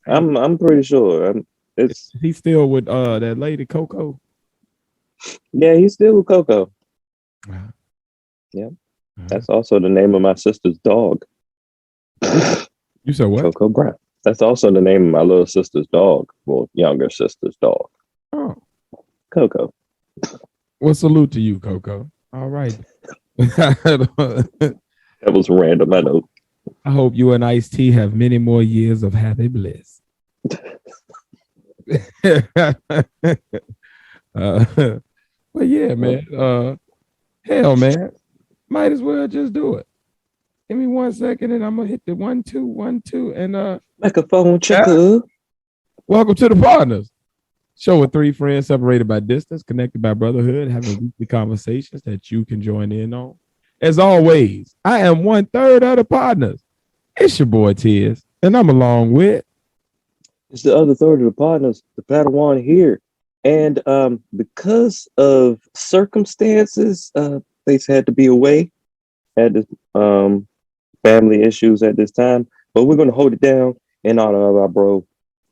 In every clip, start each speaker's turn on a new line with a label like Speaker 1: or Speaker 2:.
Speaker 1: I'm pretty sure. It's
Speaker 2: He's still with that lady Coco.
Speaker 1: yeah, he's still with Coco.
Speaker 2: Uh,
Speaker 1: Yeah,
Speaker 2: uh,
Speaker 1: that's also the name of my sister's dog,
Speaker 2: you said what?
Speaker 1: Coco Brown. That's also the name of my little sister's dog, well, younger sister's dog,
Speaker 2: Oh,
Speaker 1: Coco.
Speaker 2: well, salute to you, Coco. All right. I
Speaker 1: That was random, I know.
Speaker 2: hope you and Ice T have many more years of happy bliss. But yeah, man. Hell, man. Might as well just do it. Give me 1 second and I'm gonna hit the 1 2 1 2 and
Speaker 1: Microphone
Speaker 2: yeah.
Speaker 1: checker.
Speaker 2: Welcome to the Partners Show with three friends separated by distance, connected by brotherhood, having weekly conversations that you can join in on. As always, I am 1/3 of the partners. It's your boy Tiz, and I'm along with
Speaker 1: It's the other third of the partners, the Padawan here. And because of circumstances, they had to be away, had this, family issues at this time. But we're going to hold it down in honor of our bro.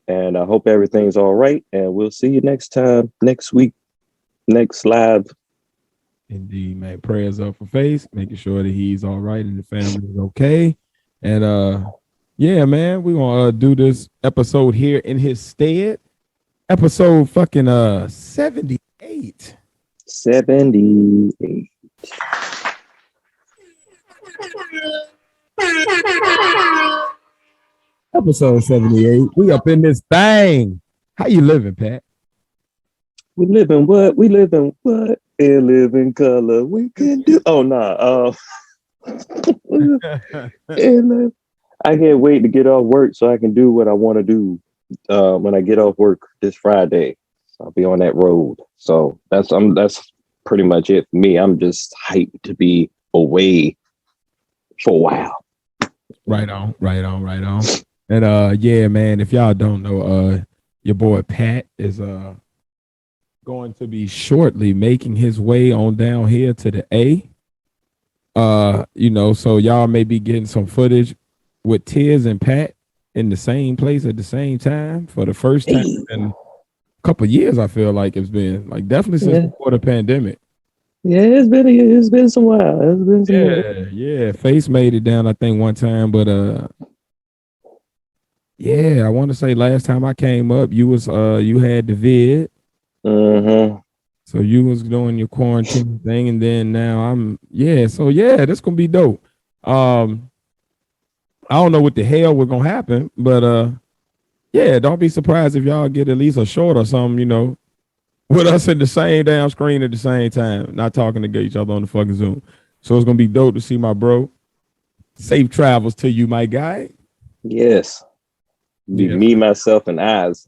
Speaker 1: And I hope everything's all right. And we'll see you next time, next week, next live.
Speaker 2: Indeed, man. Prayers up for Face, making sure that he's all right and the family is okay. And yeah, man, we're gonna do this episode here in his stead. Episode fucking 78.
Speaker 1: 78.
Speaker 2: Episode 78. We up in this thing. How you living, Pat?
Speaker 1: We live in what? We live in what? And live in color. We can do. Oh, nah. And I can't wait to get off work so I can do what I want to do when I get off work this Friday. So I'll be on that road. So that's pretty much it for me. I'm just hyped to be away for a while.
Speaker 2: Right on, right on, right on. And yeah, man, if y'all don't know, your boy Pat is going to be shortly making his way on down here to the A. You know, so y'all may be getting some footage with Tiz and Pat in the same place at the same time for the first time in a couple of years. I feel like it's been like definitely since before the pandemic.
Speaker 1: Yeah, it's been some while. It's been some while.
Speaker 2: Yeah. Face made it down, I think, one time, but yeah, I want to say last time I came up, you was you had the vid.
Speaker 1: Mm-hmm.
Speaker 2: So you was doing your quarantine thing, and then now I'm so yeah, this gonna be dope. I don't know what the hell was gonna happen, but yeah, don't be surprised if y'all get at least a short or something, you know, with us in the same damn screen at the same time, not talking to each other on the fucking Zoom. So it's gonna be dope to see my bro. Safe travels to you, my guy.
Speaker 1: Yes. Be me, myself, and Oz.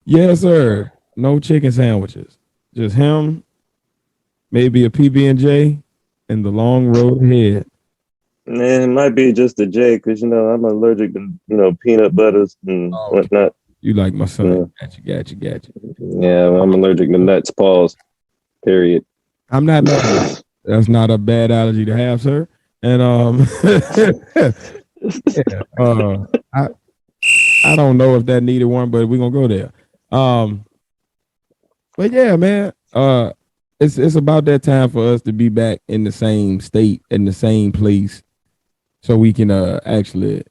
Speaker 2: Yes, sir. No chicken sandwiches. Just him, maybe a PB&J, and the long road ahead.
Speaker 1: Man, it might be just a J because I'm allergic to peanut butters and whatnot.
Speaker 2: You like my son?
Speaker 1: Yeah.
Speaker 2: Gotcha.
Speaker 1: Yeah, I'm allergic to nuts. Pause. Period.
Speaker 2: I'm not mad. That's not a bad allergy to have, sir. And yeah, I don't know if that needed one, but we're gonna go there. But yeah, man, it's about that time for us to be back in the same state, in the same place, so we can actually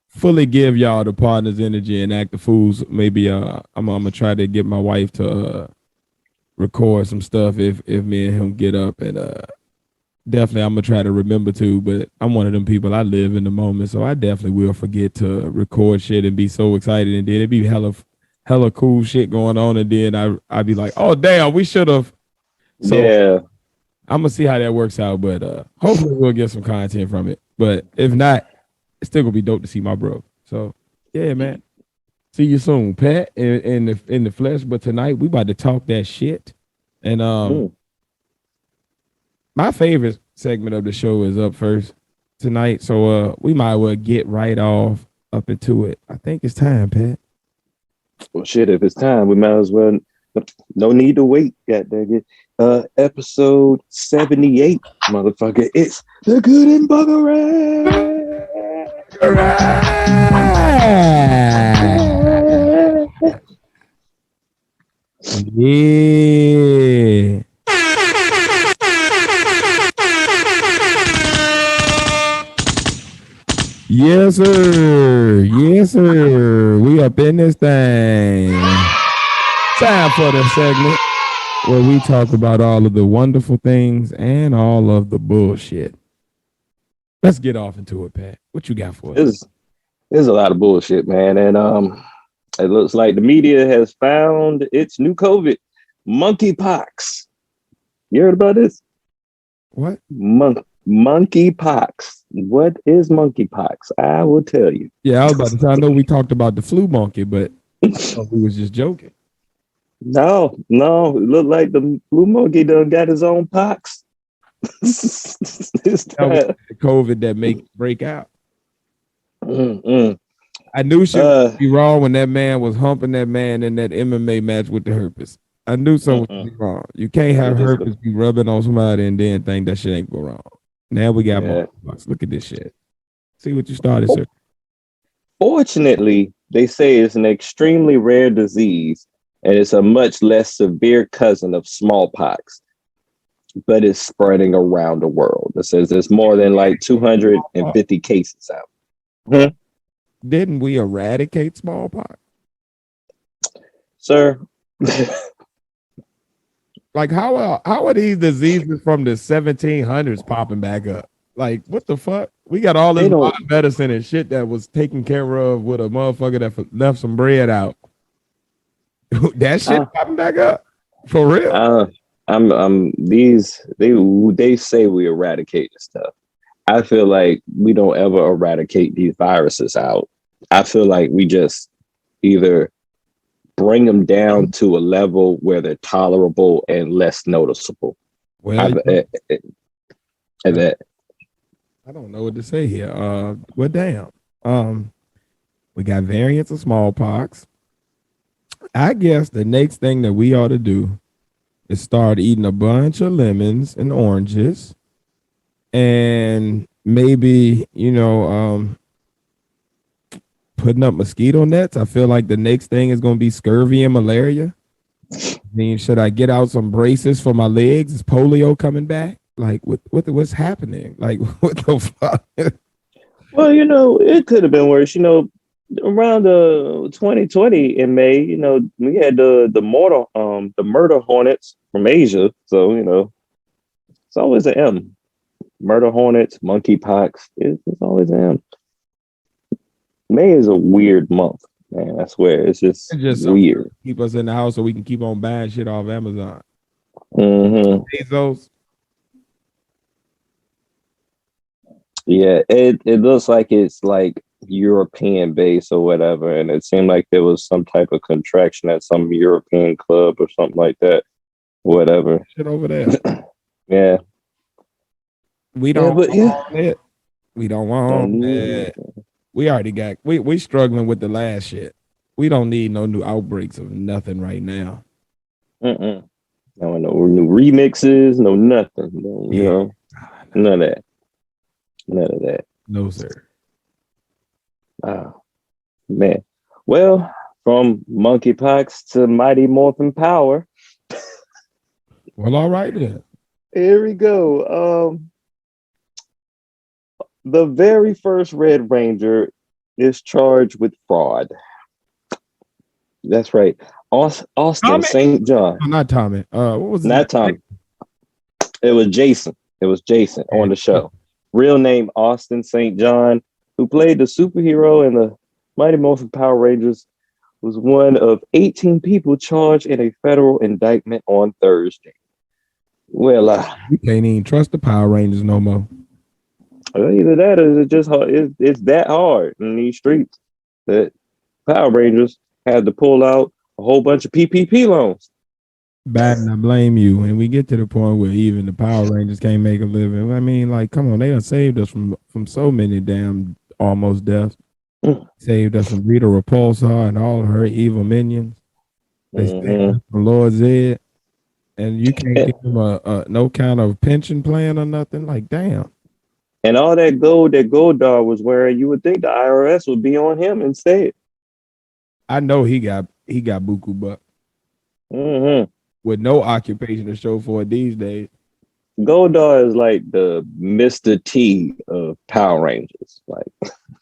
Speaker 2: fully give y'all the partners energy and act the fools. Maybe I'm gonna try to get my wife to record some stuff if me and him get up, and definitely I'm gonna try to remember to. But I'm one of them people, I live in the moment, so I definitely will forget to record shit and be so excited, and then it'd be hella cool shit going on, and then I'd be like, oh damn, we should have. So
Speaker 1: yeah,
Speaker 2: I'm gonna see how that works out, but hopefully we'll get some content from it. But if not, it's still gonna be dope to see my bro. So yeah, man. See you soon, Pat, in the flesh. But tonight we about to talk that shit. And my favorite segment of the show is up first tonight. So we might well get right off up into it. I think it's time, Pat.
Speaker 1: Well, shit, if it's time, we might as well. No need to wait. God dang it. Episode 78, motherfucker. It's the Good and Bugger.
Speaker 2: Yeah. Yes, sir. Yes, sir. We up in this thing. Time for the segment where we talk about all of the wonderful things and all of the bullshit. Let's get off into it, Pat. What you got for us?
Speaker 1: There's a lot of bullshit, man, and it looks like the media has found its new COVID, monkeypox. You heard about this?
Speaker 2: What?
Speaker 1: Monkeypox. What is monkeypox? I will tell you.
Speaker 2: Yeah, I was about to say, I know we talked about the flu monkey, but we was just joking.
Speaker 1: No, it looked like the blue monkey done got his own pox.
Speaker 2: That was the COVID that make break out.
Speaker 1: Mm-mm.
Speaker 2: I knew shit would be wrong when that man was humping that man in that MMA match with the herpes. I knew something would be wrong. You can't have herpes be rubbing on somebody and then think that shit ain't go wrong. Now we got monkeypox. Look at this shit. See what you started, sir.
Speaker 1: Fortunately, they say it's an extremely rare disease and it's a much less severe cousin of smallpox, but it's spreading around the world. It says there's more than like 250 cases out.
Speaker 2: Didn't we eradicate smallpox?
Speaker 1: Sir,
Speaker 2: like how are these diseases from the 1700s popping back up? Like what the fuck? We got all this medicine and shit that was taken care of with a motherfucker that left some bread out. That shit popping back up for real.
Speaker 1: They say we eradicate this stuff. I feel like we don't ever eradicate these viruses out. I feel like we just either bring them down to a level where they're tolerable and less noticeable.
Speaker 2: Well, I don't know what to say here. Well, damn. We got variants of smallpox. I guess the next thing that we ought to do is start eating a bunch of lemons and oranges, and maybe putting up mosquito nets. I feel like the next thing is going to be scurvy and malaria. I mean, should I get out some braces for my legs? Is polio coming back? Like, what's happening? Like, what the fuck?
Speaker 1: Well, it could have been worse. Around 2020 in May, we had the murder hornets from Asia. So, it's always an M. Murder hornets, monkeypox. It's always an M. May is a weird month, man. I swear, it's just weird.
Speaker 2: Keep us in the house so we can keep on buying shit off Amazon.
Speaker 1: Mm-hmm.
Speaker 2: Bezos.
Speaker 1: Yeah, it looks like it's like European base or whatever, and it seemed like there was some type of contraction at some European club or something like that. Whatever.
Speaker 2: Shit over there.
Speaker 1: Yeah.
Speaker 2: We don't want it. We don't want it. We already got we struggling with the last shit. We don't need no new outbreaks of nothing right now.
Speaker 1: No new remixes, no nothing. No, none of that. None of that.
Speaker 2: No, sir.
Speaker 1: Oh, man. Well, from monkeypox to Mighty Morphin Power.
Speaker 2: Well, all right then.
Speaker 1: Here we go. The very first Red Ranger is charged with fraud. That's right. Austin St. John.
Speaker 2: No, not Tommy. What was
Speaker 1: not Tommy? It was Jason. On the show. Real name Austin St. John, who played the superhero in the Mighty Morphin Power Rangers, was one of 18 people charged in a federal indictment on Thursday. Well,
Speaker 2: you can't even trust the Power Rangers no more.
Speaker 1: Either that or it's just hard. It's that hard in these streets that Power Rangers had to pull out a whole bunch of PPP loans.
Speaker 2: Biden, I blame you. And we get to the point where even the Power Rangers can't make a living. I mean, like, come on, they done saved us from so many damn almost deaths. Saved us from Rita Repulsa and all of her evil minions. They saved us from Lord Zed. And you can't give them a no kind of pension plan or nothing. Like, damn.
Speaker 1: And all that gold Goldar was wearing, you would think the IRS would be on him instead.
Speaker 2: I know he got buku buck.
Speaker 1: Mm-hmm.
Speaker 2: with no occupation to show for it these days.
Speaker 1: Goldar is like the Mr. T of Power Rangers. Like,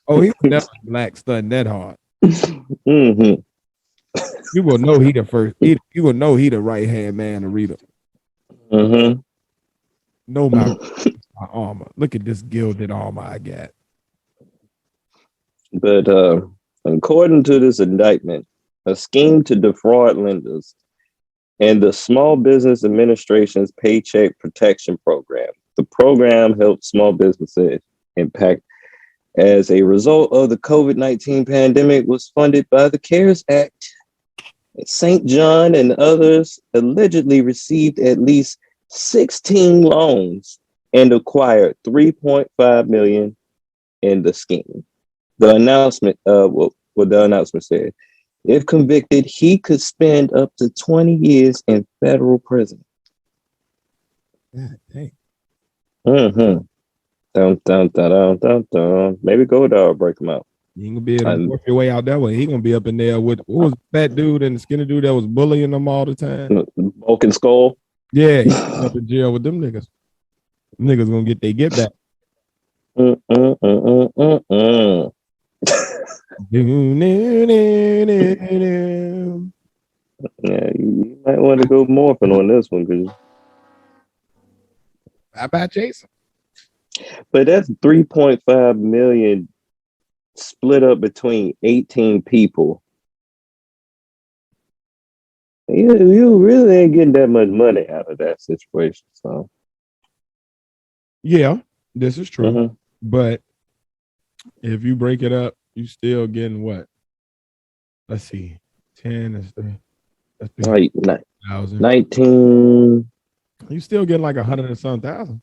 Speaker 2: Oh, he would never black stun that hard.
Speaker 1: mm-hmm.
Speaker 2: You will know he the first. You will know he the right hand man to read him.
Speaker 1: Mm-hmm.
Speaker 2: No, my armor. Look at this gilded armor I got.
Speaker 1: But according to this indictment, a scheme to defraud lenders and the Small Business Administration's Paycheck Protection Program. The program helped small businesses impact as a result of the COVID-19 pandemic was funded by the CARES Act. St. John and others allegedly received at least 16 loans and acquired 3.5 million in the scheme. The announcement, what the announcement said, if convicted, he could spend up to 20 years in federal prison.
Speaker 2: God dang.
Speaker 1: Mm-hmm. Dun, dun, dun, dun, dun, dun. Maybe Goldar will break him out.
Speaker 2: You ain't gonna be able to work your way out that way. He gonna be up in there with what was the fat dude and the skinny dude that was bullying them all the time.
Speaker 1: Vulcan Skull.
Speaker 2: Yeah, he's up in jail with them niggas. Them niggas gonna get they get back.
Speaker 1: Yeah, you might want to go morphing on this one, because
Speaker 2: How about Jason?
Speaker 1: but that's 3.5 million split up between 18 people. You really ain't getting that much money out of that situation. So
Speaker 2: Yeah, this is true.
Speaker 1: mm-hmm.
Speaker 2: But if you break it up, you still getting what? Let's see. 10 is that's
Speaker 1: Like
Speaker 2: 1,000.
Speaker 1: 19,
Speaker 2: You still getting like 100 and some thousand.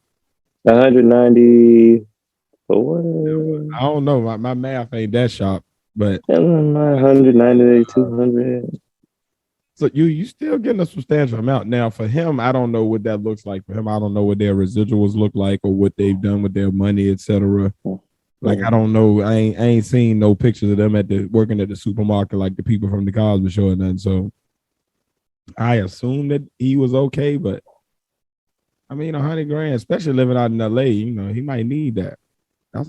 Speaker 1: 194.
Speaker 2: I don't know. My math ain't that sharp, but
Speaker 1: 198, 200.
Speaker 2: so you still getting a substantial amount. Now for him, I don't know what that looks like. For him, I don't know what their residuals look like or what they've done with their money, etc. Like I don't know. I ain't seen no pictures of them working at the supermarket like the people from the Cosby Show and nothing. So I assume that he was okay, but I mean, 100 grand, especially living out in LA, you know, he might need that. That's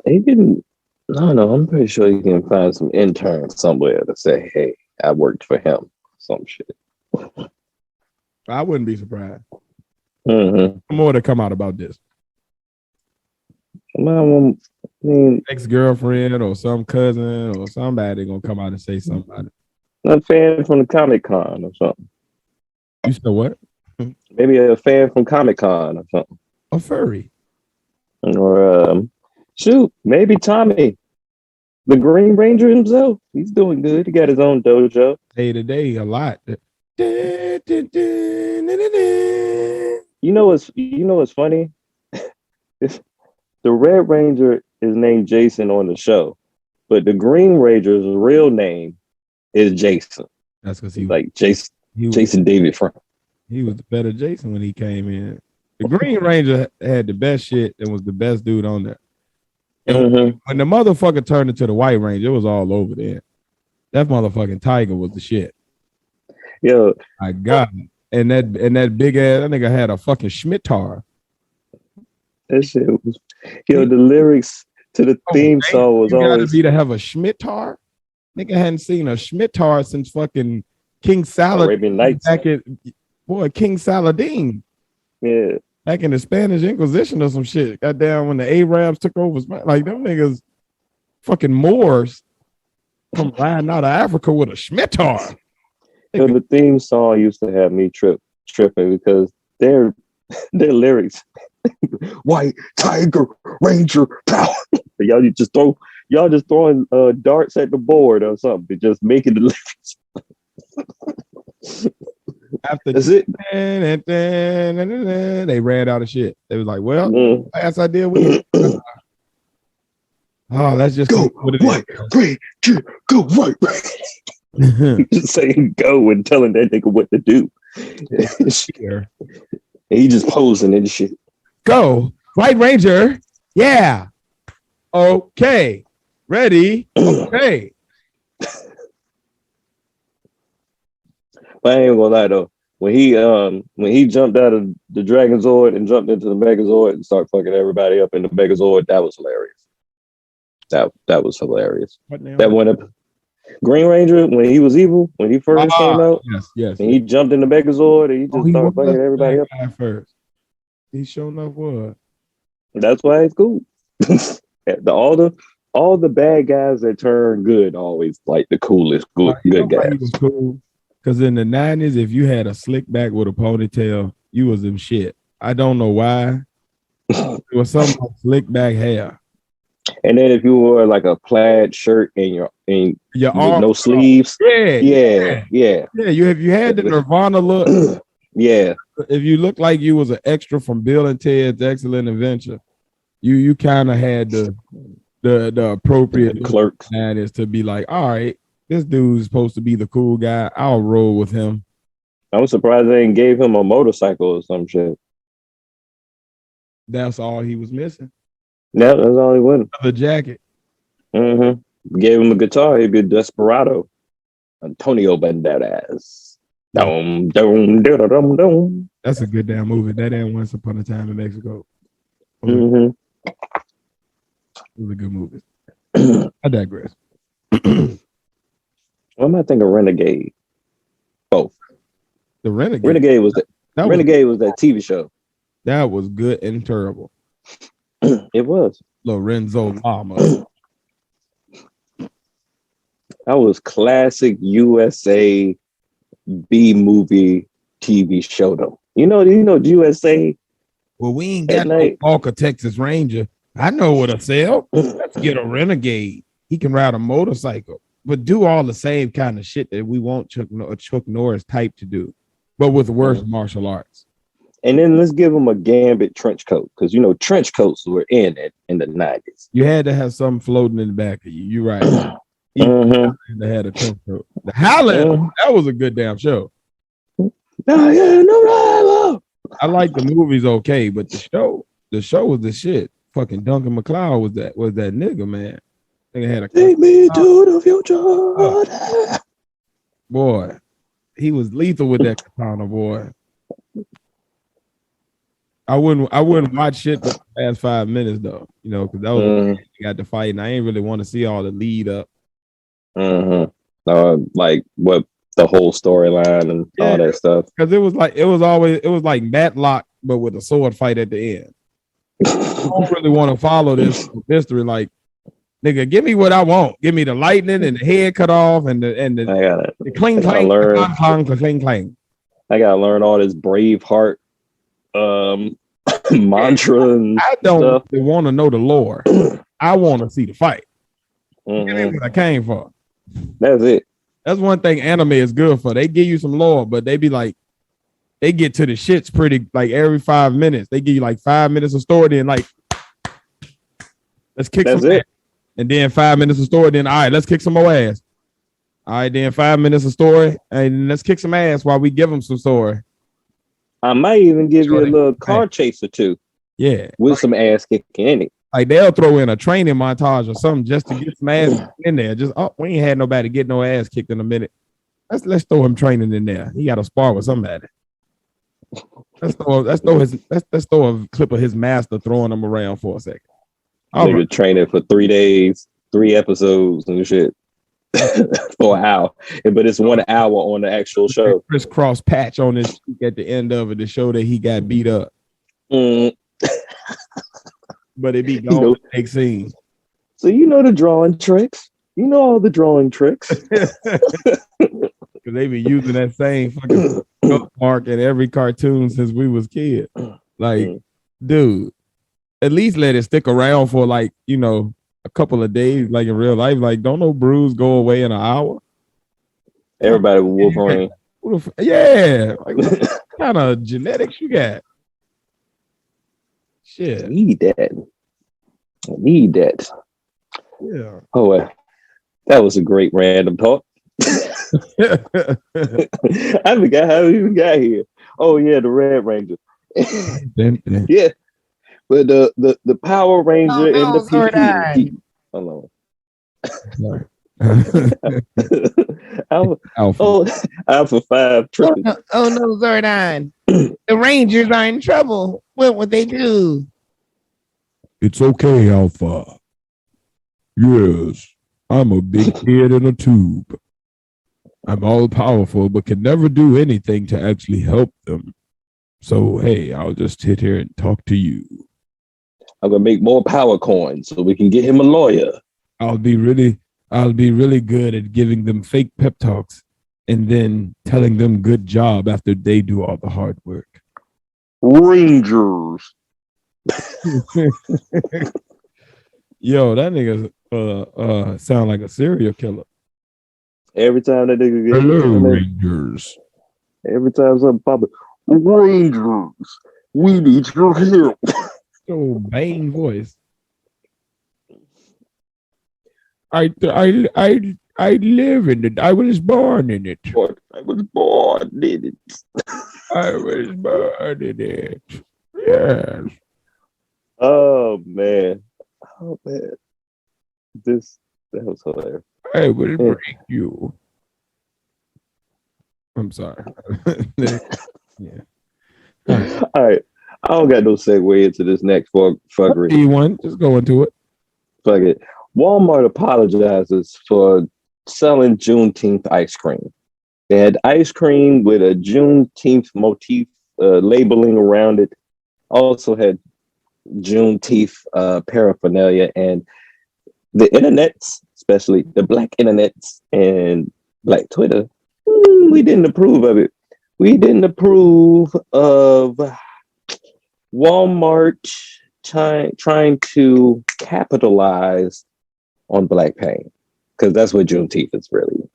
Speaker 1: He can, I don't know. I'm pretty sure you can find some intern somewhere to say, "Hey, I worked for him." Some shit.
Speaker 2: I wouldn't be surprised.
Speaker 1: Mm-hmm.
Speaker 2: More to come out about this.
Speaker 1: I mean,
Speaker 2: Ex-girlfriend or some cousin or somebody gonna come out and say something about it.
Speaker 1: a fan from the Comic Con or something.
Speaker 2: You said what?
Speaker 1: Maybe a fan from Comic Con or something.
Speaker 2: A furry.
Speaker 1: Or shoot, maybe Tommy, the Green Ranger himself. He's doing good. He got his own dojo.
Speaker 2: Day to day, a lot.
Speaker 1: You know what's funny? The Red Ranger is named Jason on the show, but the Green Ranger's real name is Jason.
Speaker 2: That's because he
Speaker 1: like Jason David Frank.
Speaker 2: He was the better Jason when he came in. The Green Ranger had the best shit and was the best dude on there. And when the motherfucker turned into the White Ranger, it was all over there. That motherfucking tiger was the shit.
Speaker 1: Yo,
Speaker 2: I got it. And that big ass, that nigga had a fucking Schmittar.
Speaker 1: That shit was, the lyrics to the theme song was always
Speaker 2: be to have a Schmittar. Nigga hadn't seen a Schmittar since fucking King Saladin.
Speaker 1: Arabian Nights.
Speaker 2: King Saladin.
Speaker 1: Yeah.
Speaker 2: Back in the Spanish Inquisition or some shit. Goddamn, when the Arabs took over, like them niggas, fucking Moors, come riding out of Africa with a Schmittar.
Speaker 1: The theme song used to have me tripping because their lyrics, White Tiger Ranger power. y'all just throwing darts at the board or something, just making the lyrics.
Speaker 2: After
Speaker 1: that's it.
Speaker 2: They ran out of shit. They was like, well, last I did with you. Oh, that's just
Speaker 1: go White Ranger, go White Ranger. Just saying go and telling that nigga what to do. He just posing and shit.
Speaker 2: Go White Ranger. Yeah. Okay. Ready. Okay.
Speaker 1: But I ain't gonna lie though. When he jumped out of the Dragon Zord and jumped into the Megazord and started fucking everybody up in the Megazord, that was hilarious. That was hilarious. That went up Green Ranger when he was evil, when he first came out.
Speaker 2: Yes.
Speaker 1: And he jumped in the Megazord and he just started fucking everybody up.
Speaker 2: First. He showing up was.
Speaker 1: That's why it's cool. all the bad guys that turn good always like the coolest good guys.
Speaker 2: He was cool. Because in the 90s, if you had a slick back with a ponytail, you was in shit. I don't know why. It was something like slick back hair.
Speaker 1: And then if you wore like a plaid shirt and your arm with no sleeves, yeah.
Speaker 2: If you had the Nirvana look,
Speaker 1: yeah.
Speaker 2: If you looked like you was an extra from Bill and Ted's Excellent Adventure, you kind of had the appropriate
Speaker 1: clerks.
Speaker 2: That is to be like, all right, this dude's supposed to be the cool guy. I'll roll with him.
Speaker 1: I'm surprised they didn't gave him a motorcycle or some shit.
Speaker 2: That's all he was missing.
Speaker 1: Yeah, that's all he wanted.
Speaker 2: The jacket.
Speaker 1: Mm-hmm. Gave him a guitar, he'd be a desperado. Antonio Banderas. Dum, dum, dum, dum, dum.
Speaker 2: That's a good damn movie. That ain't Once Upon a Time in Mexico.
Speaker 1: Mm-hmm.
Speaker 2: It was a good movie. I digress.
Speaker 1: What am I thinking? Renegade. Both.
Speaker 2: The Renegade.
Speaker 1: Renegade was that TV show.
Speaker 2: That was good and terrible.
Speaker 1: It was.
Speaker 2: Lorenzo Lamas.
Speaker 1: That was classic USA B movie TV show though. You know USA.
Speaker 2: Well, we ain't got no Walker Texas Ranger. I know what to sell. Let's get a Renegade. He can ride a motorcycle, but do all the same kind of shit that we want Chuck Norris type to do, but with worse martial arts.
Speaker 1: And then let's give him a Gambit trench coat because trench coats were in the 90s.
Speaker 2: You had to have something floating in the back of you. You're right. They had a trench coat. The Highlander, that was a good damn show. I like the movies okay, but the show was the shit. Fucking Duncan MacLeod was that nigga, man. Nigga had a take me to the future. Boy, he was lethal with that katana, boy. I wouldn't watch shit the last 5 minutes though, because that was got the fight, and I ain't really want to see all the lead up.
Speaker 1: Like what the whole storyline and all that stuff.
Speaker 2: Because it was like Matlock, but with a sword fight at the end. I don't really want to follow this history. Like, nigga, give me what I want. Give me the lightning and the head cut off and the cling clang, clang clang.
Speaker 1: I gotta learn all this Braveheart mantra and
Speaker 2: I don't want to know the lore. I want to see the fight. Give me what I came for.
Speaker 1: That's it.
Speaker 2: That's one thing anime is good for. They give you some lore, but they be like, they get to the shits pretty like every 5 minutes. They give you like 5 minutes of story, then like let's kick some ass. And then 5 minutes of story, then all right, let's kick some more ass. All right, then 5 minutes of story, and let's kick some ass while we give them some story.
Speaker 1: I might even give you a little car chase or two.
Speaker 2: Yeah.
Speaker 1: With some ass kicking in it.
Speaker 2: Like they'll throw in a training montage or something just to get some ass in there. Just we ain't had nobody get no ass kicked in a minute. Let's throw him training in there. He got to spar with somebody. Let's throw a clip of his master throwing him around for a second.
Speaker 1: Nigga training for 3 days, 3 episodes and shit for an hour. But it's 1 hour on the actual show.
Speaker 2: Crisscross patch on his cheek at the end of it to show that he got beat up. But it be gone next scene.
Speaker 1: So the drawing tricks. You know all the drawing tricks.
Speaker 2: Because they been using that same fucking mark in every cartoon since we was kids. Like, dude, at least let it stick around for like, a couple of days, like in real life. Like, don't no bruise go away in an hour? Everybody with Wolverine. Yeah. Like, what kind of genetics you got? Shit.
Speaker 1: I need that.
Speaker 2: Yeah.
Speaker 1: Oh, well. That was a great random talk. I forgot how we even got here. Oh, yeah, the Red Ranger. Yeah. But the Power Ranger and the PP. Hold on. Alpha,
Speaker 2: Alpha.
Speaker 1: oh, Alpha 5
Speaker 3: Oh
Speaker 1: tripping.
Speaker 3: no, oh no, Zordon. The Rangers are in trouble. What would they do?
Speaker 2: It's okay, Alpha. Yes, I'm a big head in a tube. I'm all powerful, but can never do anything to actually help them. So, hey, I'll just sit here and talk to you.
Speaker 1: I'm gonna make more power coins so we can get him a lawyer.
Speaker 2: I'll be really good at giving them fake pep talks and then telling them good job after they do all the hard work.
Speaker 1: Rangers.
Speaker 2: Yo, that nigga sound like a serial killer.
Speaker 1: Every time that nigga get
Speaker 2: Rangers.
Speaker 1: every time something pop up, Rangers, we need your help.
Speaker 2: So Bane voice. I live in it. I was born in it.
Speaker 1: I was born in it.
Speaker 2: I was born in it. Yes.
Speaker 1: Oh man. That was hilarious.
Speaker 2: I will break you. I'm sorry. Yeah.
Speaker 1: All right. I don't got no segue into this next fuckery.
Speaker 2: E1, just go into it.
Speaker 1: Fuck it. Walmart apologizes for selling Juneteenth ice cream. They had ice cream with a Juneteenth motif labeling around it. Also had Juneteenth paraphernalia, and the internets, especially the black internets and black Twitter, we didn't approve of it. We didn't approve of Walmart trying to capitalize on black pain, because that's what Juneteenth is really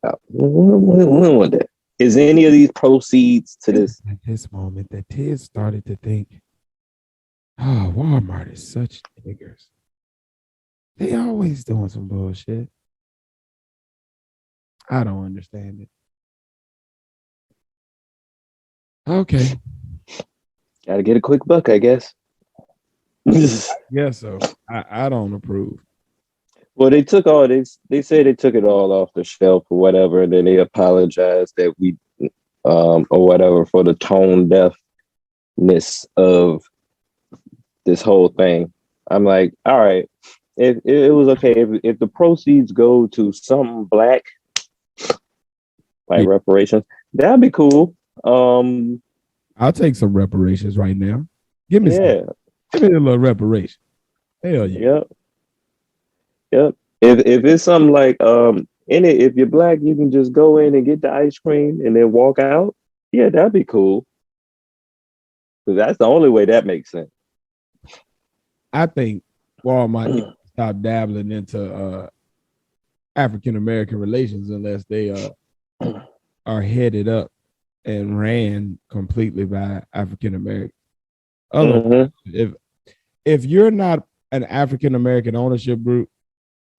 Speaker 1: about. One day. Is any of these proceeds to this?
Speaker 2: At this moment, that Tiz started to think, oh, Walmart is such niggers. They always doing some bullshit. I don't understand it. Okay.
Speaker 1: Gotta get a quick buck, I guess.
Speaker 2: Yeah, so I don't approve.
Speaker 1: Well, they took all this. They say they took it all off the shelf or whatever, and then they apologized that we, or whatever, for the tone deafness of this whole thing. I'm like, all right, if it was okay, if the proceeds go to some black, like reparations, that'd be cool.
Speaker 2: I'll take some reparations right now. Give me a little reparation. Hell yeah.
Speaker 1: Yep. If it's something like if you're black, you can just go in and get the ice cream and then walk out. Yeah, that'd be cool. Because that's the only way that makes sense.
Speaker 2: I think Walmart needs to stop dabbling into African American relations unless they are headed up and ran completely by African American. If you're not an African American ownership group,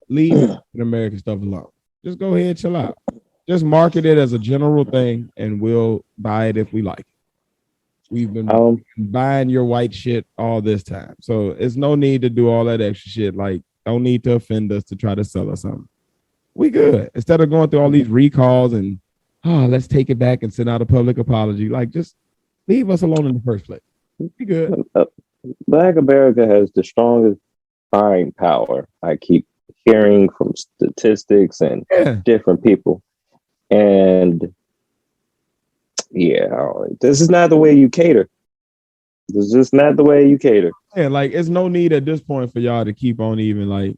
Speaker 2: leave African American stuff alone. Just go ahead, chill out. Just market it as a general thing, and we'll buy it if we like it. We've been buying your white shit all this time, so it's no need to do all that extra shit. Like, don't need to offend us to try to sell us something. We good. Instead of going through all these recalls and let's take it back and send out a public apology. Like, just leave us alone in the first place. We good.
Speaker 1: Black America has the strongest buying power. I keep hearing from statistics and different people. And this is not the way you cater. This is just not the way you cater.
Speaker 2: Yeah, like, it's no need at this point for y'all to keep on even like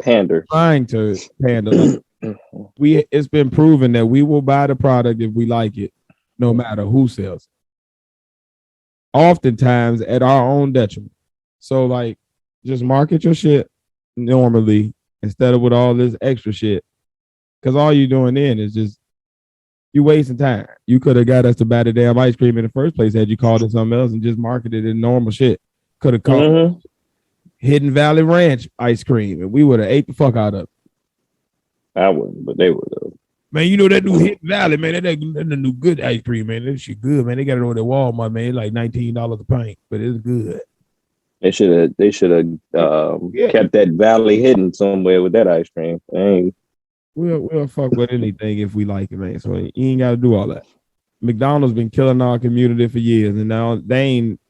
Speaker 1: pander.
Speaker 2: Trying to pander. Like, it's been proven that we will buy the product if we like it, no matter who sells it. Oftentimes at our own detriment. So, like, just market your shit normally instead of with all this extra shit. Because all you're doing then is just you wasting time. You could have got us to buy the damn ice cream in the first place had you called it something else and just marketed it in normal shit. Could have called Hidden Valley Ranch ice cream and we would have ate the fuck out of it.
Speaker 1: I wouldn't, but they would have.
Speaker 2: Man, you know that new Hidden Valley, man. That the new good ice cream, man. That shit good, man. They got it over at Walmart, man. It's like $19 a pint, but it's good.
Speaker 1: They should have
Speaker 2: Yeah.
Speaker 1: kept that valley hidden somewhere with that ice cream. Dang.
Speaker 2: We'll fuck with anything if we like it, man. So you ain't got to do all that. McDonald's been killing our community for years, and now they ain't.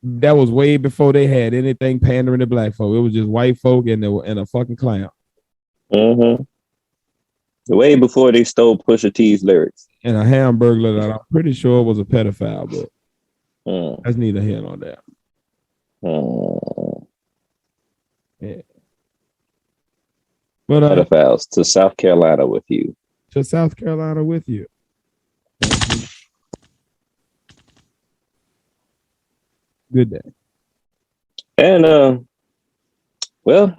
Speaker 2: That was way before they had anything pandering to black folk. It was just white folk and a fucking clown
Speaker 1: Mm-hmm. Way before they stole Pusha T's lyrics.
Speaker 2: and a hamburger that I'm pretty sure was a pedophile, but
Speaker 1: Mm.
Speaker 2: that's neither here nor there.
Speaker 1: Mm.
Speaker 2: Yeah. But
Speaker 1: Pedophiles to South Carolina with you.
Speaker 2: to South Carolina with you. Good day.
Speaker 1: And well,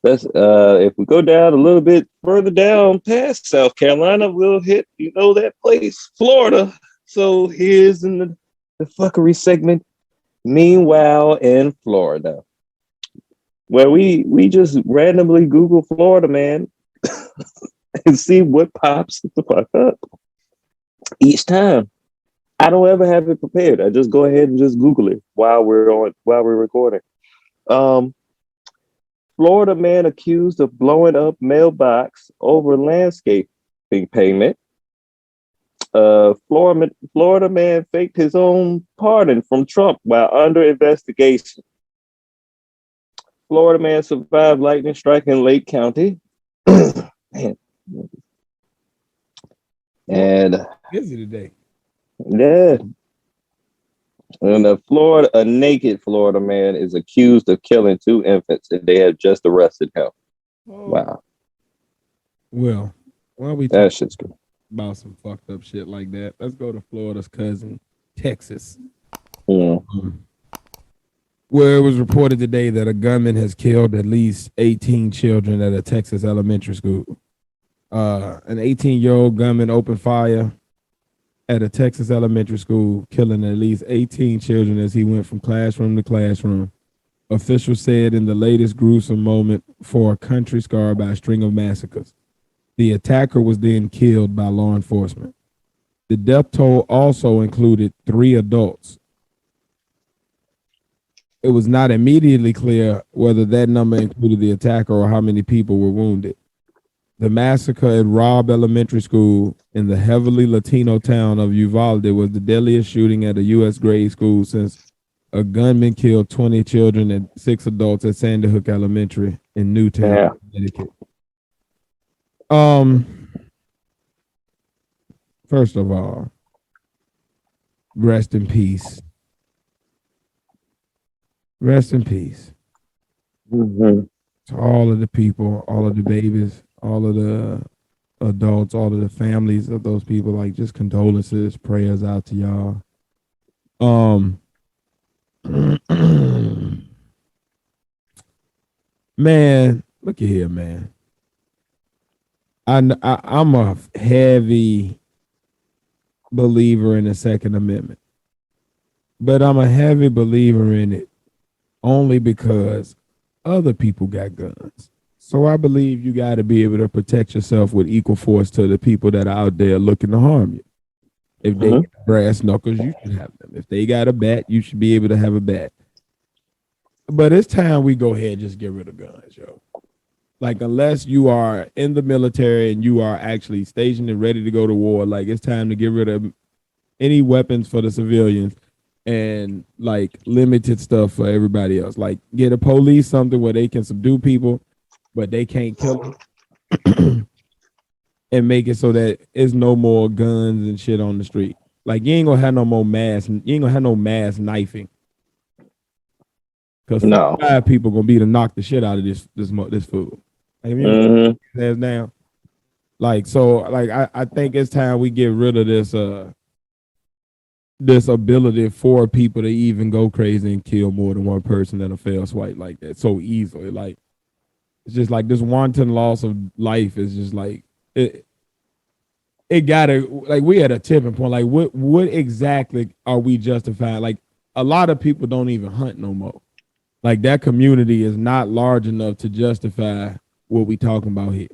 Speaker 1: let's if we go down a little bit further down past South Carolina, we'll hit that place, Florida. So here's in the fuckery segment. Meanwhile, in Florida, where we just randomly Google Florida, man, and see what pops the fuck up each time. I don't ever have it prepared. I just go ahead and just Google it while we're recording. Florida man accused of blowing up mailbox over landscaping payment. Florida man faked his own pardon from Trump while under investigation. Florida man survived lightning strike in Lake County. Man. And
Speaker 2: Busy today.
Speaker 1: yeah. And a naked Florida man is accused of killing 2 infants, and they have just arrested him.
Speaker 2: Oh.
Speaker 1: Wow.
Speaker 2: Well, while we
Speaker 1: That shit's good.
Speaker 2: about some fucked up shit like that, let's go to Florida's cousin, Texas.
Speaker 1: Mm.
Speaker 2: Where it was reported today that a gunman has killed at least 18 children at a Texas elementary school. An 18-year-old gunman opened fire at a Texas elementary school, killing at least 18 children as he went from classroom to classroom. Officials said in the latest gruesome moment for a country scarred by a string of massacres. The attacker was then killed by law enforcement. The death toll also included 3 adults. It was not immediately clear whether that number included the attacker or how many people were wounded. The massacre at Robb Elementary School in the heavily Latino town of Uvalde was the deadliest shooting at a U.S. grade school since a gunman killed 20 children and 6 adults at Sandy Hook Elementary in Newtown, Connecticut. First of all, rest in peace. Rest in peace.
Speaker 1: Mm-hmm.
Speaker 2: To all of the people, all of the babies, all of the adults, all of the families of those people, like just condolences, prayers out to y'all. Man, look at here, man. I'm a heavy believer in the Second Amendment, but I'm a heavy believer in it only because other people got guns. So I believe you got to be able to protect yourself with equal force to the people that are out there looking to harm you. If they got brass knuckles, you should have them. If they got a bat, you should be able to have a bat. But it's time we go ahead and just get rid of guns, yo. Like, unless you are in the military and you are actually stationed and ready to go to war, like, it's time to get rid of any weapons for the civilians and, like, limited stuff for everybody else. Like, get a police something where they can subdue people, but they can't kill them. And make it so that it's no more guns and shit on the street. Like, you ain't gonna have no more mass. You ain't gonna have no mass knifing. Because 5 people gonna be to knock the shit out of this food. Like, hands down. Like, so, like, I think it's time we get rid of this ability for people to even go crazy and kill more than one person at a fair swipe like that so easily. Like, it's just like this wanton loss of life is just like it gotta, like, we at a tipping point. Like, what exactly are we justifying? Like, a lot of people don't even hunt no more. Like, that community is not large enough to justify what we talking about here.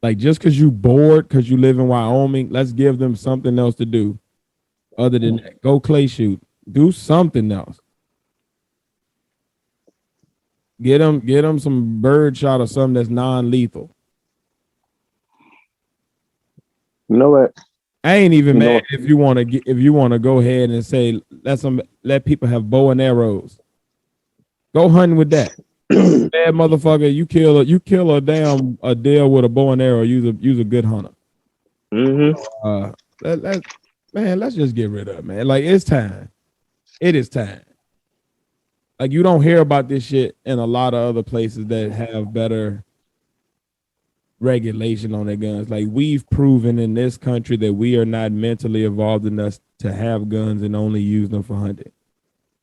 Speaker 2: Like, just because you bored because you live in Wyoming, let's give them something else to do other than that. Go clay shoot. Do something else. Get them some bird shot or something that's non-lethal.
Speaker 1: You know what?
Speaker 2: I ain't even
Speaker 1: You know
Speaker 2: mad
Speaker 1: what?
Speaker 2: if you want to go ahead and say let people have bow and arrows. Go hunting with that. Bad motherfucker, you kill a deer with a bow and arrow. Use a good hunter.
Speaker 1: Mm-hmm.
Speaker 2: Uh, let's just get rid of it, man. Like it's time. It is time. Like you don't hear about this shit in a lot of other places that have better regulation on their guns. Like we've proven in this country that we are not mentally evolved enough to have guns and only use them for hunting.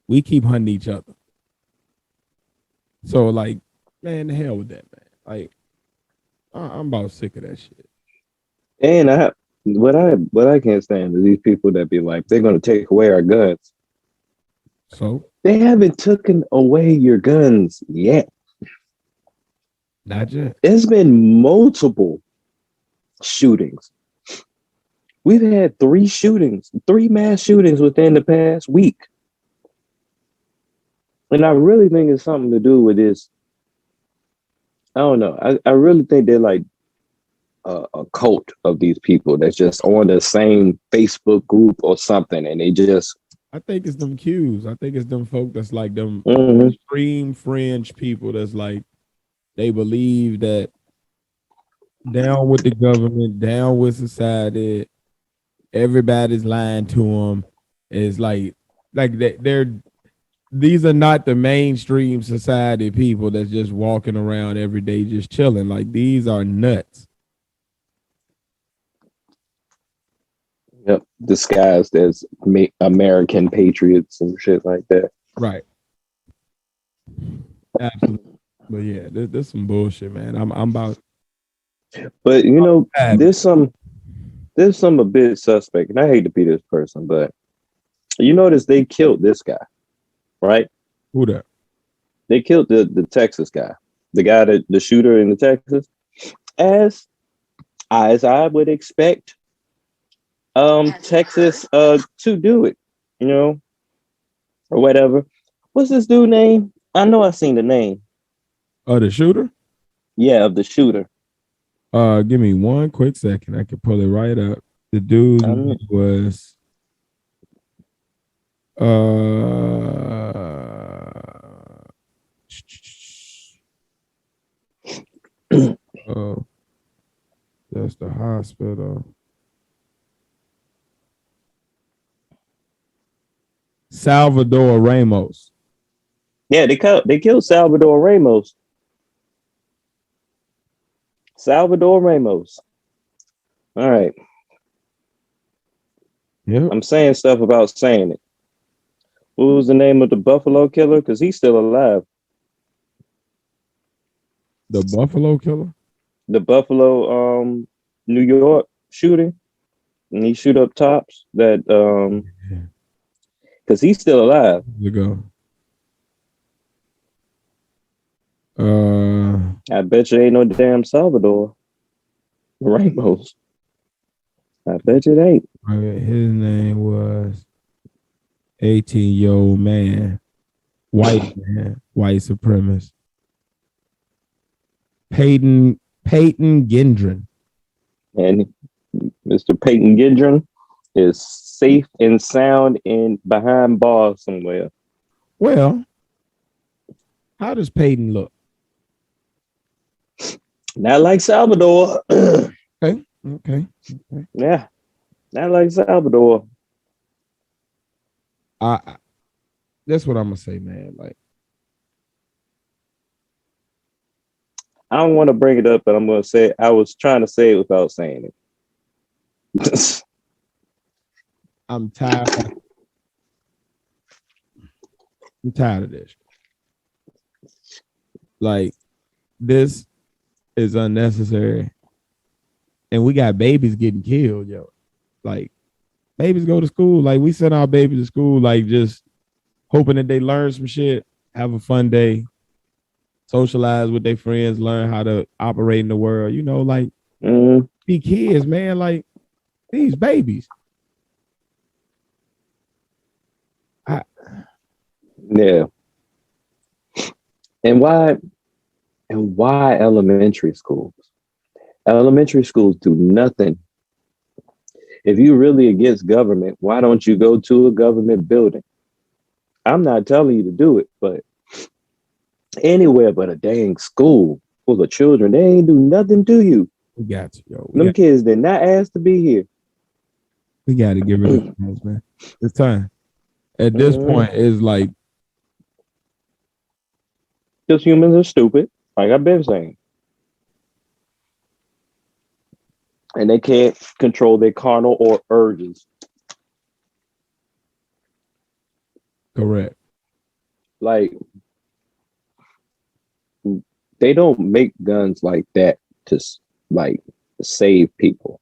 Speaker 2: We keep hunting each other. So like, man, the hell with that, man. Like, I'm about sick of that shit.
Speaker 1: And what I can't stand is these people that be like, they're gonna take away our guns.
Speaker 2: So
Speaker 1: They haven't taken away your guns yet.
Speaker 2: not yet.
Speaker 1: There's been multiple shootings. We've had 3 mass shootings within the past week. And I really think it's something to do with this. I don't know. I really think they're like a cult of these people that's just on the same Facebook group or something. And they just.
Speaker 2: I think it's them cues. I think it's them folk that's like them
Speaker 1: Mhm.
Speaker 2: extreme fringe people that's like they believe that down with the government, down with society, everybody's lying to them. It's like they're these are not the mainstream society people that's just walking around every day just chilling. Like these are nuts.
Speaker 1: Yep, disguised as American patriots and shit like that.
Speaker 2: Right. Absolutely. But yeah, there's some bullshit, man. I'm about.
Speaker 1: But there's some a bit suspect, and I hate to be this person, but you notice they killed this guy, right?
Speaker 2: Who that?
Speaker 1: They killed the Texas guy, the shooter in the Texas, as I would expect Texas to do it, or whatever. What's this dude name? I know I seen the name.
Speaker 2: The shooter?
Speaker 1: Yeah, of the shooter.
Speaker 2: Give me one quick second. I can pull it right up. The dude was oh, that's the hospital. Salvador Ramos.
Speaker 1: Yeah, they killed Salvador Ramos. Salvador Ramos. All right.
Speaker 2: Yep.
Speaker 1: I'm saying stuff about saying it. What was the name of the Buffalo killer? Because he's still alive.
Speaker 2: The Buffalo killer?
Speaker 1: The Buffalo, New York shooting. And he shoot up tops that because he's still alive.
Speaker 2: Go.
Speaker 1: I bet you ain't no damn Salvador Ramos. I bet you it ain't.
Speaker 2: His name was 18-year-old man, white supremacist. Peyton Gendron.
Speaker 1: And Mr. Peyton Gendron is safe and sound in behind bars somewhere.
Speaker 2: Well, how does Peyton look?
Speaker 1: Not like Salvador.
Speaker 2: Okay.
Speaker 1: Yeah, not like Salvador.
Speaker 2: That's what I'm gonna say, man. Like,
Speaker 1: I don't want to bring it up, but I'm gonna say it. I was trying to say it without saying it.
Speaker 2: I'm tired. I'm tired of this. Like, this is unnecessary. And we got babies getting killed, yo. Like, babies go to school. Like, we send our babies to school, like, just hoping that they learn some shit, have a fun day, socialize with their friends, learn how to operate in the world. Like, be kids, man. Like, these babies.
Speaker 1: Yeah. And why elementary schools? Elementary schools do nothing. If you really against government, why don't you go to a government building? I'm not telling you to do it, but anywhere but a dang school full of children, they ain't do nothing to you.
Speaker 2: We got to, yo.
Speaker 1: Them kids did not ask to be here.
Speaker 2: We got to get rid of those, man. It's time. At this point, it's like
Speaker 1: just humans are stupid, like I've been saying. And they can't control their carnal or urges.
Speaker 2: correct.
Speaker 1: Like, they don't make guns like that to like save people.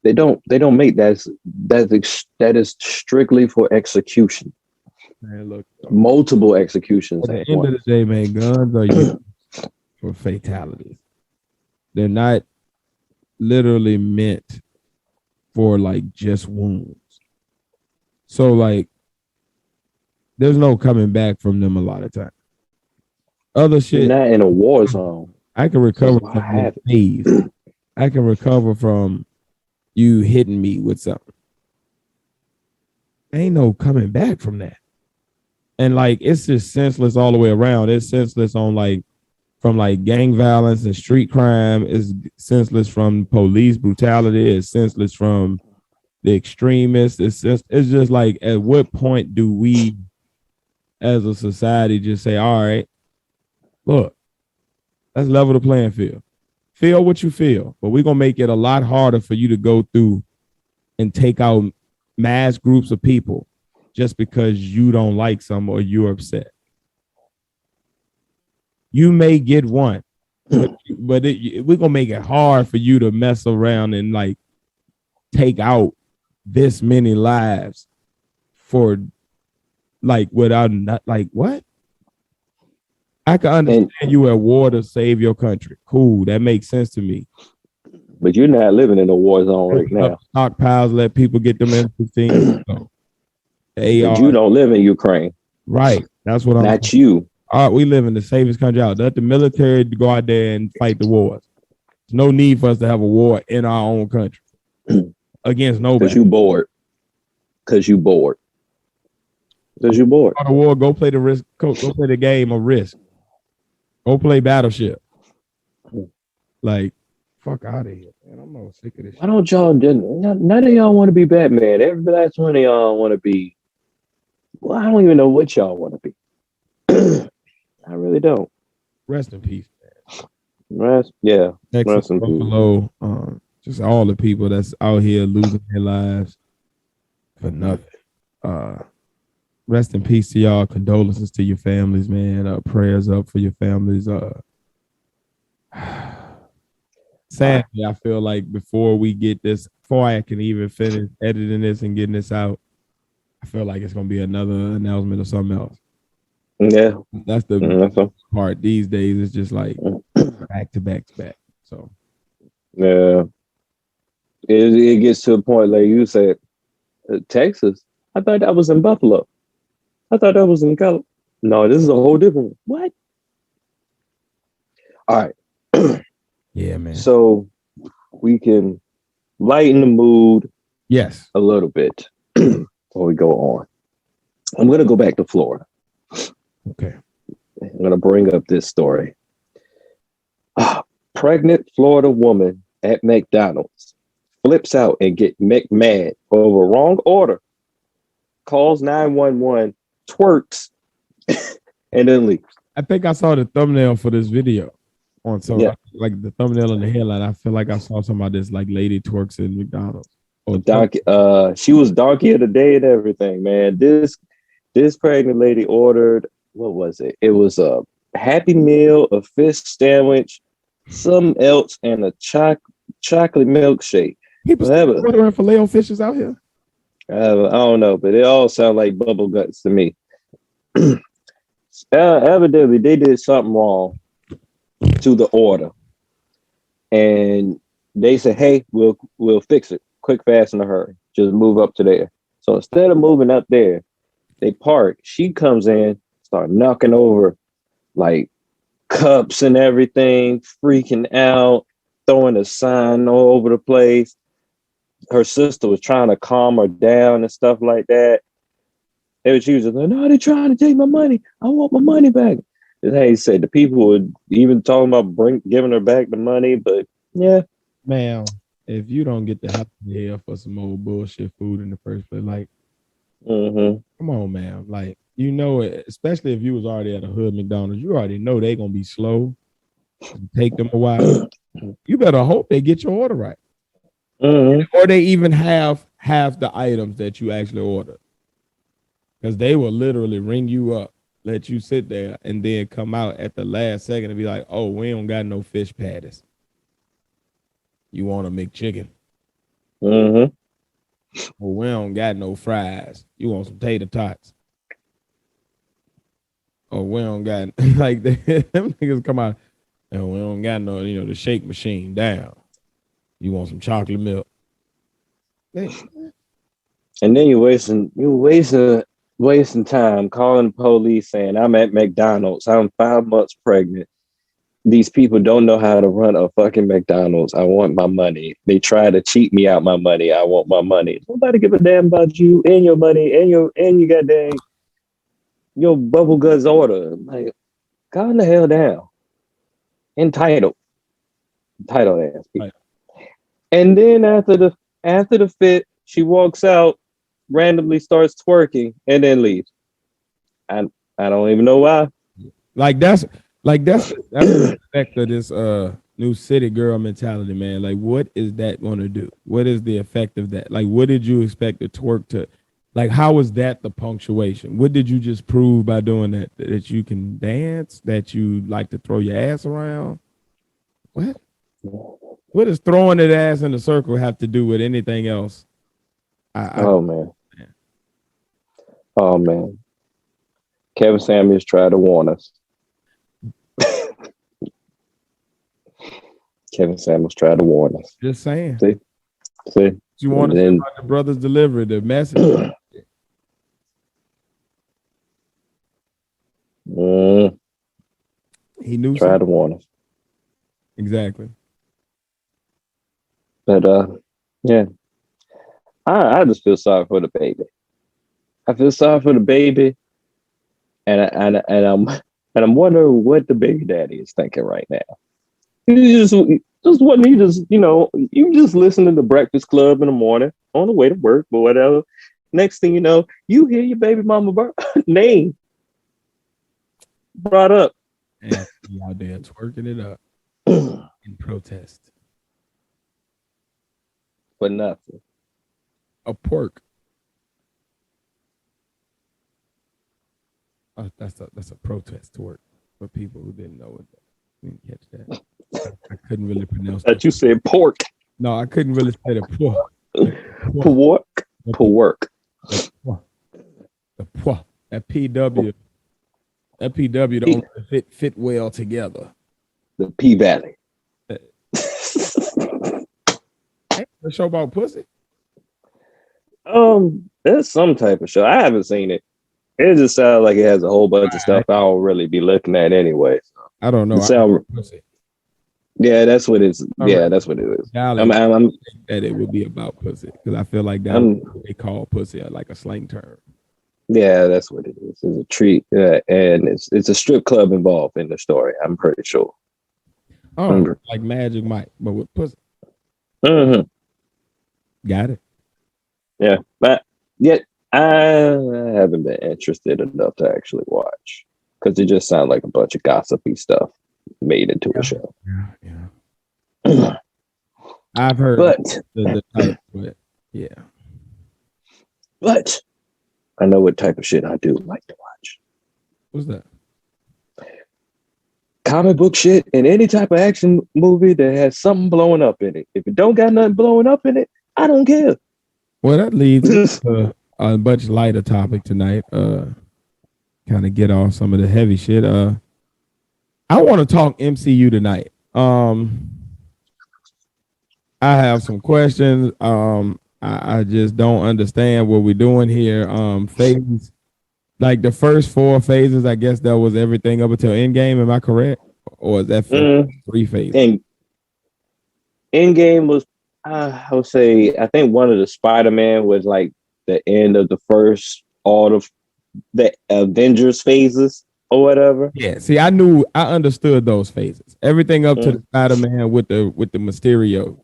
Speaker 1: They don't make that is strictly for execution.
Speaker 2: Man, look,
Speaker 1: Multiple executions
Speaker 2: at the end of the day, man, guns are used for fatalities. They're not literally meant for like just wounds. So like there's no coming back from them a lot of times. Other shit,
Speaker 1: not in a war zone.
Speaker 2: I can recover from thieves. I can recover from you hitting me with something. Ain't no coming back from that. And like it's just senseless all the way around. It's senseless on like from like gang violence and street crime. It's senseless from police brutality. It's senseless from the extremists. It's just like at what point do we as a society just say, all right, look, let's level the playing field. Feel what you feel, but we're gonna make it a lot harder for you to go through and take out mass groups of people just because you don't like some or you're upset. You may get one, but we're gonna make it hard for you to mess around and like take out this many lives for like without not like what? I can understand you at war to save your country. Cool, that makes sense to me.
Speaker 1: But you're not living in a war zone right now.
Speaker 2: Stockpiles, let people get them M16. So,
Speaker 1: but you don't live in Ukraine.
Speaker 2: Right. That's what I'm
Speaker 1: not saying. You.
Speaker 2: All right, we live in the safest country out. Let the military go out there and fight the wars. There's no need for us to have a war in our own country against nobody.
Speaker 1: Because you bored. Because you bored. Because you bored.
Speaker 2: Go to war, go play the risk. Go play the game of Risk. Go play Battleship. Like, fuck out of here, man. I'm all sick of this.
Speaker 1: Why don't y'all? None of y'all want to be Batman. Every last one of y'all want to be. Well, I don't even know what y'all want to be. I really don't.
Speaker 2: Rest in peace, man.
Speaker 1: Rest in
Speaker 2: peace. Just all the people that's out here losing their lives for nothing. Rest in peace to y'all. Condolences to your families, man. Prayers up for your families. Sadly, I feel like before I can even finish editing this and getting this out, I feel like it's gonna be another announcement or something else.
Speaker 1: Yeah,
Speaker 2: that's the part these days. It's just like back to back to back. So
Speaker 1: yeah, it gets to a point like you said, Texas. I thought that was in Buffalo. I thought that was in California. No, this is a whole different one. What? All right.
Speaker 2: Yeah, man.
Speaker 1: So we can lighten the mood.
Speaker 2: Yes.
Speaker 1: A little bit before we go on. I'm going to go back to Florida.
Speaker 2: Okay.
Speaker 1: I'm going to bring up this story. Pregnant Florida woman at McDonald's flips out and get mad over wrong order. Calls 911, twerks, and then leaves.
Speaker 2: I think I saw the thumbnail for this video on like the thumbnail and the headline. I feel like I saw some of this like lady twerks in McDonald's.
Speaker 1: She was donkey of the day and everything, man. This pregnant lady ordered, what was it? It was a Happy Meal, a fish sandwich, something else, and a chocolate milkshake.
Speaker 2: People still ordering Filet-O-Fishes out here.
Speaker 1: I don't know, but it all sound like bubble guts to me. Evidently, they did something wrong to the order, and they said, "Hey, we'll fix it quick, fast, in a hurry. Just move up to there." So instead of moving up there, They park. She comes in, start knocking over like cups and everything, freaking out, throwing a sign all over the place. Her sister was trying to calm her down and stuff like that. She was just like, no, they're trying to take my money. I want my money back. And hey, he said the people were even talking about giving her back the money, but yeah.
Speaker 2: Ma'am, if you don't get the house here for some old bullshit food in the first place, like, come on, ma'am. Like, you know it, especially if you was already at a hood McDonald's, you already know they gonna be slow and take them a while. You better hope they get your order right. Or they even have half the items that you actually ordered. Because they will literally ring you up, let you sit there, and then come out at the last second and be like, oh, we don't got no fish patties. You want a McChicken? Well, we don't got no fries. You want some tater tots? Or we don't got, like, them niggas come out, and we don't got no, the shake machine down. You want some chocolate milk?
Speaker 1: And then you're wasting time calling the police saying I'm at McDonald's. I'm 5 months pregnant. These people don't know how to run a fucking McDonald's. I want my money. They try to cheat me out my money. I want my money. Nobody give a damn about you and your money and your goddamn your bubble guts order. Like, calm the hell down. Entitled ass people. Right. And then after the fit, she walks out, randomly starts twerking, and then leaves. I don't even know why.
Speaker 2: That's the effect of this new city girl mentality, man. Like, what is that going to do? What is the effect of that? Like, what did you expect the twerk to? Like, how was that the punctuation? What did you just prove by doing that? That you can dance? That you like to throw your ass around? What? What does throwing that ass in a circle have to do with anything else?
Speaker 1: Oh man. Kevin Samuels tried to warn us. Kevin Samuels tried to warn us.
Speaker 2: Just saying.
Speaker 1: See?
Speaker 2: You want to say about the brother's delivery, the message? He knew.
Speaker 1: Tried to warn us.
Speaker 2: Exactly.
Speaker 1: But yeah. I just feel sorry for the baby. I feel sorry for the baby, and I'm wondering what the baby daddy is thinking right now. You just listen to the Breakfast Club in the morning on the way to work or whatever. Next thing you know, you hear your baby mama name brought up.
Speaker 2: And he out there twerking it up in protest.
Speaker 1: For nothing.
Speaker 2: A pork. Oh, that's a protest twerk for people who didn't know it. Didn't catch that. I couldn't really pronounce
Speaker 1: that. You said pork.
Speaker 2: No, I couldn't really say the pork.
Speaker 1: Pork.
Speaker 2: The pork. That PW. That PW don't fit well together.
Speaker 1: The P Valley.
Speaker 2: Hey, a show about pussy.
Speaker 1: There's some type of show. I haven't seen it. It just sounds like it has a whole bunch of stuff I don't really be looking at anyway. So.
Speaker 2: I don't know.
Speaker 1: Yeah, that's what it's. Yeah, that's what it is.
Speaker 2: I'm that it would be about pussy because I feel like they call pussy like a slang term.
Speaker 1: Yeah, that's what it is. It's a treat, and it's a strip club involved in the story. I'm pretty sure.
Speaker 2: Oh, like Magic Mike, but with pussy. Got it.
Speaker 1: Yeah, but yet I haven't been interested enough to actually watch because it just sounds like a bunch of gossipy stuff made into a show.
Speaker 2: Yeah. I've heard the type, but yeah.
Speaker 1: But I know what type of shit I do like to watch.
Speaker 2: What's that?
Speaker 1: Comic book shit and any type of action movie that has something blowing up in it. If it don't got nothing blowing up in it, I don't care.
Speaker 2: Well, that leads to a much lighter topic tonight. Kind of get off some of the heavy shit. I want to talk MCU tonight. I have some questions. I just don't understand what we're doing here. Phase like the first 4 phases, I guess that was everything up until Endgame. Am I correct? Or is that 3 phases?
Speaker 1: And Endgame was, I would say, I think one of the Spider-Man was like the end of the first, all of the Avengers phases or whatever.
Speaker 2: Yeah. See, I understood those phases. Everything up to the Spider-Man with the Mysterio.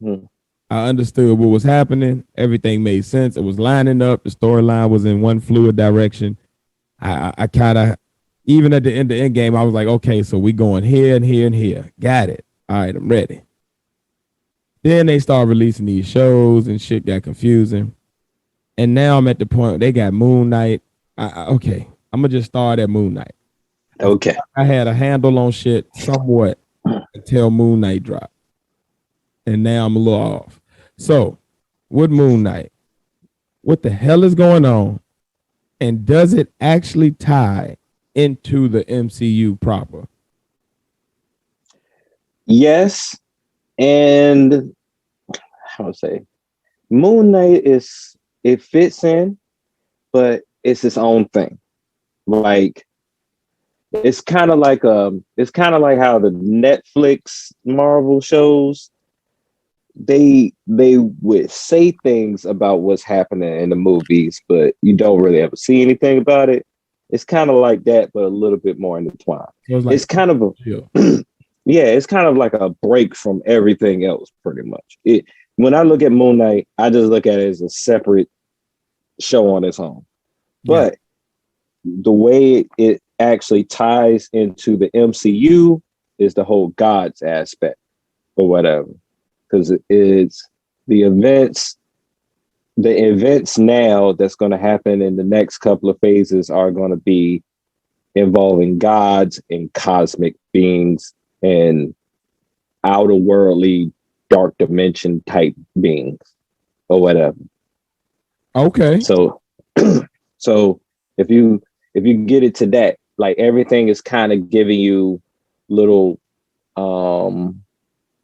Speaker 1: Mm.
Speaker 2: I understood what was happening. Everything made sense. It was lining up. The storyline was in one fluid direction. I kind of, even at the end of Endgame, I was like, okay, so we going here and here and here. Got it. All right, I'm ready. Then they started releasing these shows and shit got confusing. And now I'm at the point they got Moon Knight. Okay, I'm gonna just start at Moon Knight.
Speaker 1: Okay.
Speaker 2: I had a handle on shit somewhat until Moon Knight dropped. And now I'm a little off. So, with Moon Knight, what the hell is going on? And does it actually tie into the MCU proper?
Speaker 1: Yes. And how would I say, Moon Knight it fits in, but it's its own thing. Like it's kind of like how the Netflix Marvel shows they would say things about what's happening in the movies, but you don't really ever see anything about it. It's kind of like that, but a little bit more intertwined.
Speaker 2: So it's, like,
Speaker 1: it's kind of a yeah, it's kind of like a break from everything else, pretty much. When I look at Moon Knight, I just look at it as a separate show on its own. But the way it actually ties into the MCU is the whole gods aspect or whatever. Because it's the events now that's going to happen in the next couple of phases are going to be involving gods and cosmic beings and outer worldly dark dimension type beings or whatever.
Speaker 2: Okay.
Speaker 1: So if you get it to that, like everything is kind of giving you little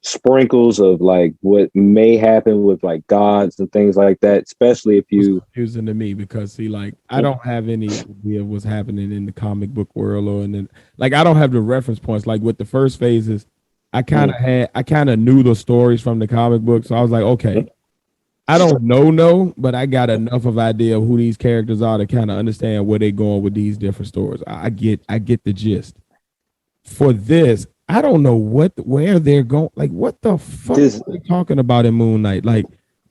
Speaker 1: sprinkles of like what may happen with like gods and things like that, especially if you
Speaker 2: it's confusing to me because see, like I don't have any idea of what's happening in the comic book world or in like I don't have the reference points. Like with the first phases, I kind of knew the stories from the comic book, so I was like, okay, I don't know, but I got enough of idea of who these characters are to kind of understand where they're going with these different stories. I get the gist. For this, I don't know where they're going. Like, what the fuck are they talking about in Moon Knight? Like,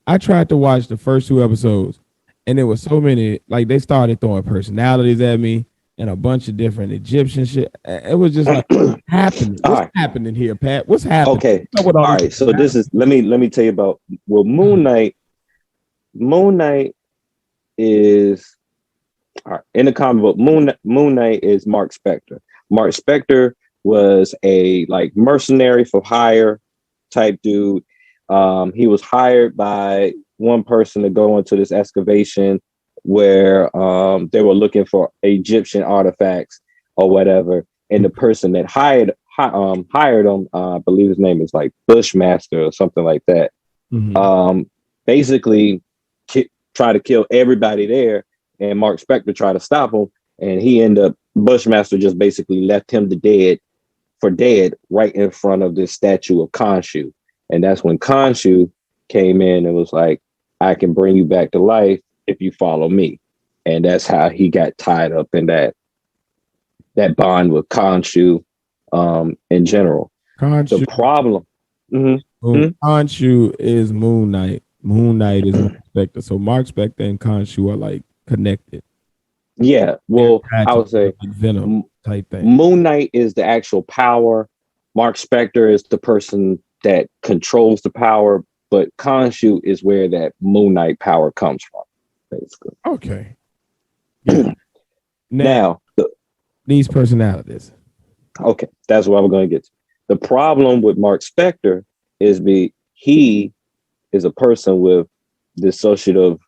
Speaker 2: I tried to watch the first 2 episodes, and there was so many. Like, they started throwing personalities at me and a bunch of different Egyptian shit. It was just like, what's happening? What's happening here, Pat? What's happening?
Speaker 1: Okay, all right. So this is let me tell you about Moon Knight. Moon Knight is in the comic book. Moon Knight is Mark Spector. Mark Spector was a like mercenary for hire type dude. He was hired by one person to go into this excavation where they were looking for Egyptian artifacts or whatever. And the person that hired him, I believe his name is like Bushmaster or something like that.
Speaker 2: Mm-hmm.
Speaker 1: Basically try to kill everybody there, and Mark Spector tried to stop him, and he ended up Bushmaster just basically left him dead right in front of this statue of Khonshu. And that's when Khonshu came in and was like, I can bring you back to life if you follow me. And that's how he got tied up in that bond with Khonshu in general.
Speaker 2: Khonshu.
Speaker 1: The problem.
Speaker 2: Khonshu is Moon Knight. Moon Knight is Mark Spector. So Mark Spector and Khonshu are like connected.
Speaker 1: Yeah, well, I would say
Speaker 2: like Venom type thing.
Speaker 1: Moon Knight is the actual power. Mark Spector is the person that controls the power, but Khonshu is where that Moon Knight power comes from, basically.
Speaker 2: Okay. Yeah. now these personalities.
Speaker 1: Okay, that's what I'm going to get to. The problem with Mark Spector is he is a person with dissociative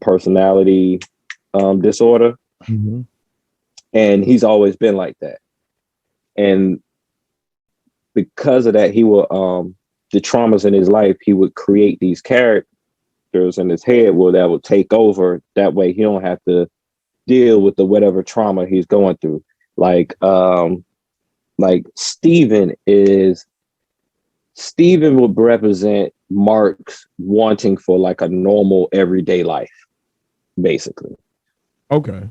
Speaker 1: personality disorder.
Speaker 2: Mm-hmm.
Speaker 1: And he's always been like that. And because of that, he will the traumas in his life, he would create these characters in his head that would take over. That way he don't have to deal with the whatever trauma he's going through. Like Steven would represent Mark's wanting for like a normal everyday life, basically.
Speaker 2: Okay.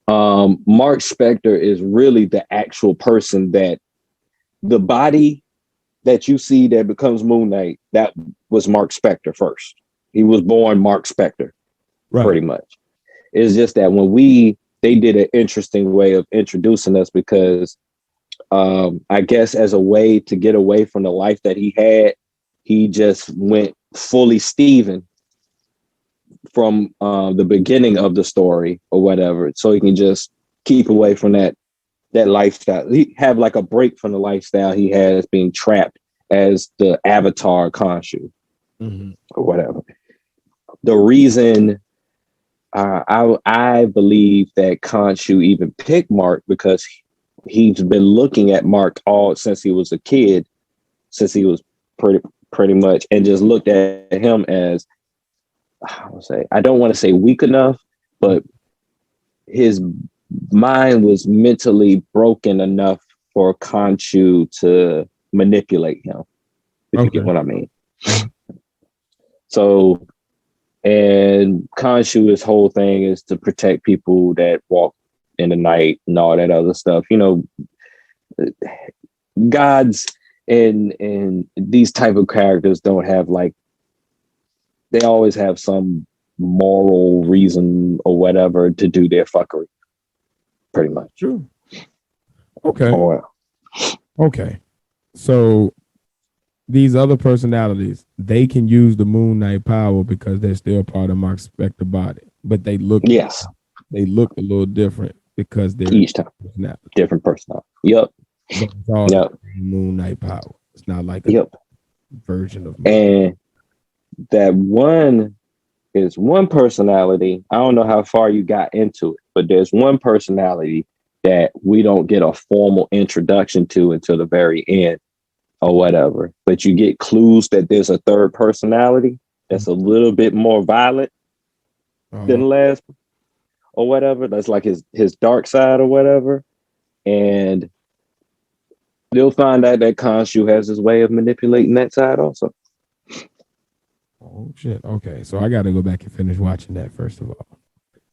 Speaker 1: Mark Spector is really the actual person that the body that you see that becomes Moon Knight, that was Mark Spector first. He was born Mark Spector, pretty much. It's just that when they did an interesting way of introducing us because I guess as a way to get away from the life that he had, he just went fully Steven from the beginning of the story or whatever, so he can just keep away from that lifestyle. He have like a break from the lifestyle he has being trapped as the Avatar Khonshu or whatever. The reason I believe that Khonshu even picked Mark because he's been looking at Mark all since he was a kid, since he was pretty much, and just looked at him as, I don't want to say weak enough, but his mind was mentally broken enough for Khonshu to manipulate him, if you get what I mean. So, and Khonshu's whole thing is to protect people that walk in the night and all that other stuff. You know, gods and these type of characters don't have like, they always have some moral reason or whatever to do their fuckery. Pretty much.
Speaker 2: True. Okay.
Speaker 1: Oh, well.
Speaker 2: Okay. So these other personalities, they can use the Moon Knight power because they're still part of Mark Spector body, but they look they look a little different because they're
Speaker 1: each time different personality. Yep.
Speaker 2: But it's all the Moon Knight power. It's not like a version of
Speaker 1: and that one is one personality. I don't know how far you got into it, but there's one personality that we don't get a formal introduction to until the very end or whatever. But you get clues that there's a third personality that's a little bit more violent than the last or whatever. That's like his dark side or whatever. And you'll find out that Khonshu has his way of manipulating that side also.
Speaker 2: Oh shit. Okay. So I gotta go back and finish watching that first of all.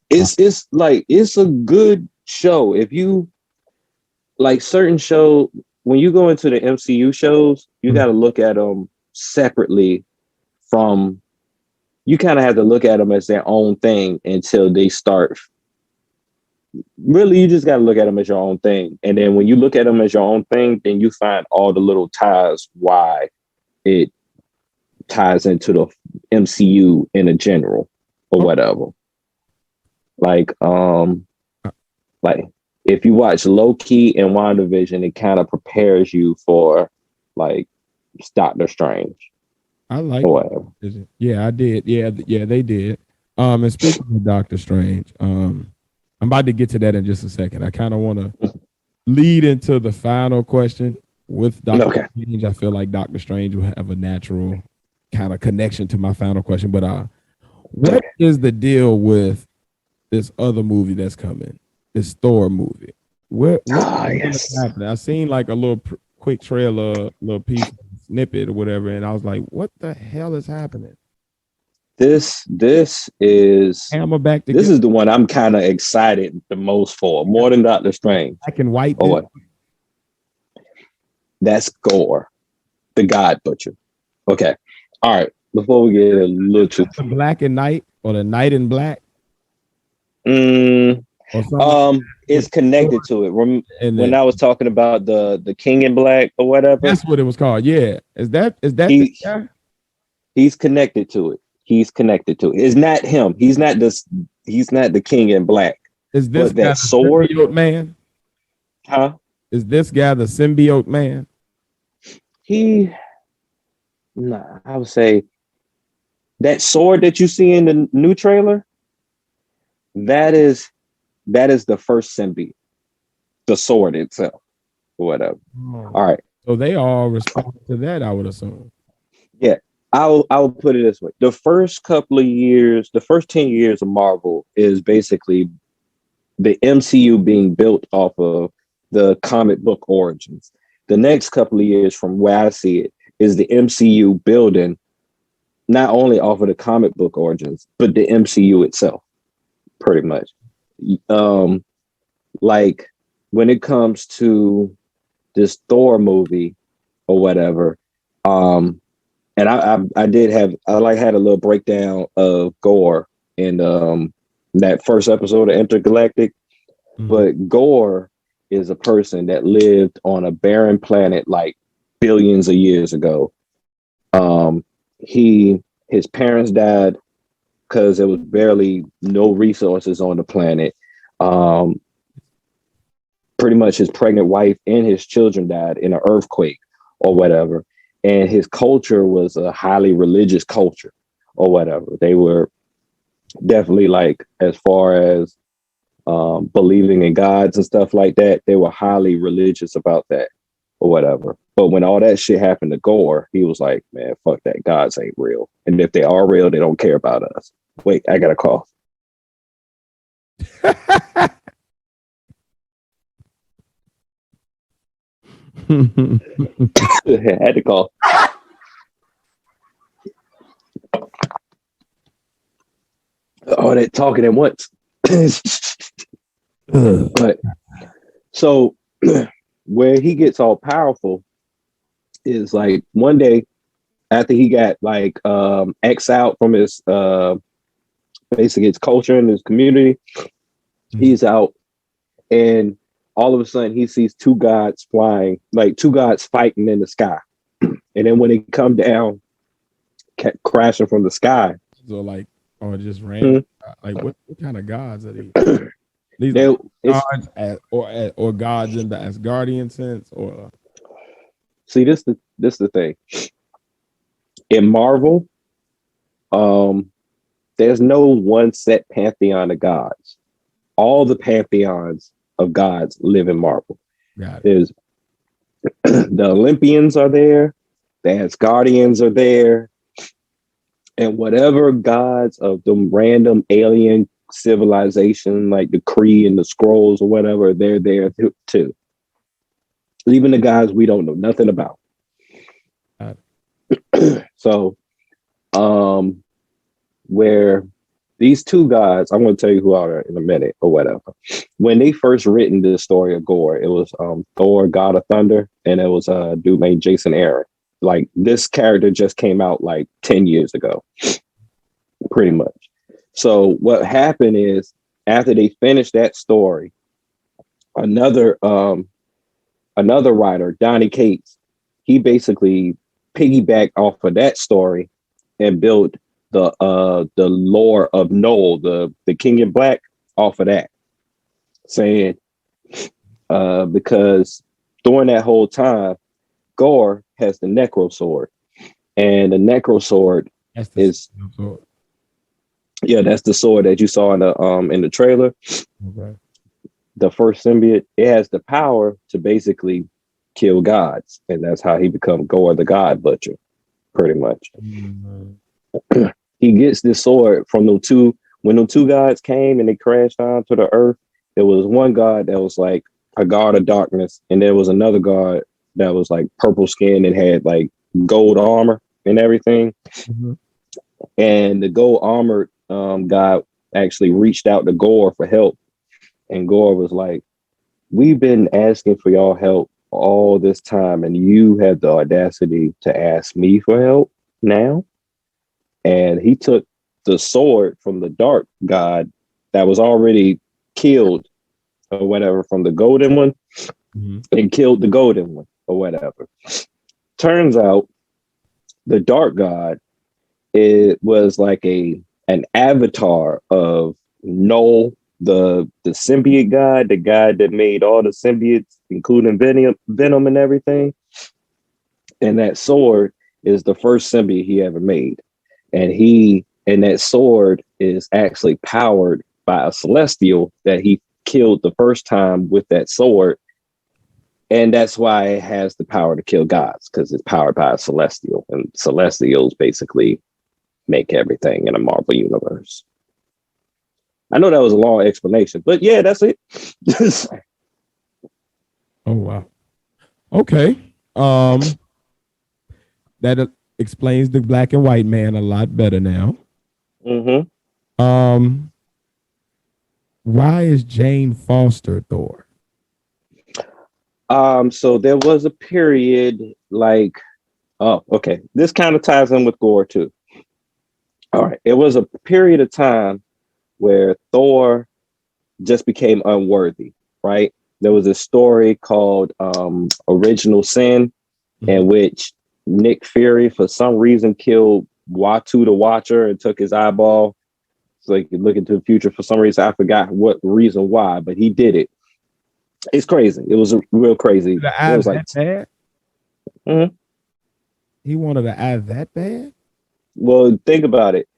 Speaker 1: It's like, it's a good show. If you like certain show, when you go into the MCU shows, you got to look at them separately from, you kind of have to look at them as their own thing until they start. Really, you just got to look at them as your own thing. And then when you look at them as your own thing, then you find all the little ties why it ties into the MCU in a general or whatever. Like if you watch Loki and WandaVision, it kind of prepares you for like Doctor Strange.
Speaker 2: I like it. Yeah, I did. Yeah, they did. And speaking of Doctor Strange, I'm about to get to that in just a second. I kind of want to lead into the final question with Doctor Strange. I feel like Doctor Strange will have a natural kind of connection to my final question. But what is the deal with this other movie that's coming? This Thor movie. What's happening? I seen like a little quick trailer, little piece, snippet or whatever, and I was like, "What the hell is happening?"
Speaker 1: This is
Speaker 2: Hammer back together.
Speaker 1: This is the one I'm kind of excited the most for, more than Doctor Strange.
Speaker 2: Black and white.
Speaker 1: That's Gore, the God Butcher. Okay, all right. Before we get a little too
Speaker 2: the Black and Night or the Night in Black.
Speaker 1: It's connected to it. When I was talking about the King in Black or whatever,
Speaker 2: that's what it was called. Yeah, is that
Speaker 1: he's connected to it. He's connected to it. It's not him. He's not the King in Black.
Speaker 2: Is this guy that sword symbiote man?
Speaker 1: Huh?
Speaker 2: Is this guy the symbiote man?
Speaker 1: I would say that sword that you see in the new trailer, that is the first symbiote, the sword itself, or whatever.
Speaker 2: Oh.
Speaker 1: All right.
Speaker 2: So they all respond to that, I would assume.
Speaker 1: Yeah. I'll put it this way. The first couple of years, the first 10 years of Marvel is basically the MCU being built off of the comic book origins. The next couple of years, from where I see it, is the MCU building not only off of the comic book origins, but the MCU itself, pretty much. Like when it comes to this Thor movie or whatever, and I did have had a little breakdown of Gore in that first episode of Intergalactic, but Gore is a person that lived on a barren planet like billions of years ago. His parents died because there was barely no resources on the planet. Pretty much his pregnant wife and his children died in an earthquake or whatever. And his culture was a highly religious culture or whatever. They were definitely like, as far as believing in gods and stuff like that, they were highly religious about that or whatever. But when all that shit happened to Gore, he was like, man, fuck that. Gods ain't real. And if they are real, they don't care about us. Wait, I got a cough. I had to call. Oh, that talking at once. But so where he gets all powerful is like one day after he got like exiled from his basically his culture and his community, he's out, and all of a sudden he sees two gods flying, like two gods fighting in the sky. And then when they come down, crashing from the sky.
Speaker 2: So like, or just random, like what kind of gods are these? These are gods or gods in the Asgardian sense, or
Speaker 1: see this the thing. In Marvel, there's no one set pantheon of gods. All the pantheons of gods live in Marvel. There's the Olympians are there, the Asgardians are there, and whatever gods of them random alien civilization like the Kree and the Skrulls or whatever, they're there too. Even the guys we don't know nothing about. So, where these two gods, I'm going to tell you who are in a minute or whatever. When they first written the story of Gore, it was Thor, God of Thunder, and it was a dude named Jason Aaron. Like this character just came out like 10 years ago, pretty much. So what happened is after they finished that story, another writer, Donnie Cates, he basically piggybacked off of that story and built the lore of Noel, the King in Black, off of that, saying because during that whole time, Gore has the Necro Sword, and the Necro Sword that's the sword that you saw in the trailer.
Speaker 2: Okay.
Speaker 1: The first symbiote, it has the power to basically kill gods, and that's how he becomes Gore the God Butcher, pretty much. Mm-hmm. He gets this sword from the two. When the two gods came and they crashed onto the earth, there was one god that was like a god of darkness, and there was another god that was like purple skin and had like gold armor and everything. Mm-hmm. And the gold armored god actually reached out to Gore for help. And Gore was like, we've been asking for y'all help all this time, and you have the audacity to ask me for help now? And he took the sword from the dark god that was already killed or whatever from the golden one, mm-hmm. and killed the golden one or whatever. Turns out the dark god, it was like an avatar of Noel, the symbiote god, the guy that made all the symbiotes, including venom and everything. And that sword is the first symbiote he ever made. And that sword is actually powered by a celestial that he killed the first time with that sword. And that's why it has the power to kill gods, because it's powered by a celestial. And celestials basically make everything in a Marvel universe. I know that was a long explanation, but yeah, that's it.
Speaker 2: Oh wow. Okay. That explains the black and white man a lot better now.
Speaker 1: Mm-hmm.
Speaker 2: Why is Jane Foster Thor?
Speaker 1: So there was a period like, oh, okay. This kind of ties in with Gore too. All right. It was a period of time where Thor just became unworthy, right? There was a story called Original Sin, in which Nick Fury, for some reason, killed Watu the Watcher and took his eyeball. So he could look into the future. For some reason, I forgot what reason why, but he did it. It's crazy. It was real crazy.
Speaker 2: The
Speaker 1: It
Speaker 2: eye
Speaker 1: was like,
Speaker 2: that bad?
Speaker 1: Mhm.
Speaker 2: He wanted the eye that bad?
Speaker 1: Well, think about it.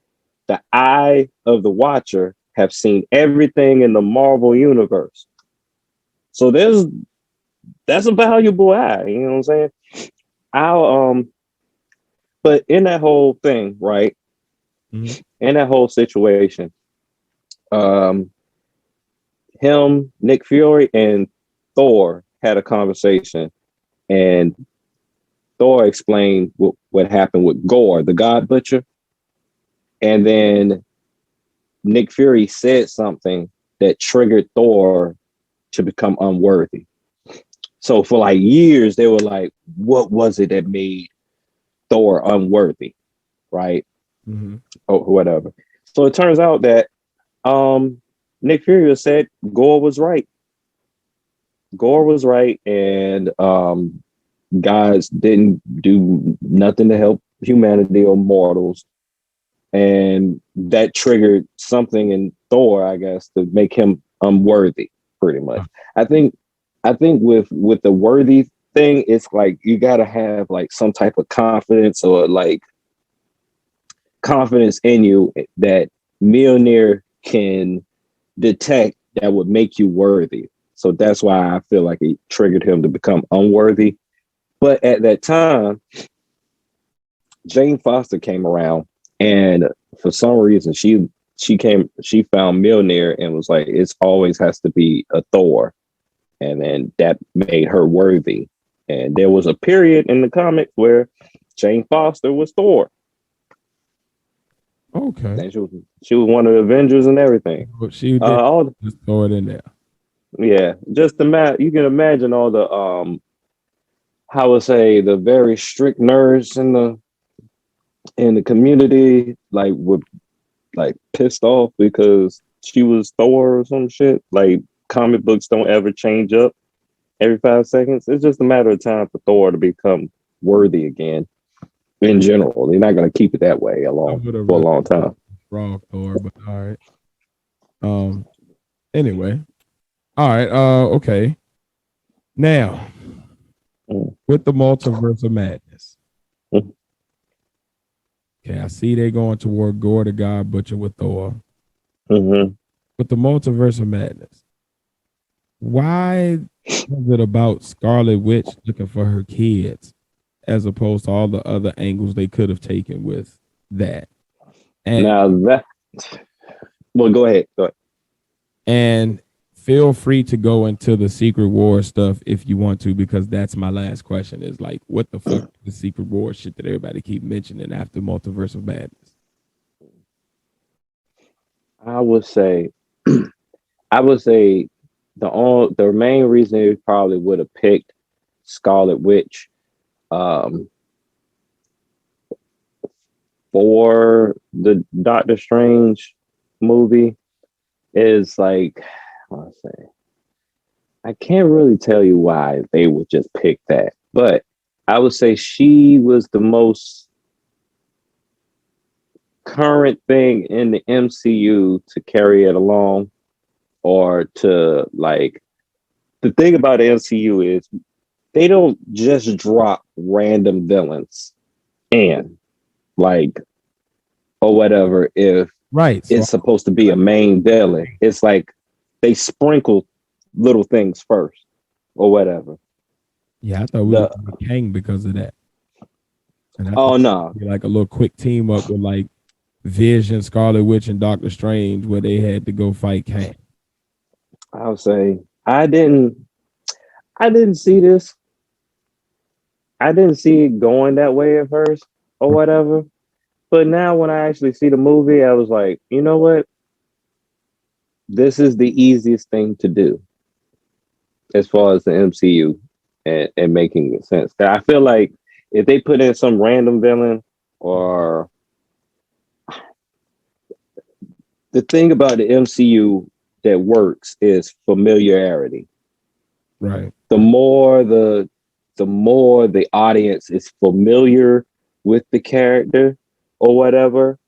Speaker 1: The eye of the Watcher have seen everything in the Marvel universe. So that's a valuable eye. You know what I'm saying? I'll but in that whole thing, right?
Speaker 2: Mhm.
Speaker 1: In that whole situation, um, him, Nick Fury, and Thor had a conversation, and Thor explained what happened with Gore, the God Butcher, and then Nick Fury said something that triggered Thor to become unworthy. So for like years, they were like, "What was it that made Thor unworthy?" Right?
Speaker 2: Mm-hmm.
Speaker 1: Or whatever. So it turns out that Nick Fury said Gore was right. Gore was right, and guys didn't do nothing to help humanity or mortals, and that triggered something in Thor, I guess, to make him unworthy. Pretty much, I think. I think with the worthy thing, it's like you got to have like some type of confidence or like confidence in you that Mjolnir can detect that would make you worthy. So that's why I feel like it triggered him to become unworthy. But at that time, Jane Foster came around, and for some reason, she found Mjolnir and was like, it's always has to be a Thor, and then that made her worthy. And there was a period in the comics where Jane Foster was Thor.
Speaker 2: Okay.
Speaker 1: And she was one of the Avengers and everything.
Speaker 2: But she did
Speaker 1: All
Speaker 2: just throw it in there.
Speaker 1: yeah, just you can imagine all the how would say the very strict nerds in the community like were like pissed off because she was Thor or some shit. Like comic books don't ever change up every 5 seconds. It's just a matter of time for Thor to become worthy again. In general, they're not going to keep it that way for a long time.
Speaker 2: Frog Thor, but all right. Anyway, all right. Okay. Now, with the multiverse of madness.
Speaker 1: Mm.
Speaker 2: Okay, I see they going toward Gore the God Butcher with Thor.
Speaker 1: Mm-hmm.
Speaker 2: With the multiverse of madness, why was it about Scarlet Witch looking for her kids as opposed to all the other angles they could have taken with that? And
Speaker 1: now that, well, go ahead.
Speaker 2: And feel free to go into the Secret War stuff if you want to, because that's my last question is like, what the fuck is the Secret War shit that everybody keep mentioning after Multiverse of Madness?
Speaker 1: I would say the main reason they probably would have picked Scarlet Witch for the Doctor Strange movie is like, I can't really tell you why they would just pick that, but I would say she was the most current thing in the MCU to carry it along, or to like, the thing about the MCU is they don't just drop random villains in like or whatever if
Speaker 2: Right.
Speaker 1: it's supposed to be a main villain. It's like they sprinkle little things first or whatever.
Speaker 2: Yeah, I thought we were Kang because of that. And I
Speaker 1: Oh no.
Speaker 2: like a little quick team up with like Vision, Scarlet Witch, and Doctor Strange, where they had to go fight Kang.
Speaker 1: I would say I didn't see this. I didn't see it going that way at first or whatever. But now when I actually see the movie, I was like, you know what? This is the easiest thing to do as far as the MCU and making sense. I feel like if they put in some random villain or the thing about the MCU that works is familiarity.
Speaker 2: Right.
Speaker 1: The more the audience is familiar with the character or whatever,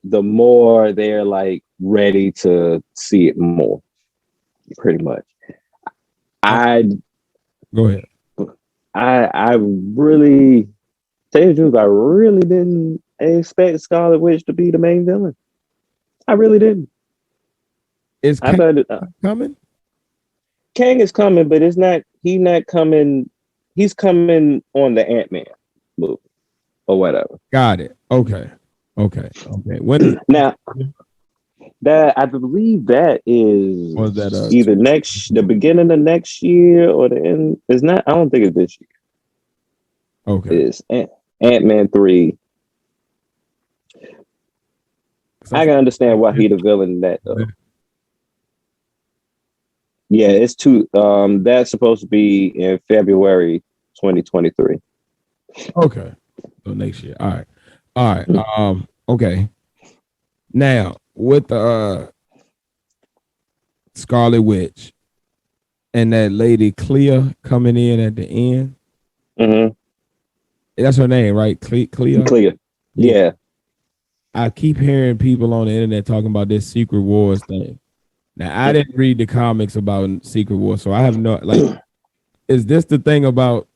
Speaker 1: the more they're like ready to see it more. Pretty much. I
Speaker 2: Go ahead.
Speaker 1: I really tell you the truth, I really didn't expect Scarlet Witch to be the main villain. I really didn't.
Speaker 2: Is
Speaker 1: I
Speaker 2: Kang
Speaker 1: thought
Speaker 2: coming?
Speaker 1: Kang is coming, but it's not. He's not coming. He's coming on the Ant-Man movie or whatever.
Speaker 2: Got it. Okay. When is
Speaker 1: Now that I believe that is
Speaker 2: was that
Speaker 1: either the beginning of next year or the end. It's not. I don't think it's this year.
Speaker 2: okay?
Speaker 1: It's Ant-Man 3. I can understand why he the villain in that though. Yeah, it's two. That's supposed to be in February 2023.
Speaker 2: Okay. So next year. All right. Okay. Now with the Scarlet Witch and that lady Clea coming in at the end.
Speaker 1: Mm-hmm.
Speaker 2: That's her name, right? Clea.
Speaker 1: Clear. Yeah.
Speaker 2: I keep hearing people on the internet talking about this Secret Wars thing. Now I didn't read the comics about Secret Wars, so I have no like. Is this the thing about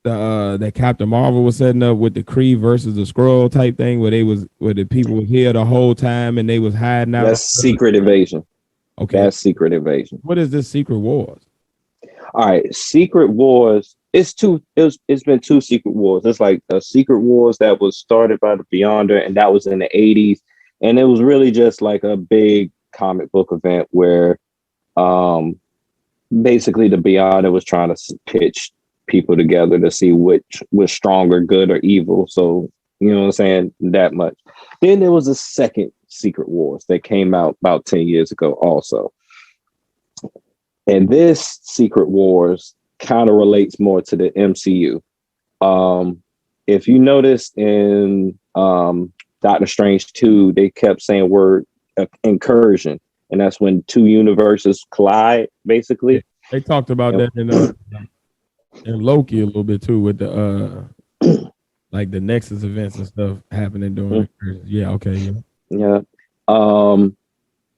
Speaker 2: the that Captain Marvel was setting up with the Kree versus the Skrull type thing, where the people was here the whole time and they was hiding out?
Speaker 1: That's Secret Invasion.
Speaker 2: Okay,
Speaker 1: That's Secret Invasion.
Speaker 2: what is this Secret Wars?
Speaker 1: All right, Secret Wars. It's been two Secret Wars. It's like a Secret Wars that was started by the Beyonder, and that was in the 80s. And it was really just like a big comic book event where basically the Beyonder was trying to pitch people together to see which was stronger, good or evil. So, you know what I'm saying? That much. Then there was a second Secret Wars that came out about 10 years ago also. And this Secret Wars kind of relates more to the MCU. If you noticed in Doctor Strange 2, they kept saying word incursion, and that's when two universes collide, basically.
Speaker 2: They talked about that in Loki a little bit too, with the like the Nexus events and stuff happening during. Yeah, okay,
Speaker 1: yeah.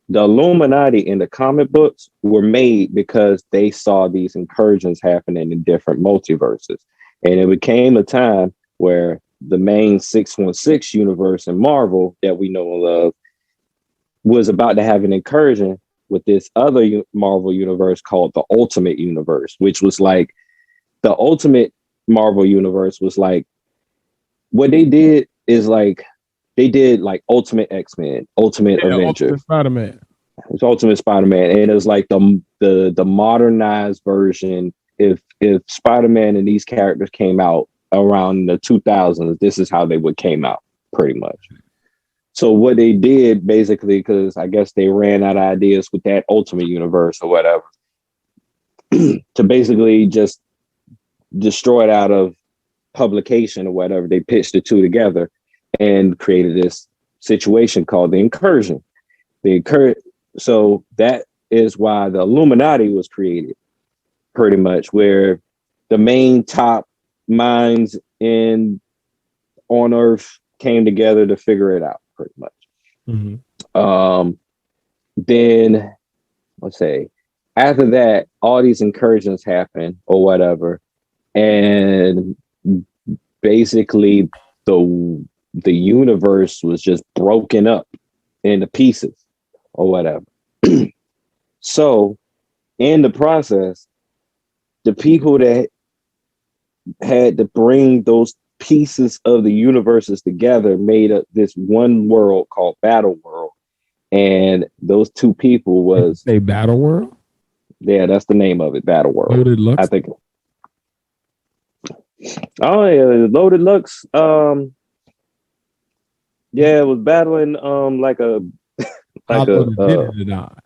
Speaker 1: The Illuminati in the comic books were made because they saw these incursions happening in different multiverses. And it became a time where the main 616 universe in Marvel that we know and love was about to have an incursion with this other Marvel universe called the Ultimate Universe, which was like the Ultimate Marvel Universe was like what they did is like they did like Ultimate X-Men, Ultimate Avenger,
Speaker 2: Ultimate Spider-Man.
Speaker 1: It's Ultimate Spider-Man, and it was like the modernized version. If Spider-Man and these characters came out around the 2000s, this is how they would came out pretty much. So what they did basically, because I guess they ran out of ideas with that Ultimate Universe or whatever, to basically just destroy it out of publication or whatever, they pitched the two together and created this situation called the incursion. So that is why the Illuminati was created, pretty much, where the main top minds on Earth came together to figure it out, pretty much.
Speaker 2: Mm-hmm.
Speaker 1: Then let's say after that, all these incursions happen or whatever, and basically the universe was just broken up into pieces or whatever. So in the process, the people that had to bring those pieces of the universes together made up this one world called Battle World. And those two people was
Speaker 2: a Battle World.
Speaker 1: Yeah, that's the name of it, Battle World.
Speaker 2: Loaded Lux.
Speaker 1: I think. Oh yeah, Loaded Lux. Yeah, it was battling like a
Speaker 2: How
Speaker 1: like a.
Speaker 2: did it or not?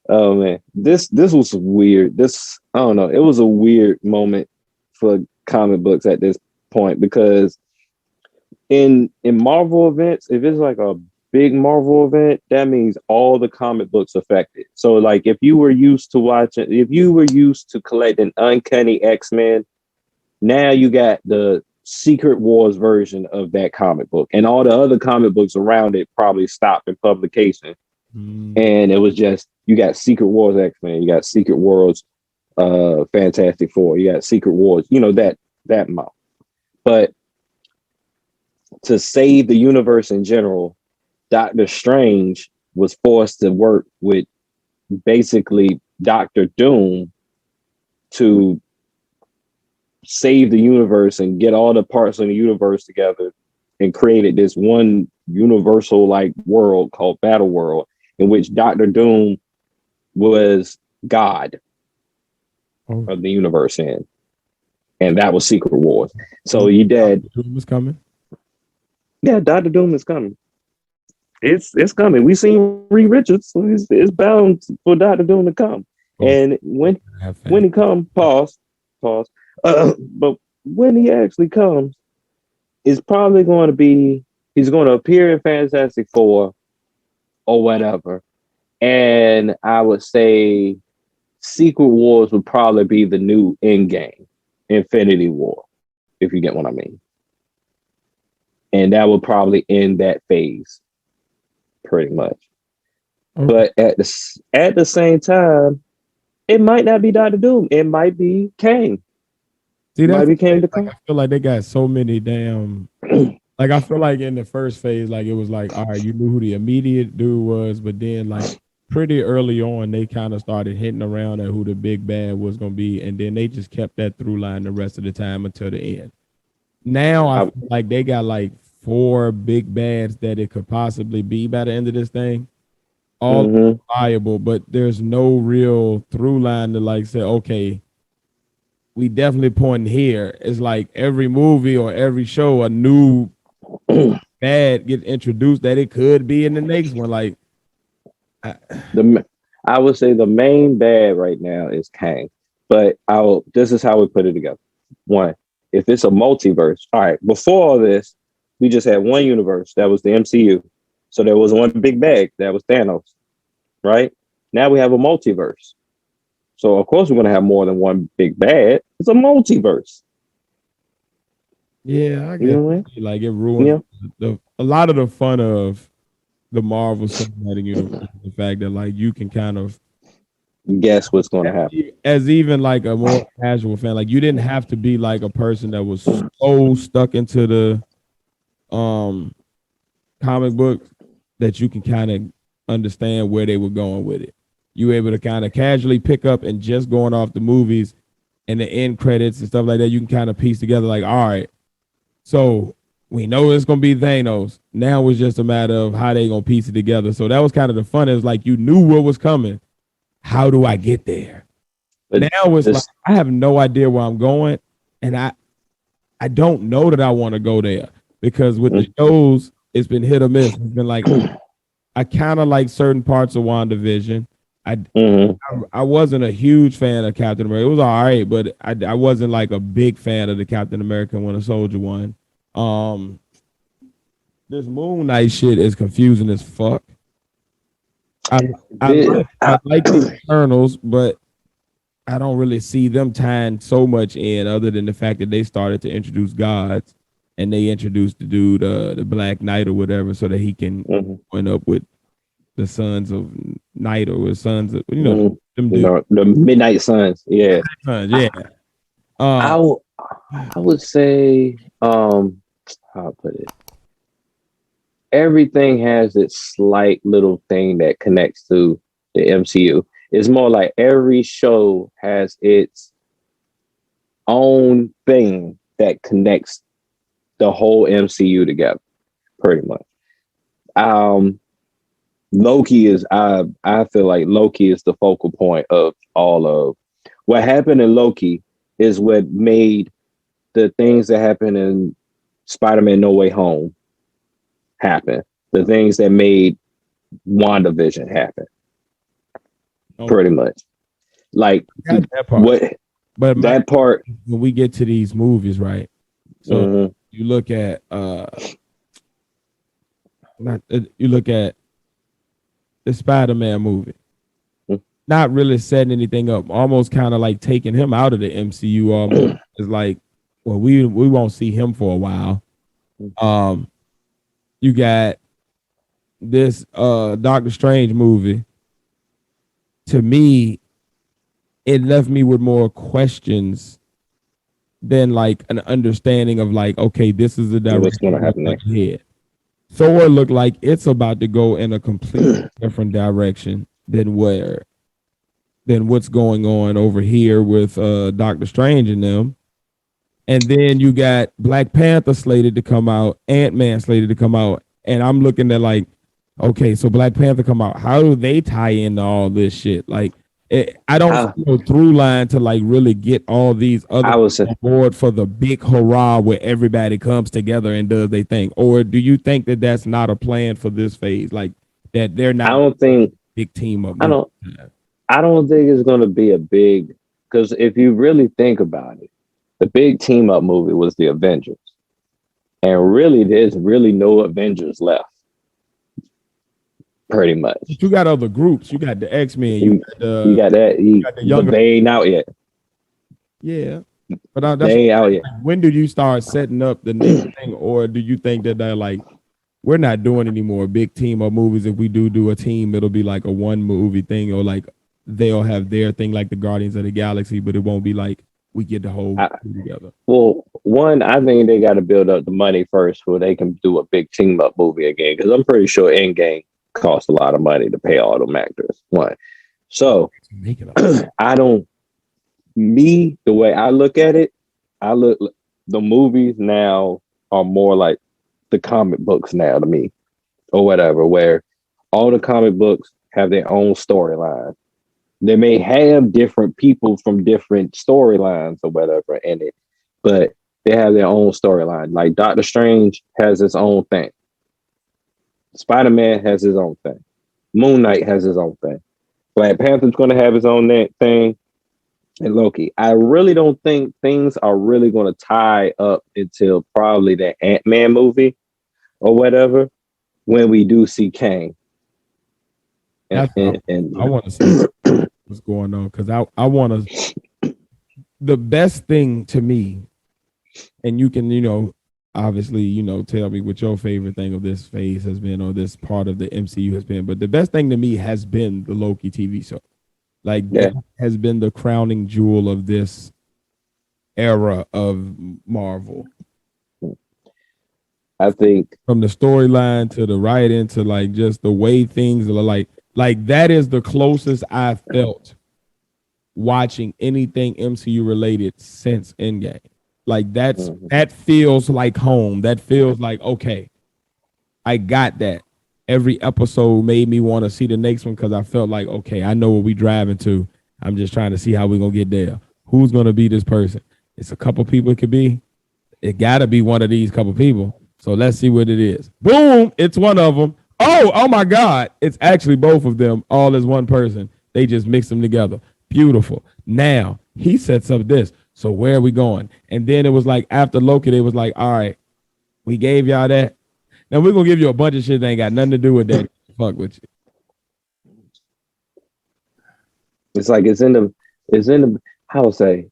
Speaker 1: Oh man, this was weird. This I don't know. It was a weird moment for comic books at this point because in Marvel events, if it's like a big Marvel event, that means all the comic books affected. So like if you were used to collecting Uncanny X-Men, now you got the Secret Wars version of that comic book, and all the other comic books around it probably stopped in publication. And it was just you got Secret Wars X-Men, you got Secret Wars Fantastic Four, you got Secret Wars, that amount. But to save the universe in general, Doctor Strange was forced to work with basically Doctor Doom to save the universe and get all the parts of the universe together and created this one universal like world called Battle World, in which Doctor Doom was God of the universe and that was Secret Wars. So you did.
Speaker 2: Doom was coming.
Speaker 1: Yeah, Doctor Doom is coming. It's coming. We seen Reed Richards, so it's bound for Doctor Doom to come. And when he comes, pause. But when he actually comes, it's probably going to be he's going to appear in Fantastic Four or whatever. And I would say Secret Wars would probably be the new Endgame, Infinity War, if you get what I mean. And that would probably end that phase, pretty much. Okay. But at the same time, it might not be Doctor Doom. It might be Kang.
Speaker 2: See, that's like, I feel like they got so many damn. Like I feel like in the first phase, like it was like, all right, you knew who the immediate dude was, but then like pretty early on, they kind of started hinting around at who the big bad was gonna be, and then they just kept that through line the rest of the time until the end. Now I feel like they got like 4 big bads that it could possibly be by the end of this thing. All viable, but there's no real through line to like say, okay, we definitely pointing here. It's like every movie or every show, a new bad get introduced that it could be in the next one. Like
Speaker 1: I would say the main bad right now is Kang, but this is how we put it together. One, if it's a multiverse, all right, before all this, we just had one universe that was the MCU. So there was one big bag that was Thanos, right? Now we have a multiverse. So of course we're going to have more than one big bad. It's a multiverse.
Speaker 2: Yeah, I guess like it ruined a lot of the fun of the Marvel Cinematic Universe. The fact that like you can kind of
Speaker 1: guess what's going to happen.
Speaker 2: As even like a more casual fan, like you didn't have to be like a person that was so stuck into the comic book that you can kind of understand where they were going with it. You were able to kind of casually pick up and just going off the movies and the end credits and stuff like that, you can kind of piece together like, all right, so we know it's going to be Thanos. Now it's just a matter of how they going to piece it together. So that was kind of the fun. It was like you knew what was coming. How do I get there? But now it's like I have no idea where I'm going, and I don't know that I want to go there because with the shows, it's been hit or miss. It's been like I kind of like certain parts of WandaVision. I wasn't a huge fan of Captain America. It was all right, but I wasn't like a big fan of the Captain America Winter Soldier one. This Moon Knight shit is confusing as fuck. I like the Eternals, but I don't really see them tying so much in other than the fact that they started to introduce gods and they introduced the dude, the Black Knight or whatever, so that he can win up with the Sons of Night or with Sons of, them dudes.
Speaker 1: The Midnight Suns. Yeah.
Speaker 2: Yeah.
Speaker 1: I would say, how I put it, everything has its slight little thing that connects to the MCU. It's more like every show has its own thing that connects the whole MCU together, pretty much. Loki is I feel like Loki is the focal point of all of what happened in Loki is what made the things that happened in Spider-Man No Way Home happen. The things that made WandaVision happen.
Speaker 2: Okay.
Speaker 1: Pretty much. Like
Speaker 2: that part.
Speaker 1: what
Speaker 2: But
Speaker 1: that part
Speaker 2: when we get to these movies, right? So you look at you look at the Spider-Man movie. Not really setting anything up, almost kind of like taking him out of the MCU almost. It's like, well, we won't see him for a while. You got this Doctor Strange movie. To me, it left me with more questions than like an understanding of like, okay, this is the direction
Speaker 1: what's gonna happen next.
Speaker 2: Here. Thor looked like it's about to go in a completely different direction than what's going on over here with Doctor Strange and them. And then you got Black Panther slated to come out, Ant-Man slated to come out. And I'm looking at like, okay, so Black Panther come out. How do they tie into all this shit? Like, I don't see no through line to like really get all these other on board for the big hurrah where everybody comes together and does their thing. Or do you think that that's not a plan for this phase? Like that they're not.
Speaker 1: I don't think
Speaker 2: big team up.
Speaker 1: I don't think it's going to be a big, because if you really think about it, the big team up movie was the Avengers, and really there's really no Avengers left. Pretty much.
Speaker 2: But you got other groups. You got the X-Men.
Speaker 1: You got the younger. They ain't out yet.
Speaker 2: Yeah, but
Speaker 1: they ain't out yet.
Speaker 2: When do you start setting up the next thing, or do you think that they're like, we're not doing any more big team up movies? If we do a team, it'll be like a one movie thing, or like they'll have their thing like the Guardians of the Galaxy, but it won't be like we get the whole together.
Speaker 1: Well, one, I think they got to build up the money first before they can do a big team up movie again, because I'm pretty sure Endgame cost a lot of money to pay all them actors. One. So the way I look at it, the movies now are more like the comic books now to me, or whatever, where all the comic books have their own storyline. They may have different people from different storylines or whatever in it, but they have their own storyline. Like Doctor Strange has his own thing. Spider-Man has his own thing. Moon Knight has his own thing. Black Panther's going to have his own thing. And Loki. I really don't think things are really going to tie up until probably the Ant-Man movie or whatever, when we do see Kang.
Speaker 2: And I want to see what's going on, because I want to. The best thing to me, and you can, obviously, tell me what your favorite thing of this phase has been, or this part of the MCU has been. But the best thing to me has been the Loki TV show. Like, that has been the crowning jewel of this era of Marvel.
Speaker 1: I think
Speaker 2: from the storyline to the writing to like just the way things are like that is the closest I felt watching anything MCU related since Endgame. Like that feels like home. That feels like, okay, I got that. Every episode made me want to see the next one, because I felt like, okay, I know what we driving to. I'm just trying to see how we're going to get there. Who's going to be this person? It's a couple people it could be. It got to be one of these couple people. So let's see what it is. Boom, it's one of them. Oh my God. It's actually both of them all as one person. They just mix them together. Beautiful. Now, he sets up this. So where are we going? And then it was like after Loki, they was like, all right, we gave y'all that. Now we're going to give you a bunch of shit that ain't got nothing to do with that. Fuck with you.
Speaker 1: It's like it's in the how to say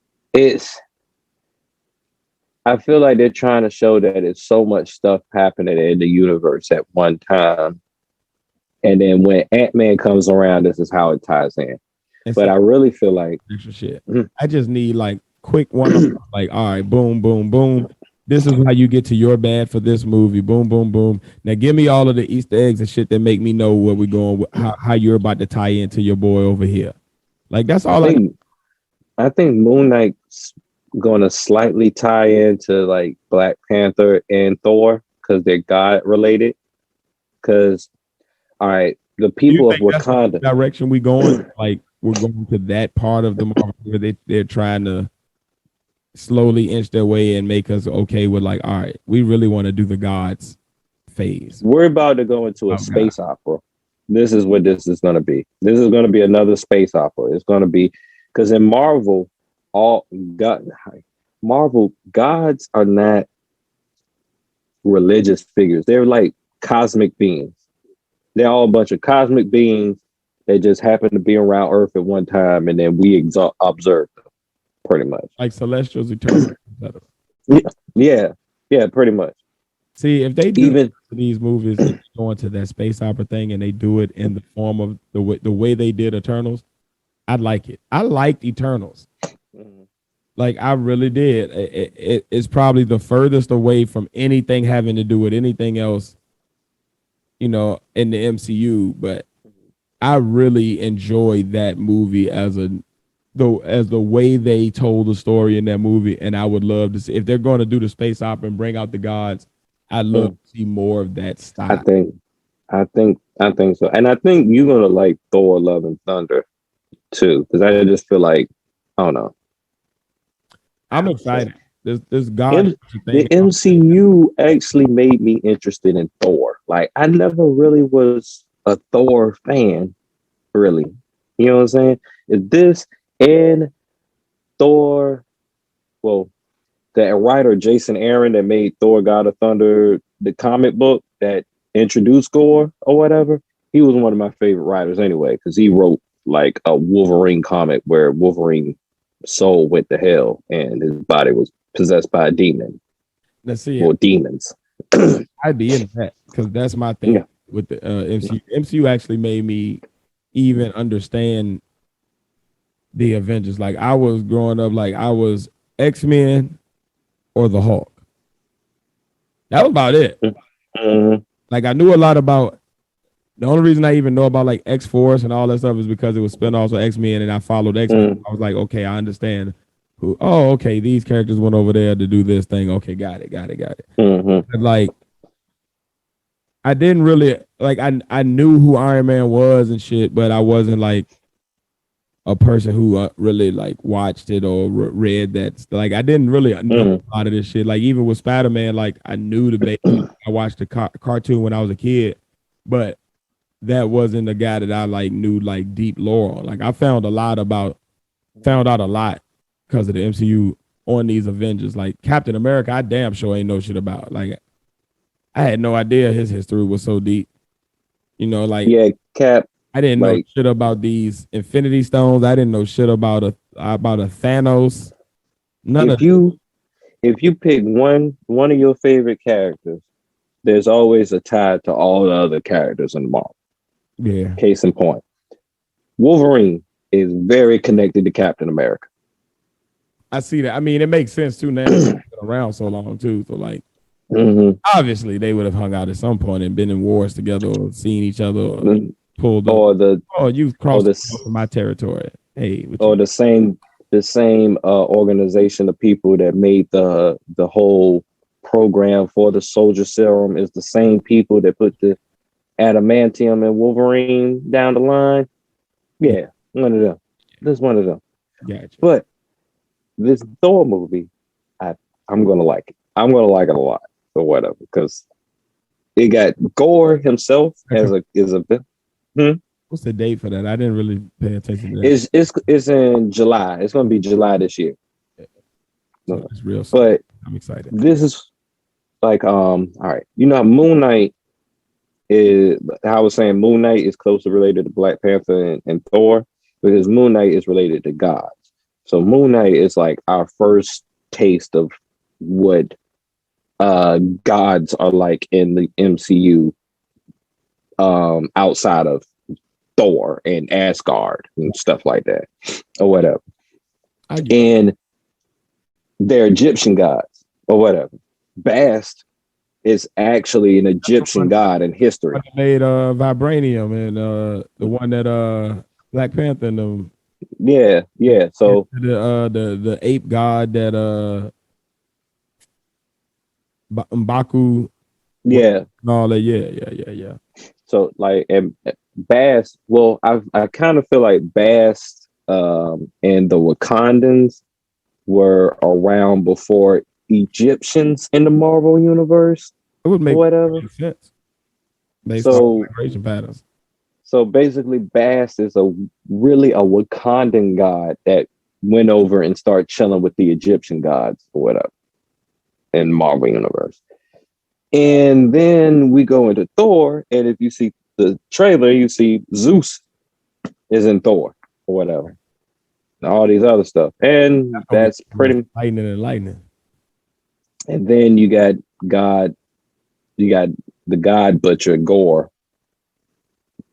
Speaker 1: I feel like they're trying to show that it's so much stuff happening in the universe at one time. And then when Ant-Man comes around, this is how it ties in. But I really feel like
Speaker 2: extra shit. I just need like quick one, like, all right, boom, boom, boom. This is how you get to your bad for this movie. Boom, boom, boom. Now give me all of the Easter eggs and shit that make me know where we're going with, how you're about to tie into your boy over here. Like that's all
Speaker 1: I think Moon Knight's going to slightly tie into like Black Panther and Thor because they're God related. Because all right, the
Speaker 2: Do you
Speaker 1: people of
Speaker 2: think that's the
Speaker 1: Wakanda.
Speaker 2: direction we going? Like we're going to that part of the Marvel where they're trying to slowly inch their way and make us okay with like, all right, we really want to do the gods phase.
Speaker 1: We're about to go into a
Speaker 2: Okay.
Speaker 1: space opera. This is what this is going to be. This is going to be another space opera. It's going to be because in Marvel, all God, Marvel gods are not religious figures. They're like cosmic beings. They're all a bunch of cosmic beings that just happen to be around Earth at one time, and then we observe them, pretty much.
Speaker 2: Like Celestials, Eternals, etc.
Speaker 1: Yeah, pretty much.
Speaker 2: See, if they do
Speaker 1: Even
Speaker 2: these movies and go into that space opera thing and they do it in the form of the way they did Eternals, I'd like it. I liked Eternals. Like I really did. It's probably the furthest away from anything having to do with anything else, you know, in the MCU. But I really enjoyed that movie as the way they told the story in that movie. And I would love to see if they're going to do the space opera and bring out the gods. I'd love to see more of that style.
Speaker 1: I think so, and I think you're gonna like Thor: Love and Thunder too, because I just feel like I don't know.
Speaker 2: I'm excited. This God
Speaker 1: The MCU actually made me interested in Thor. Like I never really was a Thor fan, really. You know what I'm saying? Is this and Thor? Well, the writer Jason Aaron that made Thor: God of Thunder, the comic book that introduced Gore or whatever. He was one of my favorite writers anyway, because he wrote like a Wolverine comic where Wolverine's soul went to hell and his body was possessed by a demon.
Speaker 2: Let's see.
Speaker 1: Or demons.
Speaker 2: I'd be into that because that's my thing with the MCU. MCU actually made me even understand the Avengers. Like I was growing up, like I was X-Men or the Hulk. That was about it. Like I knew a lot about. The only reason I even know about like X-Force and all that stuff is because it was spinoffs of X-Men, and I followed X-Men. I was like, okay, I understand. Oh, okay, these characters went over there to do this thing. Okay, got it. But like, I didn't really like. I knew who Iron Man was and shit, but I wasn't like a person who really like watched it or read that. Like I didn't really know a lot of this shit. Like even with Spider-Man, like I knew the basics. I watched the cartoon when I was a kid, but that wasn't the guy that I like knew like deep lore on. Like I found out a lot because of the MCU on these Avengers. Like Captain America, I damn sure ain't know shit about. Like I had no idea his history was so deep. You know, like
Speaker 1: Cap.
Speaker 2: I didn't know shit about these Infinity Stones. I didn't know shit about a Thanos.
Speaker 1: If you pick one of your favorite characters, there's always a tie to all the other characters in the Marvel.
Speaker 2: Yeah.
Speaker 1: Case in point, Wolverine is very connected to Captain America.
Speaker 2: I see that. I mean, it makes sense too now. Been around so long too. So like, obviously they would have hung out at some point and been in wars together or seen each other or pulled up. Or you crossed my territory. Hey,
Speaker 1: the same organization of people that made the whole program for the soldier serum is the same people that put the adamantium and Wolverine down the line. Yeah, one of them. This one of them.
Speaker 2: Gotcha.
Speaker 1: But this Thor movie, I'm gonna like it. I'm gonna like it a lot or whatever because it got Gore himself is a.
Speaker 2: What's the date for that? I didn't really pay attention to that.
Speaker 1: It's in July. It's gonna be July this year.
Speaker 2: So it's real.
Speaker 1: But
Speaker 2: I'm excited.
Speaker 1: This is like all right. You know, Moon Knight is. I was saying Moon Knight is closely related to Black Panther and Thor because Moon Knight is related to gods. So Moon Knight is like our first taste of what gods are like in the MCU outside of Thor and Asgard and stuff like that or whatever. And they're Egyptian gods or whatever. Bast is actually an Egyptian god in history.
Speaker 2: Made vibranium and the one that Black Panther and them.
Speaker 1: Yeah. So
Speaker 2: the ape god that M'Baku
Speaker 1: yeah.
Speaker 2: and all that. Yeah.
Speaker 1: So like and Bass, well, I kind of feel like Bass and the Wakandans were around before Egyptians in the Marvel universe
Speaker 2: It would
Speaker 1: or whatever.
Speaker 2: make sense based on
Speaker 1: So
Speaker 2: migration patterns.
Speaker 1: so basically Bass is really a Wakandan god that went over and started chilling with the Egyptian gods or whatever in Marvel universe. And then we go into Thor, and if you see the trailer, you see Zeus is in Thor or whatever. And all these other stuff. And that's pretty
Speaker 2: lightning.
Speaker 1: and then you got the God Butcher Gore,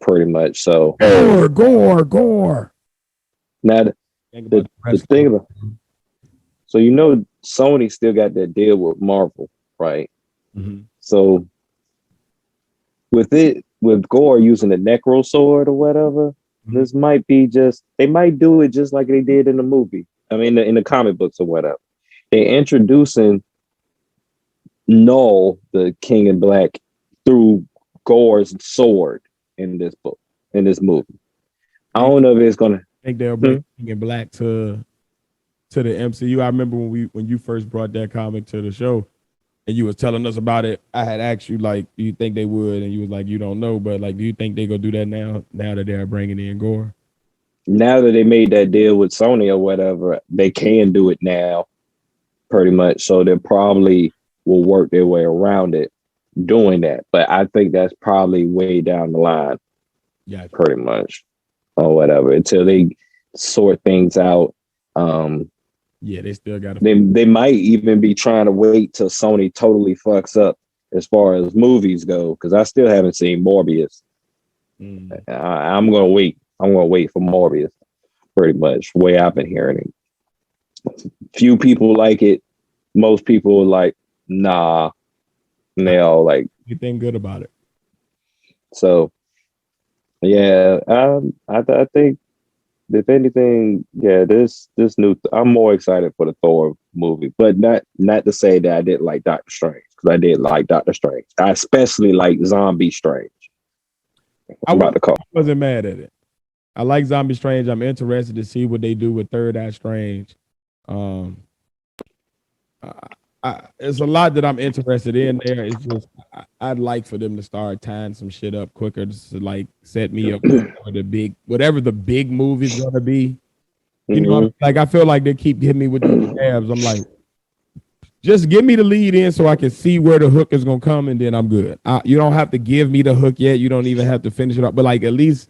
Speaker 1: pretty much. So
Speaker 2: Gore.
Speaker 1: now the thing about so Sony still got that deal with Marvel, right?
Speaker 2: Mm-hmm.
Speaker 1: So with Gore using the Necro sword or whatever, this might be they might do it just like they did in the movie. I mean, in the comic books or whatever. They're introducing Null, the King in Black, through Gore's sword in this movie. I don't know if it's gonna.
Speaker 2: I think they'll bring King in Black to the MCU. I remember when you first brought that comic to the show, and you was telling us about it. I had asked you like, do you think they would? And you was like, you don't know, but like, do you think they gonna do that now? Now that they're bringing in Gore.
Speaker 1: Now that they made that deal with Sony or whatever, they can do it now, pretty much. So they probably will work their way around it, doing that. But I think that's probably way down the line.
Speaker 2: Yeah,
Speaker 1: pretty much, or whatever, until they sort things out.
Speaker 2: Yeah, they still got.
Speaker 1: They might even be trying to wait till Sony totally fucks up as far as movies go, because I still haven't seen Morbius. I'm gonna wait. I'm gonna wait for Morbius, pretty much. The way I've been hearing it. Few people like it. Most people are like, nah. And they all like.
Speaker 2: You think good about it?
Speaker 1: So, yeah, I think. If anything, yeah, this new. I'm more excited for the Thor movie, but not to say that I didn't like Doctor Strange, because I did like Doctor Strange. I especially like Zombie Strange.
Speaker 2: I wasn't mad at it. I like Zombie Strange. I'm interested to see what they do with Third Eye Strange. It's a lot that I'm interested in there. It's just I'd like for them to start tying some shit up quicker, just to like set me up for whatever the big movie's gonna be. You know, like I feel like they keep hitting me with the tabs. I'm like, just give me the lead in so I can see where the hook is gonna come, and then I'm good. You don't have to give me the hook yet. You don't even have to finish it up, but like at least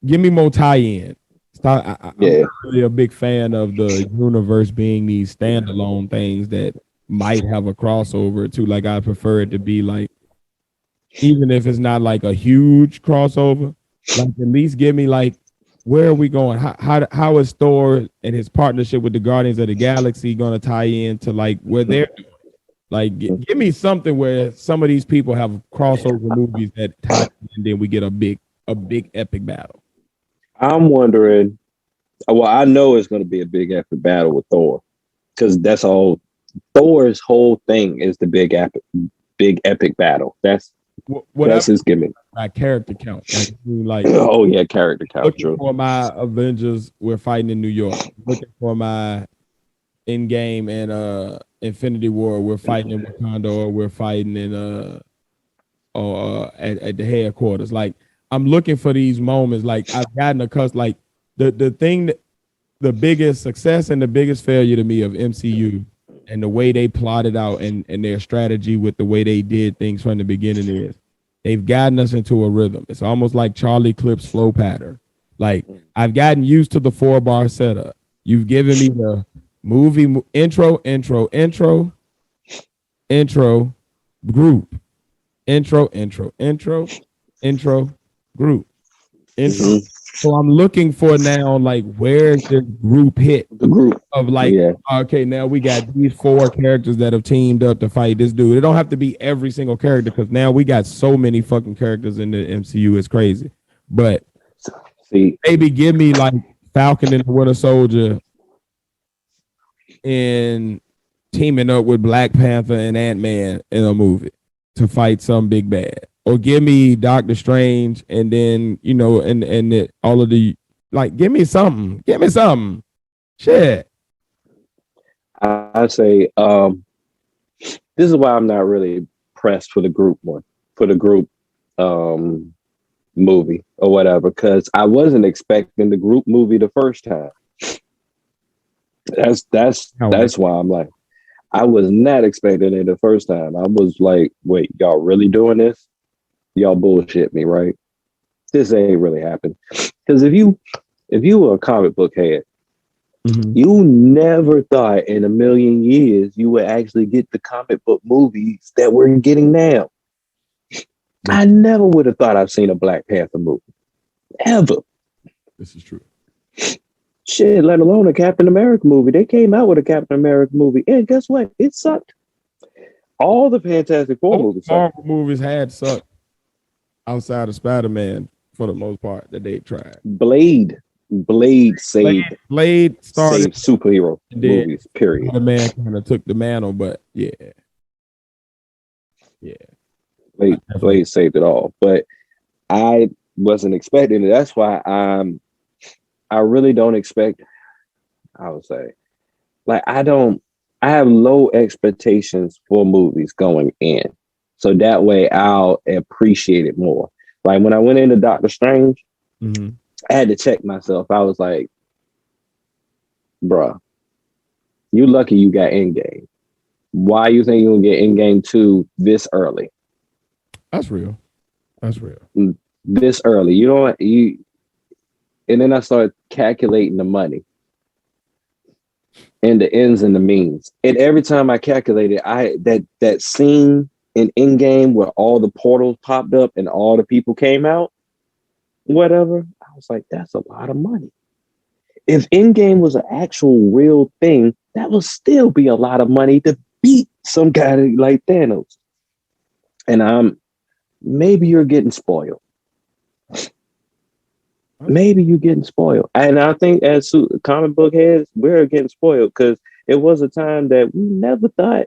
Speaker 2: give me more tie-in. I'm really a big fan of the universe being these standalone things that might have a crossover too. Like I prefer it to be like, even if it's not like a huge crossover, like at least give me like, where are we going? How is Thor and his partnership with the Guardians of the Galaxy going to tie into like where they're doing? Like give me something where some of these people have crossover movies that tie in, and then we get a big epic battle.
Speaker 1: I'm wondering. Well, I know it's going to be a big epic battle with Thor, because that's all. Thor's whole thing is the big epic battle. That's his gimmick.
Speaker 2: My character count, like
Speaker 1: oh yeah, character count.
Speaker 2: Looking
Speaker 1: True.
Speaker 2: for my Avengers, we're fighting in New York. Looking for my Endgame and Infinity War, we're fighting in Wakanda, or we're fighting in at the headquarters. Like I'm looking for these moments. Like I've gotten accustomed. Like the thing that the biggest success and the biggest failure to me of MCU and the way they plotted out and their strategy with the way they did things from the beginning is they've gotten us into a rhythm. It's almost like Charlie Clip's flow pattern. Like I've gotten used to the 4-bar setup. You've given me the movie intro, group, intro, group, intro. So I'm looking for now, like, where's the group hit?
Speaker 1: The group
Speaker 2: of like, okay, now we got these 4 characters that have teamed up to fight this dude. It don't have to be every single character, because now we got so many fucking characters in the MCU. It's crazy. But maybe give me like Falcon and the Winter Soldier and teaming up with Black Panther and Ant-Man in a movie to fight some big bad. Or give me Doctor Strange and then, all of the, like, give me something. Give me something. Shit.
Speaker 1: I say this is why I'm not really pressed for the group movie or whatever, because I wasn't expecting the group movie the first time. That's why I'm like, I was not expecting it the first time. I was like, wait, y'all really doing this? Y'all bullshit me, right? This ain't really happened. Because if you were a comic book head, you never thought in a million years you would actually get the comic book movies that we're getting now. I never would have thought I've seen a Black Panther movie. Ever.
Speaker 2: This is true.
Speaker 1: Shit, let alone a Captain America movie. They came out with a Captain America movie, and guess what? It sucked. All the Fantastic Four movies sucked.
Speaker 2: Marvel movies had sucked outside of Spider-Man for the most part that they tried.
Speaker 1: Blade saved superhero movies, period.
Speaker 2: Spider-Man kind of took the mantle, but yeah.
Speaker 1: Blade saved it all. But I wasn't expecting it. That's why I really don't expect, I would say, like, I have low expectations for movies going in. So that way I'll appreciate it more. Like when I went into Doctor Strange, I had to check myself. I was like, bruh, you lucky you got Endgame. Why you think you're gonna get Endgame 2 this early?
Speaker 2: That's real.
Speaker 1: This early. And then I started calculating the money and the ends and the means. And every time I calculated, that scene in Endgame where all the portals popped up and all the people came out, whatever, I was like, that's a lot of money. If Endgame was an actual real thing, that would still be a lot of money to beat some guy like Thanos. And maybe you're getting spoiled. Maybe you're getting spoiled. And I think as comic book heads, we're getting spoiled because it was a time that we never thought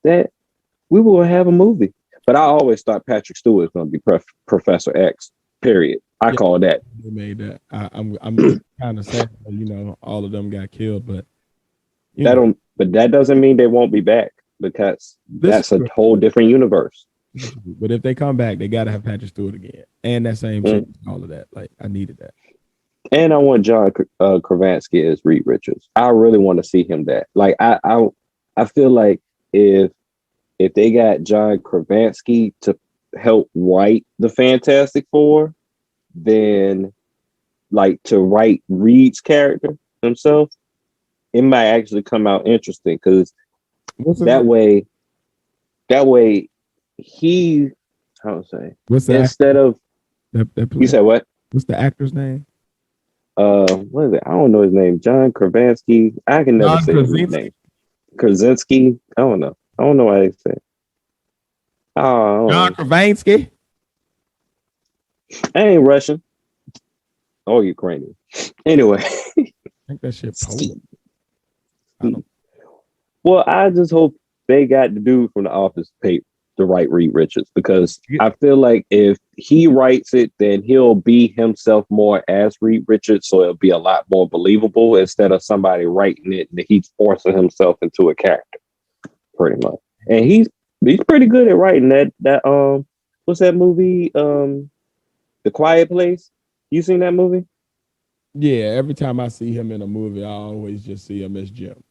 Speaker 1: that we will have a movie. But I always thought Patrick Stewart was going to be Professor X, period. I call that.
Speaker 2: They made that. I'm kind of sad that, all of them got killed, but
Speaker 1: but that doesn't mean they won't be back because that's a whole different universe.
Speaker 2: But if they come back, they got to have Patrick Stewart again. And that same shit, all of that. Like, I needed that.
Speaker 1: And I want John Krasinski as Reed Richards. I really want to see him that. Like, I feel like if they got John Krasinski to help write the Fantastic Four, then like to write Reed's character himself, it might actually come out interesting because that way he, how to say, instead of you said what?
Speaker 2: What's the actor's name?
Speaker 1: What is it? I don't know his name. John Krasinski. I can never say his name. Krasinski. I don't know why they say it.
Speaker 2: John Krasinski.
Speaker 1: I ain't Russian. Oh, Ukrainian. Anyway.
Speaker 2: I think that shit Poland.
Speaker 1: Well, I just hope they got the dude from The Office to write Reed Richards because I feel like if he writes it, then he'll be himself more as Reed Richards, so it'll be a lot more believable instead of somebody writing it and he's forcing himself into a character, pretty much. And he's pretty good at writing that. What's that movie? The Quiet Place. You seen that movie?
Speaker 2: Yeah. Every time I see him in a movie, I always just see him as Jim.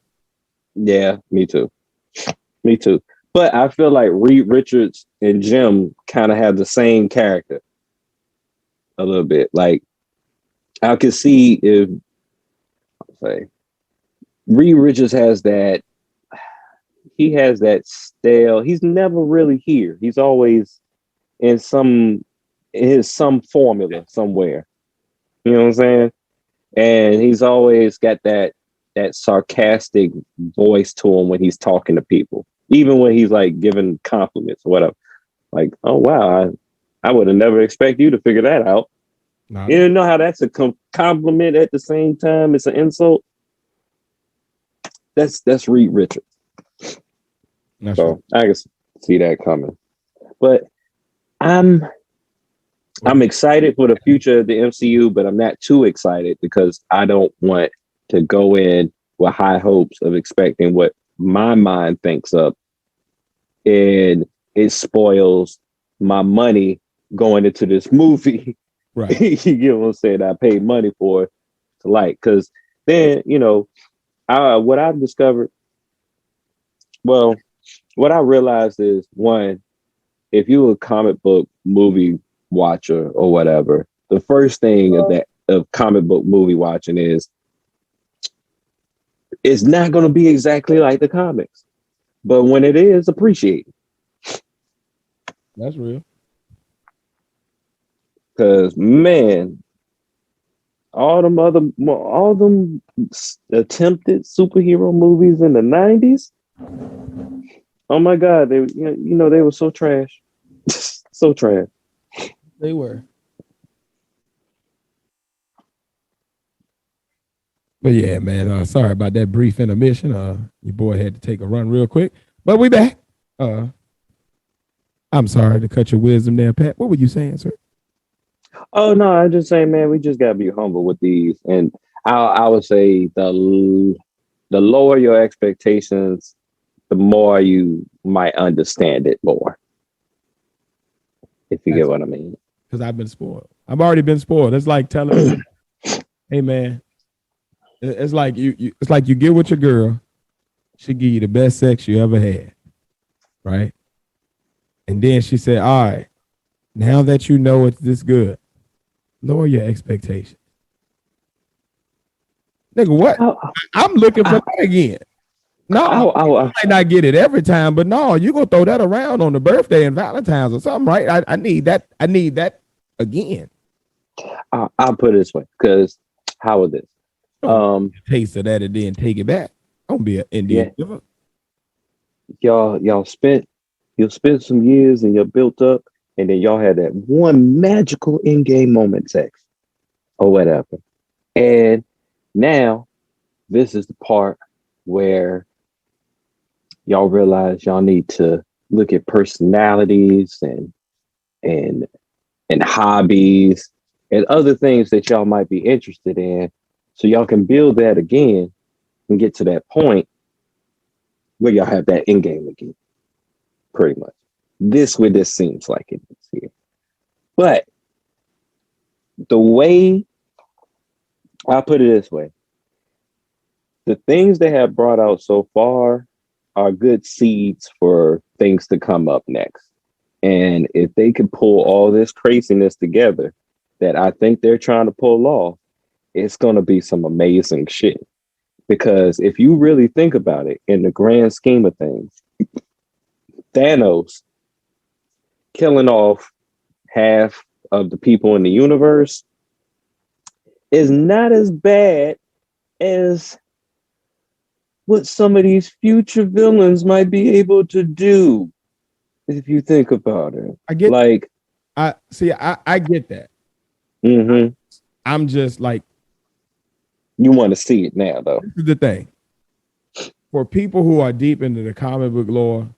Speaker 1: Yeah, me too. But I feel like Reed Richards and Jim kind of have the same character a little bit. Like I could see if Reed Richards has that. He has that stale. He's never really here. He's always in some formula somewhere. You know what I'm saying? And he's always got that sarcastic voice to him when he's talking to people, even when he's like giving compliments or whatever. Like, oh wow, I would have never expected you to figure that out.
Speaker 2: Nah,
Speaker 1: You know how that's a compliment at the same time? It's an insult. That's Reed Richards.
Speaker 2: not
Speaker 1: So
Speaker 2: sure.
Speaker 1: I can see that coming. But I'm excited for the future of the MCU, but I'm not too excited because I don't want to go in with high hopes of expecting what my mind thinks of, and it spoils my money going into this movie.
Speaker 2: Right.
Speaker 1: You get what I'm saying? I paid money for it to like, because then, what I've discovered, well, what I realized is, one, if you're a comic book movie watcher or whatever, the first thing of comic book movie watching is it's not going to be exactly like the comics, but when it is, appreciate it.
Speaker 2: That's real.
Speaker 1: Because man, all them attempted superhero movies in the 90s, oh my god, they they were so trash. So trash.
Speaker 2: They were. But yeah, man. Sorry about that brief intermission. Your boy had to take a run real quick, but we back. I'm sorry to cut your wisdom there, Pat. What were you saying, sir?
Speaker 1: Oh no, I'm just saying, man, we just gotta be humble with these, and I would say the lower your expectations, the more you might understand it more. If you get what I mean.
Speaker 2: Because I've been spoiled. I've already been spoiled. It's like telling, hey man, it's like it's like you get with your girl, she give you the best sex you ever had, right? And then she said, all right, now that you know it's this good, lower your expectations. Nigga, what? I'm looking for that again. No, I might not get it every time, but no, you gonna throw that around on the birthday and Valentine's or something, right? I need that. I need that again.
Speaker 1: I'll put it this way, because how is this?
Speaker 2: Taste of that and then take it back. Don't be an Indian giver.
Speaker 1: Y'all spent some years and you're built up, and then y'all had that one magical in-game moment sex or whatever. And now this is the part where y'all realize y'all need to look at personalities and hobbies and other things that y'all might be interested in, so y'all can build that again and get to that point where y'all have that in game again. Pretty much. This seems like it is here. But the way I put it this way, the things they have brought out so far are good seeds for things to come up next. And if they could pull all this craziness together that I think they're trying to pull off, it's going to be some amazing shit. Because if you really think about it, in the grand scheme of things, Thanos killing off half of the people in the universe is not as bad as what some of these future villains might be able to do, if you think about it.
Speaker 2: I get
Speaker 1: like
Speaker 2: I get that.
Speaker 1: Mm-hmm.
Speaker 2: I'm just like,
Speaker 1: you want to see it now, though.
Speaker 2: This is the thing. For people who are deep into the comic book lore,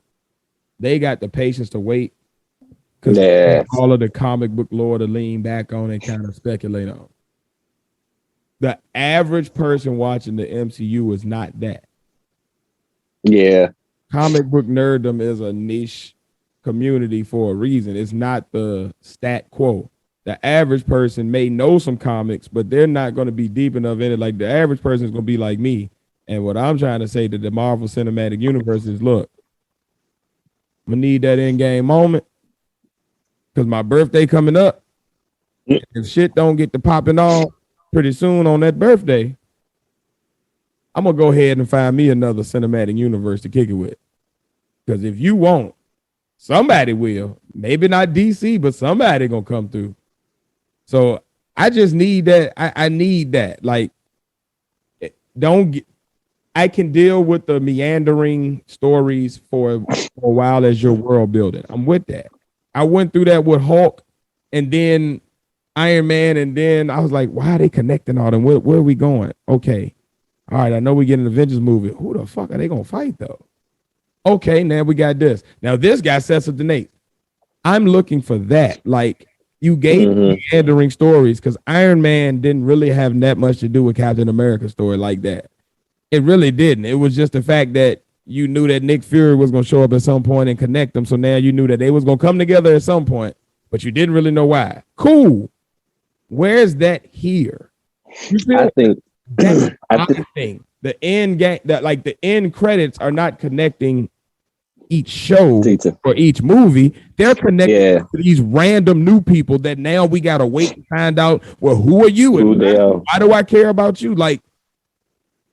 Speaker 2: they got the patience to wait, because all of the comic book lore to lean back on and kind of speculate on. The average person watching the MCU is not that.
Speaker 1: Yeah.
Speaker 2: Comic book nerddom is a niche community for a reason. It's not the stat quo. The average person may know some comics, but they're not going to be deep enough in it. Like, the average person is going to be like me. And what I'm trying to say to the Marvel Cinematic Universe is, look, I'm going to need that in-game moment, because my birthday coming up. If shit don't get to popping off pretty soon on that birthday, I'm going to go ahead and find me another cinematic universe to kick it with. Because if you won't, somebody will. Maybe not DC, but somebody going to come through. So I just need that. I need that. Like, I can deal with the meandering stories for a while as your world building. I'm with that. I went through that with Hulk, and then Iron Man, and then I was like, why are they connecting all them? Where are we going? Okay. All right, I know we get an Avengers movie. Who the fuck are they gonna fight though? Okay, now we got this. Now this guy sets up the Nate. I'm looking for that. Like you gave me meandering stories because Iron Man didn't really have that much to do with Captain America's story like that. It really didn't. It was just the fact that you knew that Nick Fury was gonna show up at some point and connect them. So now you knew that they was gonna come together at some point, but you didn't really know why. Cool. Where's that here? You feel
Speaker 1: I think
Speaker 2: that's my thing. The end game, that like the end credits are not connecting each show or each movie. They're connected to these random new people that now we gotta wait and find out. Well, who are you and why do I care about you? Like,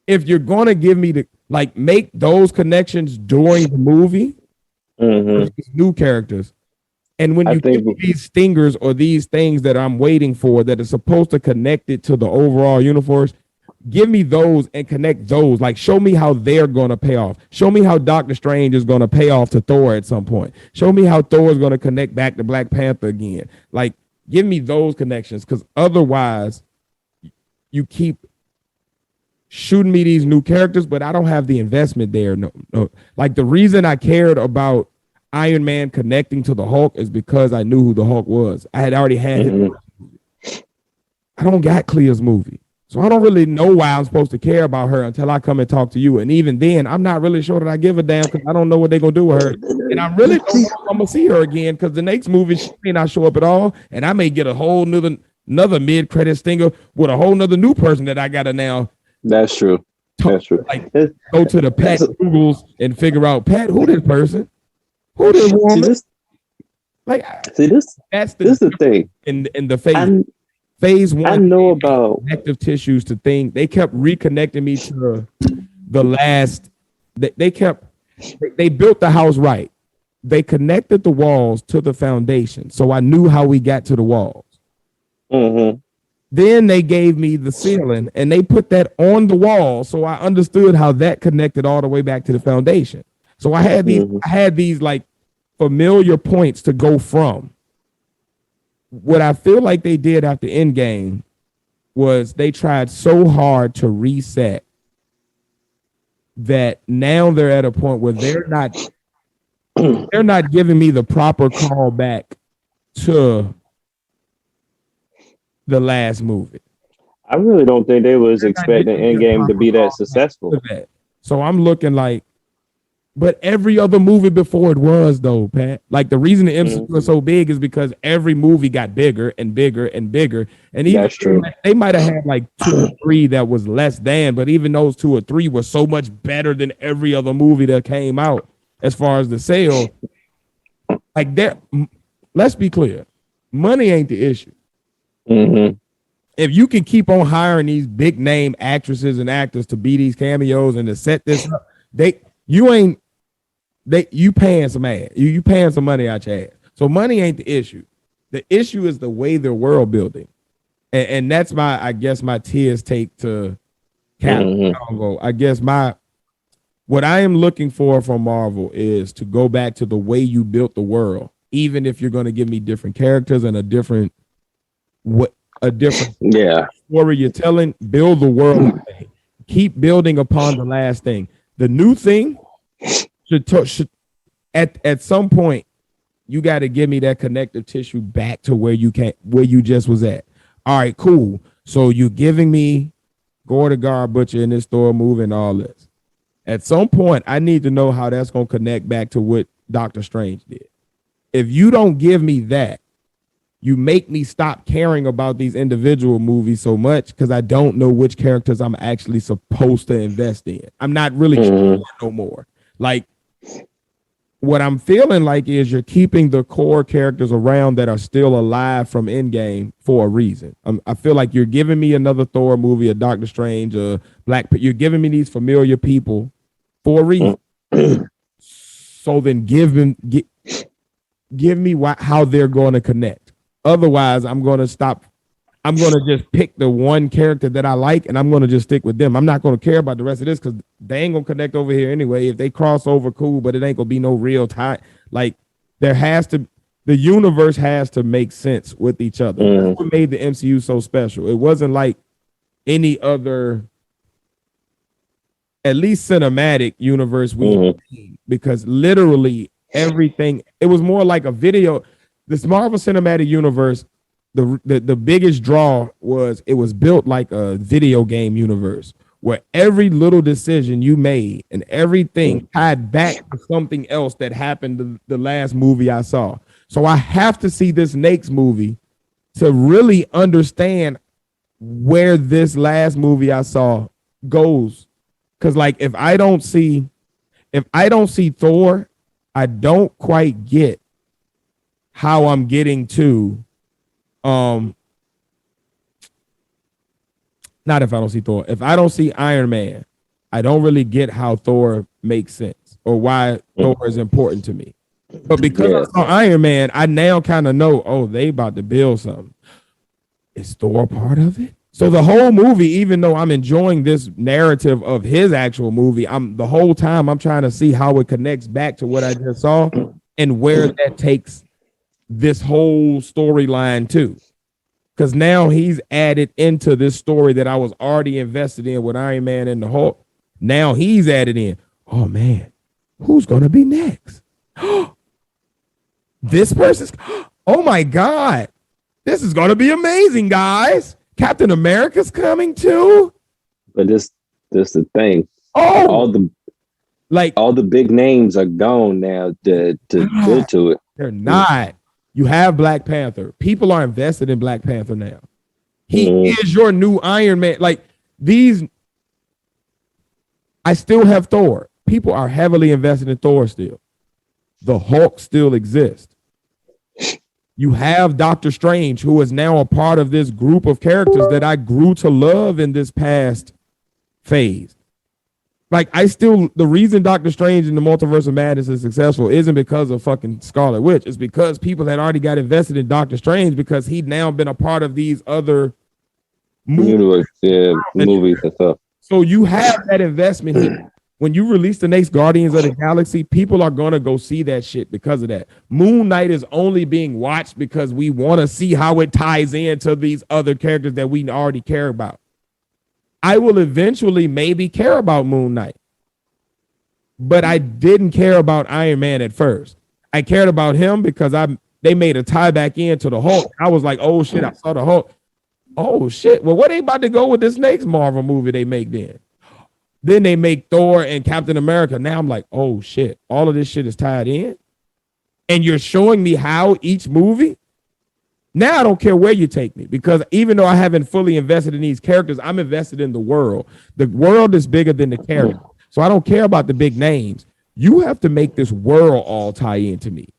Speaker 2: if you're gonna give me the like make those connections during the movie, these new characters. And when you give me these stingers or these things that I'm waiting for that are supposed to connect it to the overall universe, give me those and connect those. Like, show me how they're going to pay off. Show me how Doctor Strange is going to pay off to Thor at some point. Show me how Thor is going to connect back to Black Panther again. Like, give me those connections, because otherwise you keep shooting me these new characters, but I don't have the investment there. No. Like, the reason I cared about Iron Man connecting to the Hulk is because I knew who the Hulk was. I had already had him. I don't got Clea's movie. So I don't really know why I'm supposed to care about her until I come and talk to you. And even then, I'm not really sure that I give a damn because I don't know what they're going to do with her. And I really don't know if I'm going to see her again because the next movie, she may not show up at all. And I may get a whole another mid-credit stinger with a whole nother new person that I got to now.
Speaker 1: That's true. That's true.
Speaker 2: Like, go to the Pat Googles and figure out, Pat, who this person? Who this woman? That's the thing. In the phase one,
Speaker 1: I know about
Speaker 2: connective tissues to things. They kept reconnecting me to the last. They built the house right. They connected the walls to the foundation, so I knew how we got to the walls. Then they gave me the ceiling, and they put that on the wall, so I understood how that connected all the way back to the foundation. So I had these like familiar points to go from. What I feel like they did after Endgame was they tried so hard to reset that now they're at a point where they're not giving me the proper call back to the last movie.
Speaker 1: I really don't think they was expecting Endgame to be that successful.
Speaker 2: So I'm looking like, but every other movie before it was though, Pat. Like the reason the MCU was so big is because every movie got bigger and bigger and bigger. And even they might have had like 2 or 3 that was less than, but even those 2 or 3 were so much better than every other movie that came out as far as the sale. Like that, let's be clear, money ain't the issue. If you can keep on hiring these big name actresses and actors to be these cameos and to set this up, you paying some ass. You paying some money out your ass. So money ain't the issue. The issue is the way they're world building. And that's my Tiz take to Captain Marvel. I guess what I am looking for from Marvel is to go back to the way you built the world, even if you're going to give me different characters and a different story you're telling. Build the world. Keep building upon the last thing. The new thing should at some point you got to give me that connective tissue back to where you just was at. All right, cool. So you're giving me Gore the Guard Butcher in this Thor movie and all this. At some point, I need to know how that's going to connect back to what Doctor Strange did. If you don't give me that, you make me stop caring about these individual movies so much because I don't know which characters I'm actually supposed to invest in. I'm not really sure no more. Like, what I'm feeling like is you're keeping the core characters around that are still alive from Endgame for a reason. I feel like you're giving me another Thor movie, a Doctor Strange, a you're giving me these familiar people for a reason. So then give me how they're going to connect. Otherwise, I'm going to stop. I'm going to just pick the one character that I like, and I'm going to just stick with them. I'm not going to care about the rest of this because they ain't going to connect over here anyway. If they cross over, cool, but it ain't going to be no real time. Like, there has to the universe has to make sense with each other. That's what made the MCU so special. It wasn't like any other, at least cinematic universe we seen, because literally everything, it was more like a video. This Marvel Cinematic Universe, the biggest draw was it was built like a video game universe where every little decision you made and everything tied back to something else that happened the last movie I saw. So I have to see this next movie to really understand where this last movie I saw goes. Because like if I don't see Thor, I don't quite get how I'm getting to not if I don't see Thor. If I don't see Iron Man, I don't really get how Thor makes sense or why Thor is important to me. But because I saw Iron Man, I now kind of know, oh, they about to build something. Is Thor a part of it? So the whole movie, even though I'm enjoying this narrative of his actual movie, the whole time I'm trying to see how it connects back to what I just saw and where that takes this whole storyline too. Because now he's added into this story that I was already invested in with Iron Man and the Hulk. Now he's added in. Oh man, who's gonna be next? This person's. Oh my God, this is gonna be amazing, guys. Captain America's coming too.
Speaker 1: But this the thing.
Speaker 2: Oh,
Speaker 1: all the big names are gone now to build to it.
Speaker 2: They're not. You have Black Panther. People are invested in Black Panther now. He is your new Iron Man. Like these, I still have Thor. People are heavily invested in Thor still. The Hulk still exists. You have Doctor Strange, who is now a part of this group of characters that I grew to love in this past phase. Like the reason Doctor Strange in the Multiverse of Madness is successful isn't because of fucking Scarlet Witch. It's because people had already got invested in Doctor Strange because he'd now been a part of these other movies
Speaker 1: and stuff.
Speaker 2: So you have that investment here. When you release the next Guardians of the Galaxy, people are going to go see that shit because of that. Moon Knight is only being watched because we want to see how it ties into these other characters that we already care about. I will eventually maybe care about Moon Knight, but I didn't care about Iron Man at first. I cared about him because they made a tie back into the Hulk. I was like, oh shit, I saw the Hulk. Oh shit, well, what they about to go with this next Marvel movie they make then? Then they make Thor and Captain America. Now I'm like, oh shit, all of this shit is tied in. And you're showing me how each movie. Now I don't care where you take me because even though I haven't fully invested in these characters, I'm invested in the world. The world is bigger than the character. So I don't care about the big names. You have to make this world all tie into me.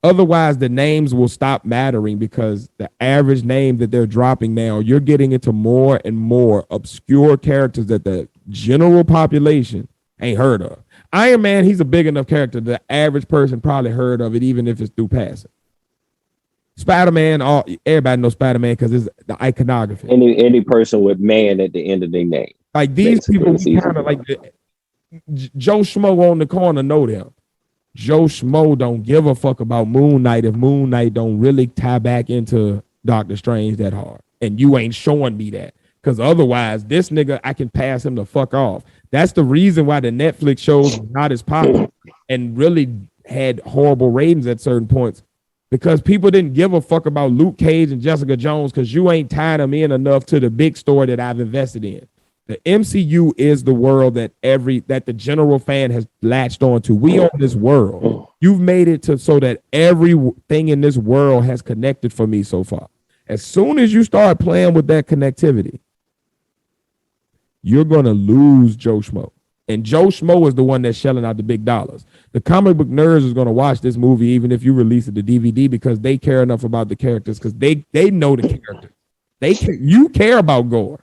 Speaker 2: Otherwise, the names will stop mattering because the average name that they're dropping now, you're getting into more and more obscure characters that the general population ain't heard of. Iron Man, he's a big enough character the average person probably heard of it, even if it's through passing. Spider-Man, everybody knows Spider-Man because it's the iconography.
Speaker 1: Any person with man at the end of their name.
Speaker 2: Like these people, we kind of like Joe Schmo on the corner know them. Joe Schmo don't give a fuck about Moon Knight if Moon Knight don't really tie back into Doctor Strange that hard. And you ain't showing me that. Because otherwise, this nigga, I can pass him the fuck off. That's the reason why the Netflix shows are not as popular and really had horrible ratings at certain points. Because people didn't give a fuck about Luke Cage and Jessica Jones because you ain't tied them in enough to the big story that I've invested in. The MCU is the world that the general fan has latched onto. We own this world. You've made it so that everything in this world has connected for me so far. As soon as you start playing with that connectivity, you're gonna lose Joe Schmo. And Joe Schmo is the one that's shelling out the big dollars. The comic book nerds is going to watch this movie even if you release it to DVD because they care enough about the characters because they know the characters. You care about gore.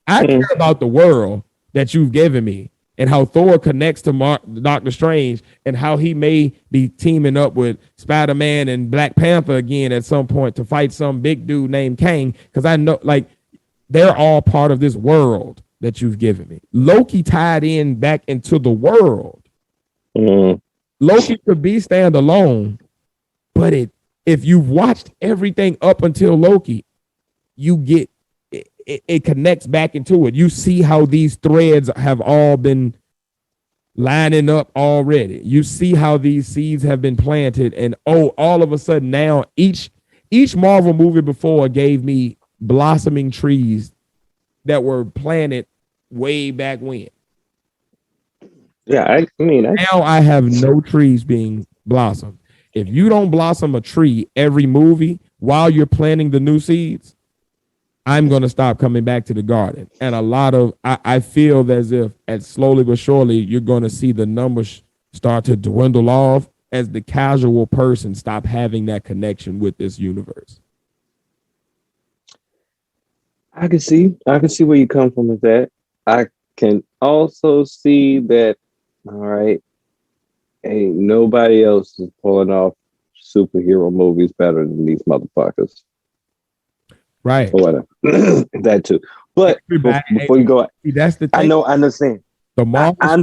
Speaker 2: I care about the world that you've given me and how Thor connects to Doctor Strange and how he may be teaming up with Spider-Man and Black Panther again at some point to fight some big dude named Kang because I know like they're all part of this world that you've given me. Loki tied in back into the world. Loki could be standalone, but if you've watched everything up until Loki, you get it connects back into it. You see how these threads have all been lining up already. You see how these seeds have been planted, and all of a sudden now each Marvel movie before gave me blossoming trees that were planted way back when.
Speaker 1: Yeah, I mean,
Speaker 2: now I have no trees being blossomed. If you don't blossom a tree every movie while you're planting the new seeds, I'm going to stop coming back to the garden. And I feel as if slowly but surely, you're going to see the numbers start to dwindle off as the casual person stop having that connection with this universe.
Speaker 1: I can see where you come from with that. I can also see that, all right, ain't nobody else is pulling off superhero movies better than these motherfuckers.
Speaker 2: Right.
Speaker 1: Or whatever. That too. But before you go,
Speaker 2: that's the thing.
Speaker 1: I understand.
Speaker 2: The Marvel,
Speaker 1: I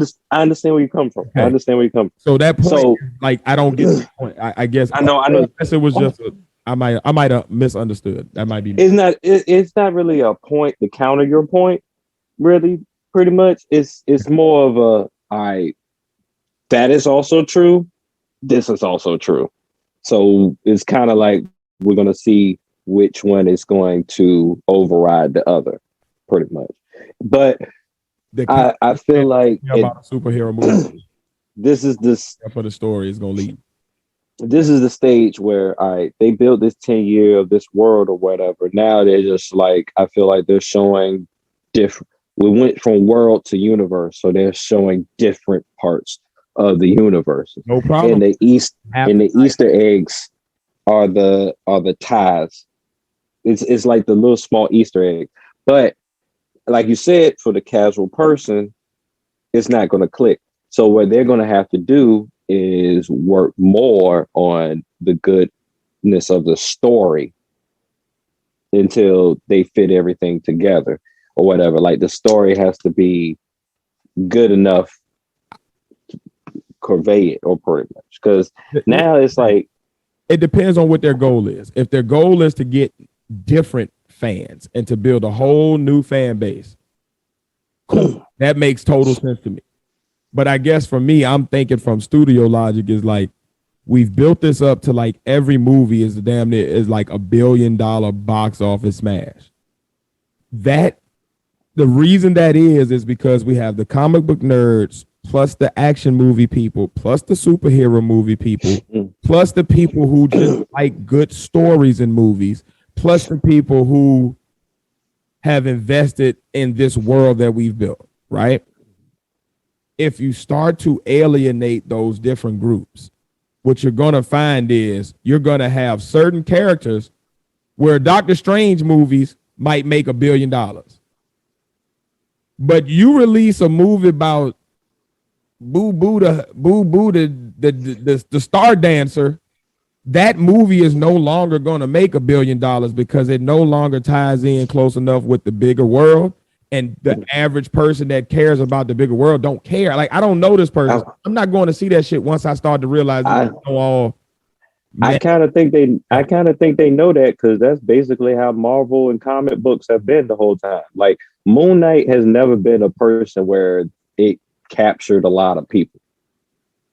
Speaker 1: understand where you come from.
Speaker 2: Okay.
Speaker 1: I understand where you come from.
Speaker 2: So that point, like, I don't get the point. I guess
Speaker 1: I know.
Speaker 2: It was just I might have misunderstood. That might be me.
Speaker 1: It's not really a point to counter your point, really, pretty much. It's more of a, all right, that is also true. This is also true. So it's kind of like we're gonna see which one is going to override the other, pretty much. But I feel like
Speaker 2: about a superhero movie.
Speaker 1: This
Speaker 2: for the story is gonna lead.
Speaker 1: This is the stage where they built this 10-year of this world or whatever. Now they're just like, I feel like they're showing different. We went from world to universe, so they're showing different parts of the universe.
Speaker 2: No problem.
Speaker 1: And the Easter eggs are the ties. It's like the little small Easter egg. But like you said, for the casual person, it's not going to click. So what they're going to have to do is work more on the goodness of the story until they fit everything together or whatever. Like the story has to be good enough to convey it, or pretty much. Because now it's like,
Speaker 2: it depends on what their goal is. If their goal is to get different fans and to build a whole new fan base, cool. That makes total sense to me. But I guess for me, I'm thinking from studio logic is like, we've built this up to like every movie is damn near is like $1 billion box office smash. That the reason that is because we have the comic book nerds, plus the action movie people, plus the superhero movie people, plus the people who just like good stories in movies, plus the people who have invested in this world that we've built, right? If you start to alienate those different groups, what you're going to find is you're going to have certain characters where Doctor Strange movies might make $1 billion. But you release a movie about Boo Boo the Star Dancer, that movie is no longer going to make $1 billion because it no longer ties in close enough with the bigger world. And the average person that cares about the bigger world don't care. Like, I don't know this person. I'm not going to see that shit once I start to realize
Speaker 1: I kind of think they know that, because that's basically how Marvel and comic books have been the whole time. Like, Moon Knight has never been a person where it captured a lot of people.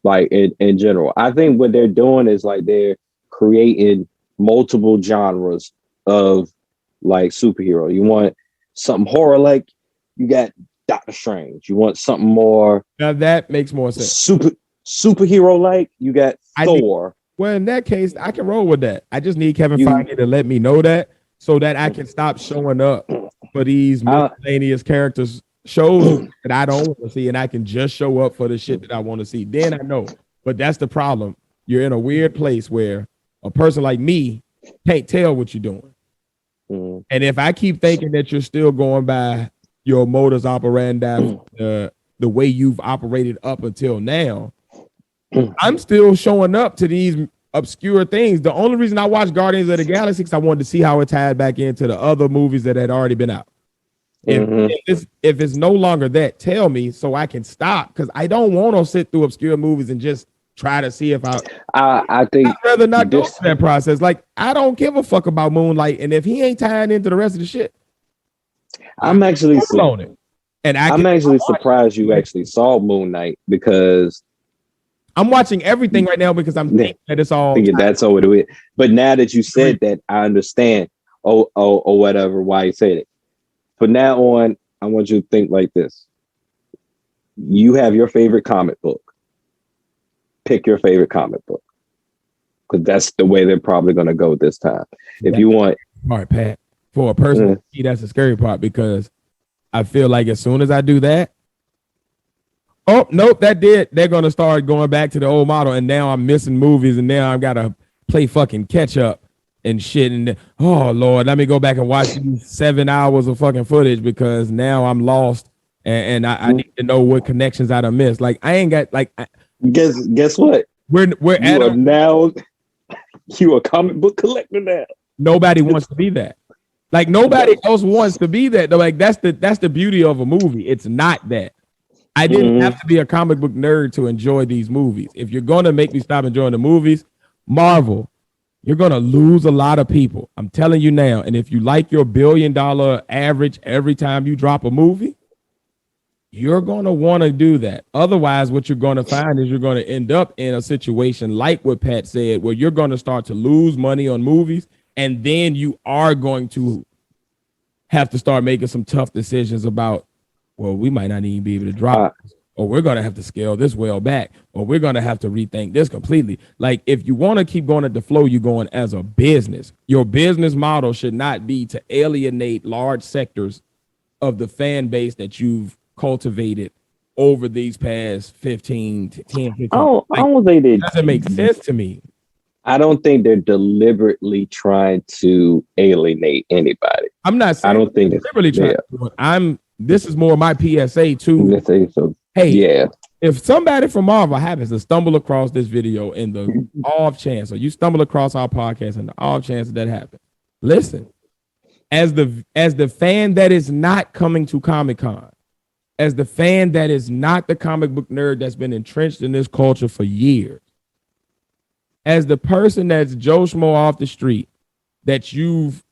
Speaker 1: Like, in general, I think what they're doing is like they're creating multiple genres of like superhero. You want something horror, like you got Doctor Strange. You want something more,
Speaker 2: now that makes more sense.
Speaker 1: Superhero like you got Thor.
Speaker 2: Well, in that case, I can roll with that. I just need Kevin Feige to let me know that so that I can stop showing up for these miscellaneous characters shows that I don't want to see, and I can just show up for the shit that I want to see. Then I know. But that's the problem. You're in a weird place where a person like me can't tell what you're doing. And if I keep thinking that you're still going by your modus operandi, the way you've operated up until now, I'm still showing up to these obscure things. The only reason I watched Guardians of the Galaxy is I wanted to see how it tied back into the other movies that had already been out. If it's no longer that, tell me so I can stop, because I don't want to sit through obscure movies and just try to see if
Speaker 1: I think
Speaker 2: I'd rather not go
Speaker 1: this-
Speaker 2: through that process. Like, I don't give a fuck about Moonlight, and if he ain't tying into the rest of the shit,
Speaker 1: I'm actually
Speaker 2: on it. And
Speaker 1: I'm actually surprised you actually saw Moon Knight because
Speaker 2: I'm watching everything right now because I'm thinking that it's all.
Speaker 1: that's all it is. But now that you said that, I understand. Or whatever. Why you said it. From now on, I want you to think like this. You have your favorite comic book. Pick your favorite comic book. Because that's the way they're probably going to go this time. If you want...
Speaker 2: Smart, Pat. For a person, that's the scary part because I feel like as soon as I do that, oh, nope, they're going to start going back to the old model. And now I'm missing movies and now I've got to play fucking catch up and shit. And oh, Lord, let me go back and watch these 7 hours of fucking footage because now I'm lost and I need to know what connections I done missed. Like, I ain't got, like...
Speaker 1: Guess what?
Speaker 2: We're
Speaker 1: you are now you a comic book collector now.
Speaker 2: Nobody wants to be that. Like nobody else wants to be that. Like that's the beauty of a movie. It's not that. I didn't have to be a comic book nerd to enjoy these movies. If you're gonna make me stop enjoying the movies, Marvel, you're gonna lose a lot of people. I'm telling you now. And if you like your $1 billion average every time you drop a movie, you're going to want to do that. Otherwise, what you're going to find is you're going to end up in a situation like what Pat said, where you're going to start to lose money on movies. And then you are going to have to start making some tough decisions about, well, we might not even be able to drop it, or we're going to have to scale this well back, or we're going to have to rethink this completely. Like if you want to keep going at the flow you're going as a business, your business model should not be to alienate large sectors of the fan base that you've cultivated over these past 15 to 10, 15.
Speaker 1: I don't think
Speaker 2: it doesn't make sense to me.
Speaker 1: I don't think they're deliberately trying to alienate anybody.
Speaker 2: I'm not saying
Speaker 1: I don't think
Speaker 2: they're deliberately trying to do it. This is more my PSA too.
Speaker 1: So,
Speaker 2: hey,
Speaker 1: yeah.
Speaker 2: If somebody from Marvel happens to stumble across this video in the off chance, or you stumble across our podcast and the off chance that happens, listen, as the fan that is not coming to Comic-Con, as the fan that is not the comic book nerd that's been entrenched in this culture for years, as the person that's Joe Schmo off the street, that you've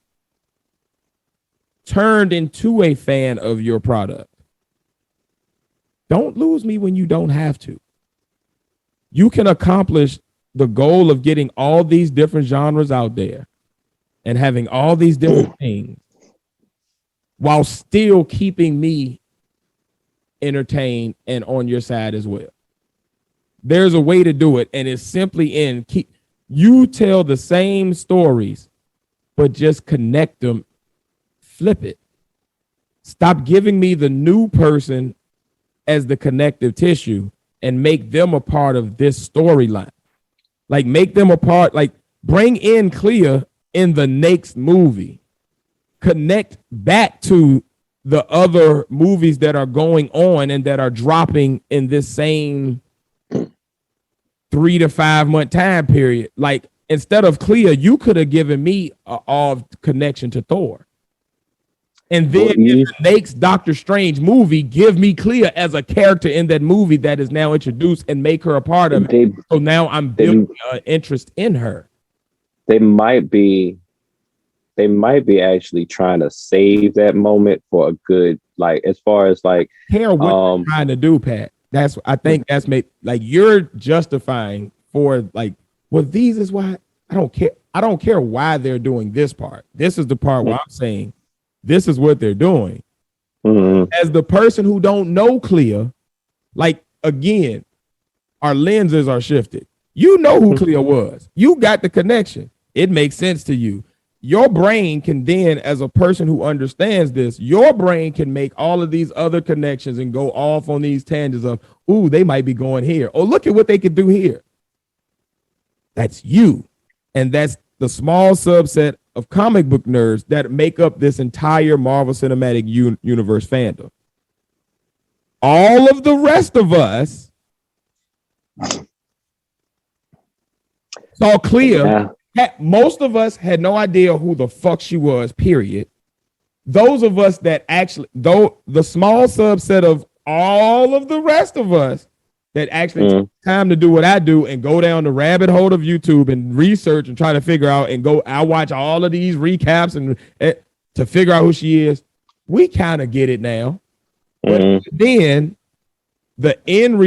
Speaker 2: turned into a fan of your product, don't lose me when you don't have to. You can accomplish the goal of getting all these different genres out there and having all these different things while still keeping me entertained and on your side as well. There's a way to do it, and it's simply you tell the same stories, but just connect them, flip it. Stop giving me the new person as the connective tissue and make them a part of this storyline. Like make them a part, like bring in Clea in the next movie. Connect back to the other movies that are going on and that are dropping in this same 3 to 5 month time period. Like instead of Clea, you could have given me a connection to Thor. And then in the next Doctor Strange movie, give me Clea as a character in that movie that is now introduced and make her a part of it. So now I'm building an interest in her.
Speaker 1: They might be actually trying to save that moment for a good, like, as far as like
Speaker 2: care what they're trying to do, Pat. I think that's made like you're justifying for like, well, these is why I don't care. I don't care why they're doing this part. This is the part where I'm saying this is what they're doing. Mm-hmm. As the person who don't know Clea, like again, our lenses are shifted. You know who Clea was. You got the connection. It makes sense to you. Your brain can then, as a person who understands this, your brain can make all of these other connections and go off on these tangents of, ooh, they might be going here. Oh, look at what they could do here. That's you. And that's the small subset of comic book nerds that make up this entire Marvel Cinematic Universe fandom. All of the rest of us saw Clea. Yeah. Most of us had no idea who the fuck she was, period. Those of us that actually, though the small subset of all of the rest of us that actually take time to do what I do and go down the rabbit hole of YouTube and research and try to figure out and go. I watch all of these recaps and to figure out who she is. We kind of get it now, but then the end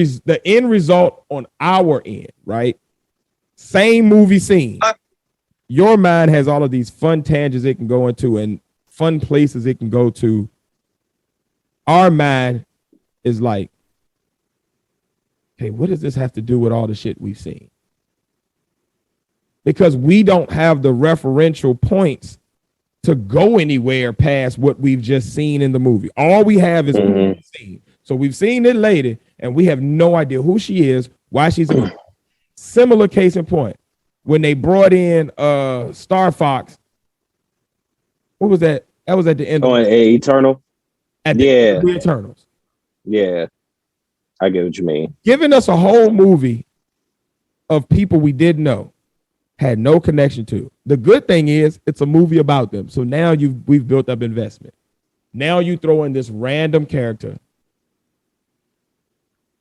Speaker 2: result on our end, right? Same movie scene. Your mind has all of these fun tangents it can go into and fun places it can go to. Our mind is like, hey, what does this have to do with all the shit we've seen? Because we don't have the referential points to go anywhere past what we've just seen in the movie. All we have is what we've seen. So we've seen this lady and we have no idea who she is, why she's a similar case in point. When they brought in Star Fox, what was that? That was at the end
Speaker 1: of Eternal.
Speaker 2: At the end of the Eternals.
Speaker 1: Yeah. I get what you mean.
Speaker 2: Giving us a whole movie of people we didn't know, had no connection to. The good thing is it's a movie about them. So now we've built up investment. Now you throw in this random character,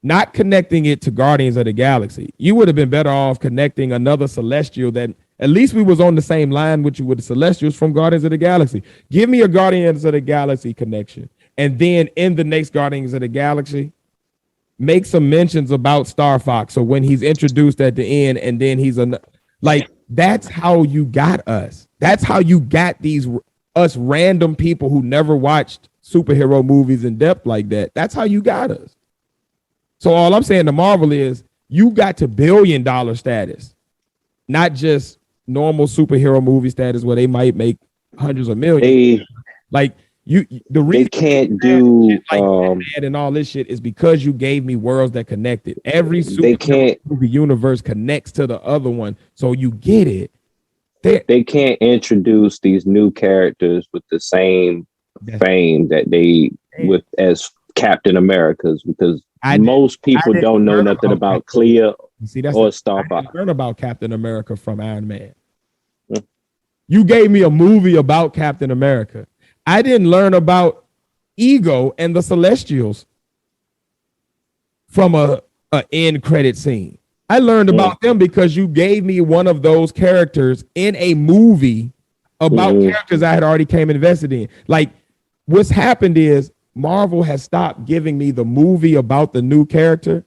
Speaker 2: not connecting it to Guardians of the Galaxy. You would have been better off connecting another Celestial that at least we was on the same line with you with the Celestials from Guardians of the Galaxy. Give me a Guardians of the Galaxy connection. And then in the next Guardians of the Galaxy, make some mentions about Star Fox. So when he's introduced at the end and then he's like, that's how you got us. That's how you got us random people who never watched superhero movies in depth like that. That's how you got us. So all I'm saying to Marvel is you got to $1 billion status, not just normal superhero movie status where they might make hundreds of millions. They
Speaker 1: can't do
Speaker 2: and all this shit is because you gave me worlds that connected. Every superhero movie universe connects to the other one, so you get it.
Speaker 1: They can't introduce these new characters with the same fame that they with as Captain America's, because most people don't know nothing about Clea or Star Fox.
Speaker 2: Learn about Captain America from Iron Man. You gave me a movie about Captain America. I didn't learn about Ego and the Celestials from a end credit scene. I learned about them because you gave me one of those characters in a movie about characters I had already came invested in. Like what's happened is Marvel has stopped giving me the movie about the new character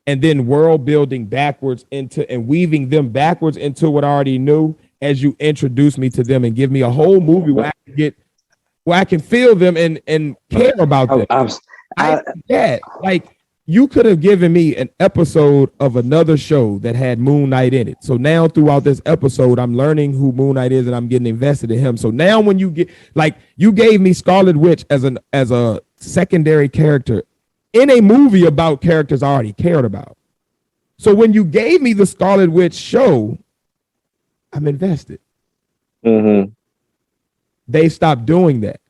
Speaker 2: and then world building backwards into and weaving them backwards into what I already knew as you introduce me to them and give me a whole movie where I can feel them and care about them. Like you could have given me an episode of another show that had Moon Knight in it. So now throughout this episode, I'm learning who Moon Knight is and I'm getting invested in him. So now when you get like you gave me Scarlet Witch as a secondary character in a movie about characters I already cared about. So when you gave me the Scarlet Witch show, I'm invested. They stopped doing that.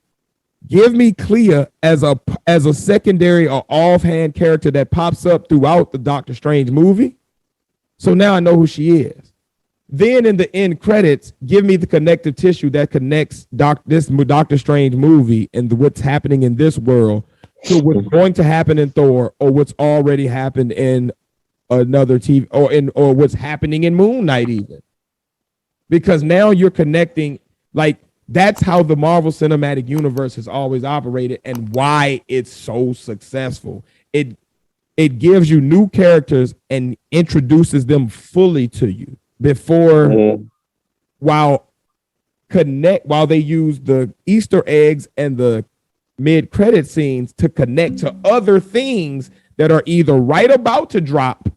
Speaker 2: Give me Clea as a secondary or offhand character that pops up throughout the Doctor Strange movie. So now I know who she is. Then in the end credits, give me the connective tissue that connects this Doctor Strange movie and what's happening in this world to what's going to happen in Thor or what's already happened in another TV or what's happening in Moon Knight even. Because now you're connecting like that's how the Marvel Cinematic Universe has always operated and why it's so successful. It gives you new characters and introduces them fully to you before while they use the Easter eggs and the mid-credit scenes to connect to other things that are either right about to drop.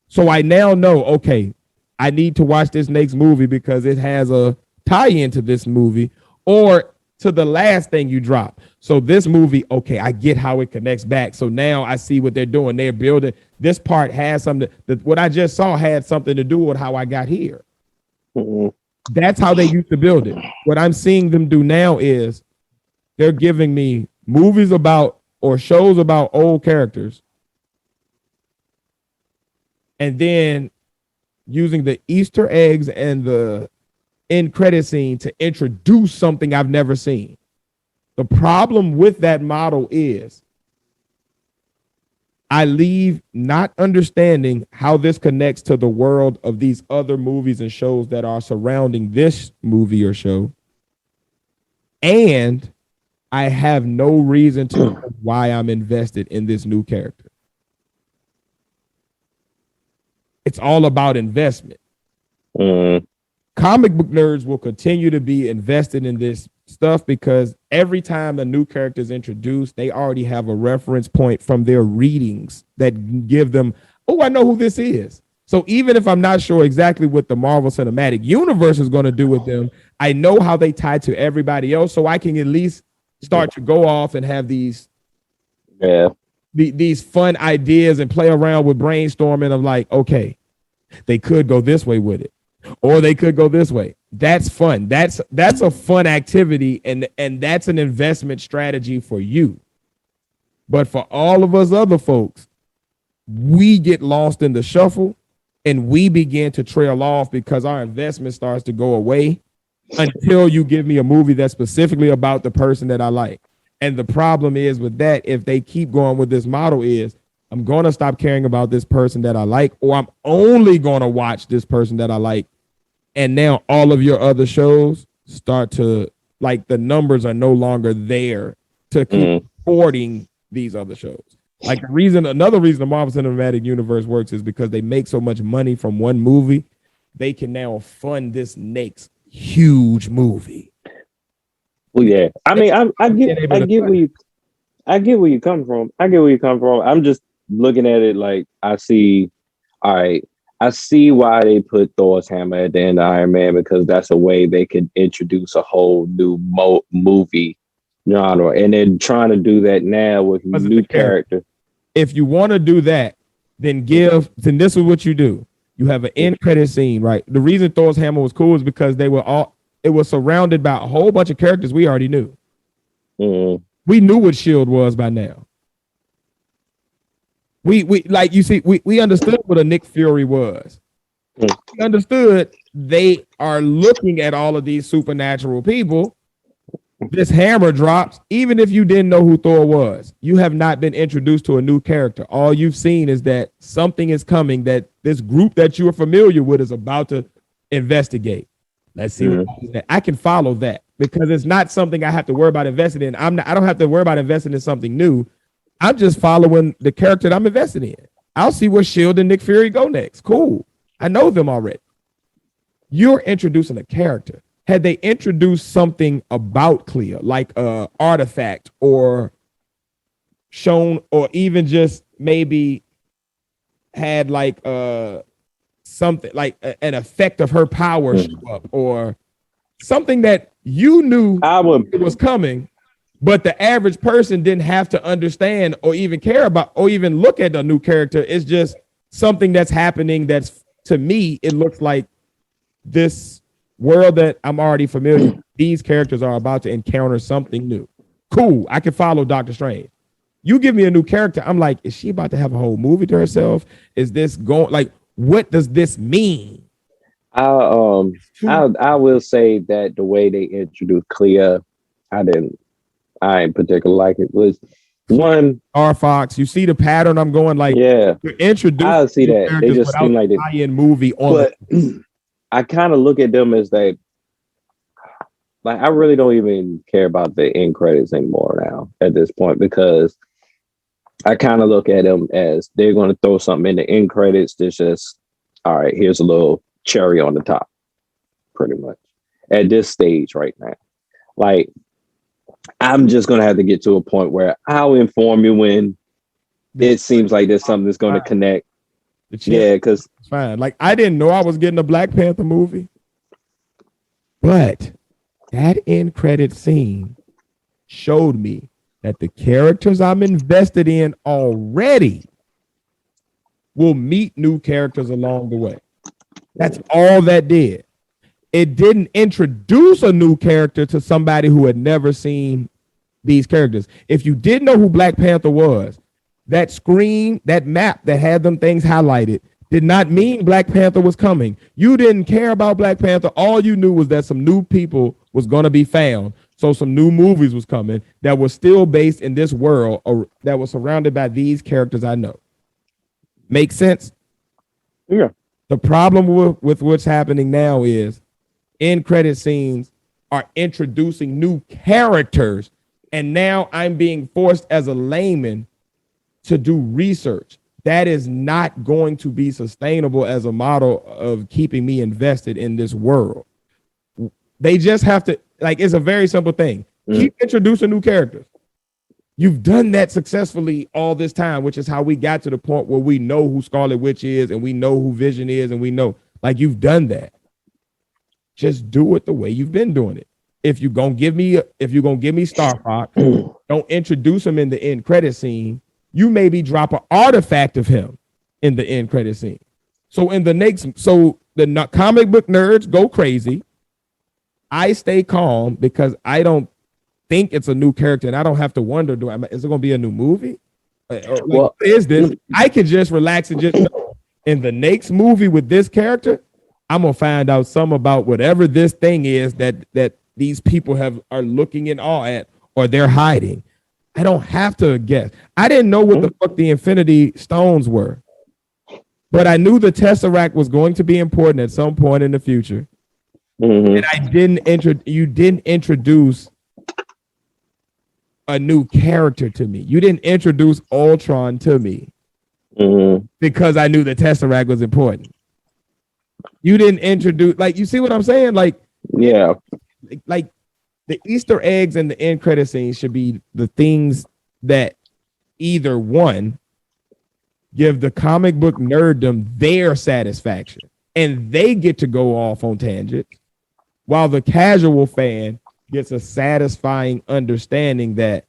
Speaker 2: So I now know, okay, I need to watch this next movie because it has a tie into this movie or to the last thing you drop. So this movie, okay, I get how it connects back. So now I see what they're doing. They're building. This part has something that what I just saw had something to do with how I got here. That's how they used to build it. What I'm seeing them do now is they're giving me movies about or shows about old characters and then using the Easter eggs and the end credit scene to introduce something I've never seen. The problem with that model is I leave not understanding how this connects to the world of these other movies and shows that are surrounding this movie or show. And I have no reason to know why I'm invested in this new character. It's all about investment. Comic book nerds will continue to be invested in this stuff because every time a new character is introduced, they already have a reference point from their readings that give them, oh, I know who this is. So even if I'm not sure exactly what the Marvel Cinematic Universe is going to do with them, I know how they tie to everybody else, so I can at least start to go off and have these these fun ideas and play around with brainstorming of like, okay, they could go this way with it, or they could go this way. That's fun. That's a fun activity, and that's an investment strategy for you. But for all of us other folks, we get lost in the shuffle and we begin to trail off because our investment starts to go away until you give me a movie that's specifically about the person that I like. And the problem is with that, if they keep going with this model, is I'm going to stop caring about this person that I like, or I'm only going to watch this person that I like. And now all of your other shows start to, like, the numbers are no longer there to keep supporting these other shows. Like another reason the Marvel Cinematic Universe works is because they make so much money from one movie, they can now fund this next huge movie.
Speaker 1: Well, yeah. I mean, I get where you come from. I'm just looking at it like I see why they put Thor's hammer at the end of Iron Man, because that's a way they could introduce a whole new movie genre, and they're trying to do that now with new character.
Speaker 2: If you want to do that, then this is what you do. You have an end credit scene, right? The reason Thor's hammer was cool is because it was surrounded by a whole bunch of characters we already knew. We knew what S.H.I.E.L.D. was by now. We understood what a Nick Fury was. We understood they are looking at all of these supernatural people. This hammer drops, even if you didn't know who Thor was. You have not been introduced to a new character. All you've seen is that something is coming that this group that you are familiar with is about to investigate. Let's see what I can follow that, because it's not something I have to worry about investing in. I don't have to worry about investing in something new. I'm just following the character that I'm invested in. I'll see where S.H.I.E.L.D. and Nick Fury go next. Cool. I know them already. You're introducing a character. Had they introduced something about Clea, like a artifact, or shown, or even just maybe had like something like an effect of her power show up, or something that you knew it was coming, but the average person didn't have to understand or even care about or even look at the new character. It's just something that's happening that's, to me, it looks like this world that I'm already familiar with. These characters are about to encounter something new. Cool. I can follow Doctor Strange. You give me a new character, I'm like, is she about to have a whole movie to herself? Is this going, like, what does this mean?
Speaker 1: I will say that the way they introduced Clea, I ain't particularly like it. Was one
Speaker 2: R Fox, you see the pattern I'm going, like,
Speaker 1: yeah,
Speaker 2: you're introduced.
Speaker 1: I see that. They just seem like
Speaker 2: a movie on,
Speaker 1: but I kind of look at them as like I really don't even care about the end credits anymore now at this point, because I kind of look at them as they're going to throw something in the end credits that's just, all right, here's a little cherry on the top, pretty much at this stage right now. Like, I'm just going to have to get to a point where I'll inform you when it seems like there's something that's going to connect. Yeah, because
Speaker 2: it's fine. Like, I didn't know I was getting a Black Panther movie, but that end credit scene showed me that the characters I'm invested in already will meet new characters along the way. That's all that did. It didn't introduce a new character to somebody who had never seen these characters. If you didn't know who Black Panther was, that screen, that map that had them things highlighted, did not mean Black Panther was coming. You didn't care about Black Panther. All you knew was that some new people was going to be found. So some new movies was coming that was still based in this world or that was surrounded by these characters I know. Make sense?
Speaker 1: Yeah.
Speaker 2: The problem with what's happening now is end credit scenes are introducing new characters, and now I'm being forced as a layman to do research. That is not going to be sustainable as a model of keeping me invested in this world. They just have to, like, it's a very simple thing. Keep introducing new characters. You've done that successfully all this time, which is how we got to the point where we know who Scarlet Witch is and we know who Vision is and we know, like, you've done that. Just do it the way you've been doing it. If you're gonna give me Star Fox, don't introduce him in the end credit scene. You maybe drop an artifact of him in the end credit scene. So the comic book nerds go crazy. I stay calm because I don't think it's a new character, and I don't have to wonder, is it going to be a new movie? What is this? I can just relax and just know in the next movie with this character, I'm gonna find out some about whatever this thing is that these people are looking in awe at or they're hiding. I don't have to guess. I didn't know what the fuck the Infinity Stones were, but I knew the Tesseract was going to be important at some point in the future. And you didn't introduce a new character to me. You didn't introduce Ultron to me because I knew the Tesseract was important. You didn't introduce, like, you see what I'm saying? Like,
Speaker 1: yeah,
Speaker 2: like the Easter eggs and the end credit scenes should be the things that either one, give the comic book nerddom their satisfaction and they get to go off on tangents, while the casual fan gets a satisfying understanding that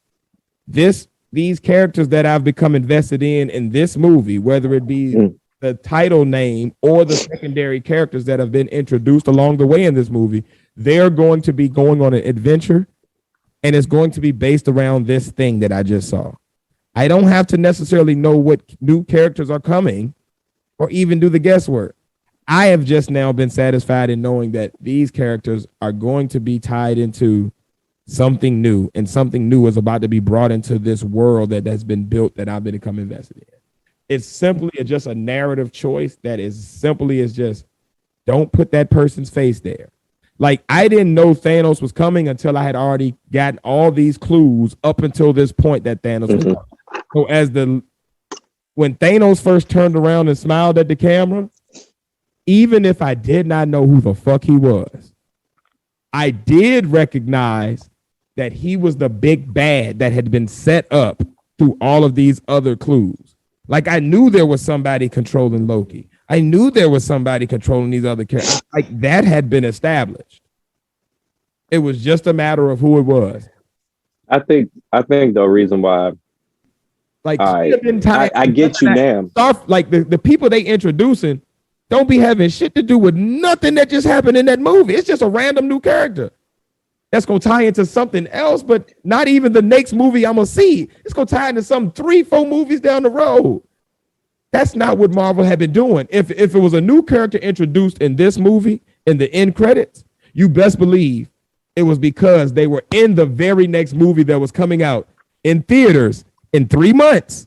Speaker 2: these characters that I've become invested in this movie, whether it be the title name or the secondary characters that have been introduced along the way in this movie, they're going to be going on an adventure, and it's going to be based around this thing that I just saw. I don't have to necessarily know what new characters are coming or even do the guesswork. I have just now been satisfied in knowing that these characters are going to be tied into something new, and something new is about to be brought into this world that has been built that I've become invested in. It's simply just a narrative choice that is simply is just don't put that person's face there. Like, I didn't know Thanos was coming until I had already gotten all these clues up until this point that Thanos was coming. So when Thanos first turned around and smiled at the camera, even if I did not know who the fuck he was, I did recognize that he was the big bad that had been set up through all of these other clues. Like, I knew there was somebody controlling Loki. I knew there was somebody controlling these other characters. Like, that had been established. It was just a matter of who it was.
Speaker 1: I think the reason why,
Speaker 2: like,
Speaker 1: I get you now.
Speaker 2: Like the people they introducing don't be having shit to do with nothing that just happened in that movie. It's just a random new character that's gonna tie into something else, but not even the next movie I'm gonna see. It's gonna tie into some 3-4 movies down the road. That's not what Marvel had been doing. If it was a new character introduced in this movie in the end credits, you best believe it was because they were in the very next movie that was coming out in theaters in 3 months.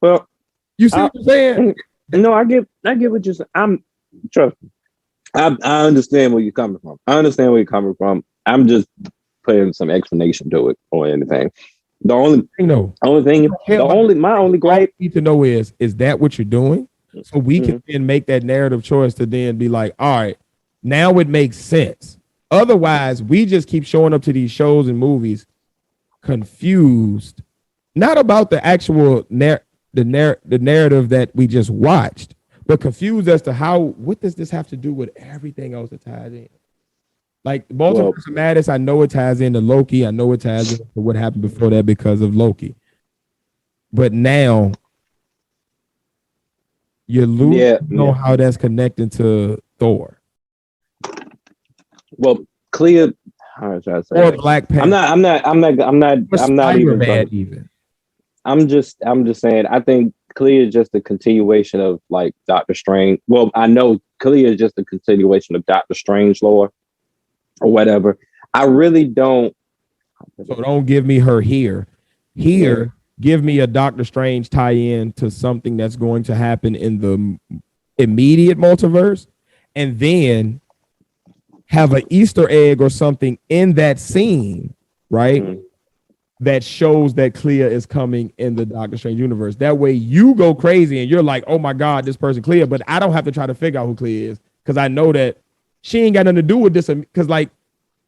Speaker 1: Well,
Speaker 2: you see what I'm saying?
Speaker 1: No, I get what you're saying. Trust me. I understand where you're coming from. I'm just putting some explanation to it or anything. My only gripe
Speaker 2: need to know is that what you're doing? So we can then make that narrative choice to then be like, all right, now it makes sense. Otherwise, we just keep showing up to these shows and movies confused, not about the actual the narrative that we just watched, but confused as to what does this have to do with everything else that ties in? Like Multiverse of Madness, I know it ties into Loki. I know it ties into what happened before that because of Loki. But now you know how that's connecting to Thor.
Speaker 1: Well, clear. How should I say?
Speaker 2: Or Black Panther.
Speaker 1: I'm not even. I'm just saying. I think Clea is just a continuation of like Doctor Strange. Well, I know Clea is just a continuation of Doctor Strange lore. or whatever. I really don't.
Speaker 2: So don't give me her here. Here, give me a Doctor Strange tie-in to something that's going to happen in the immediate multiverse, and then have an Easter egg or something in that scene, right?
Speaker 1: Mhm.
Speaker 2: That shows that Clea is coming in the Doctor Strange universe. That way you go crazy and you're like, oh my God, this person Clea, but I don't have to try to figure out who Clea is because I know that she ain't got nothing to do with this. Because like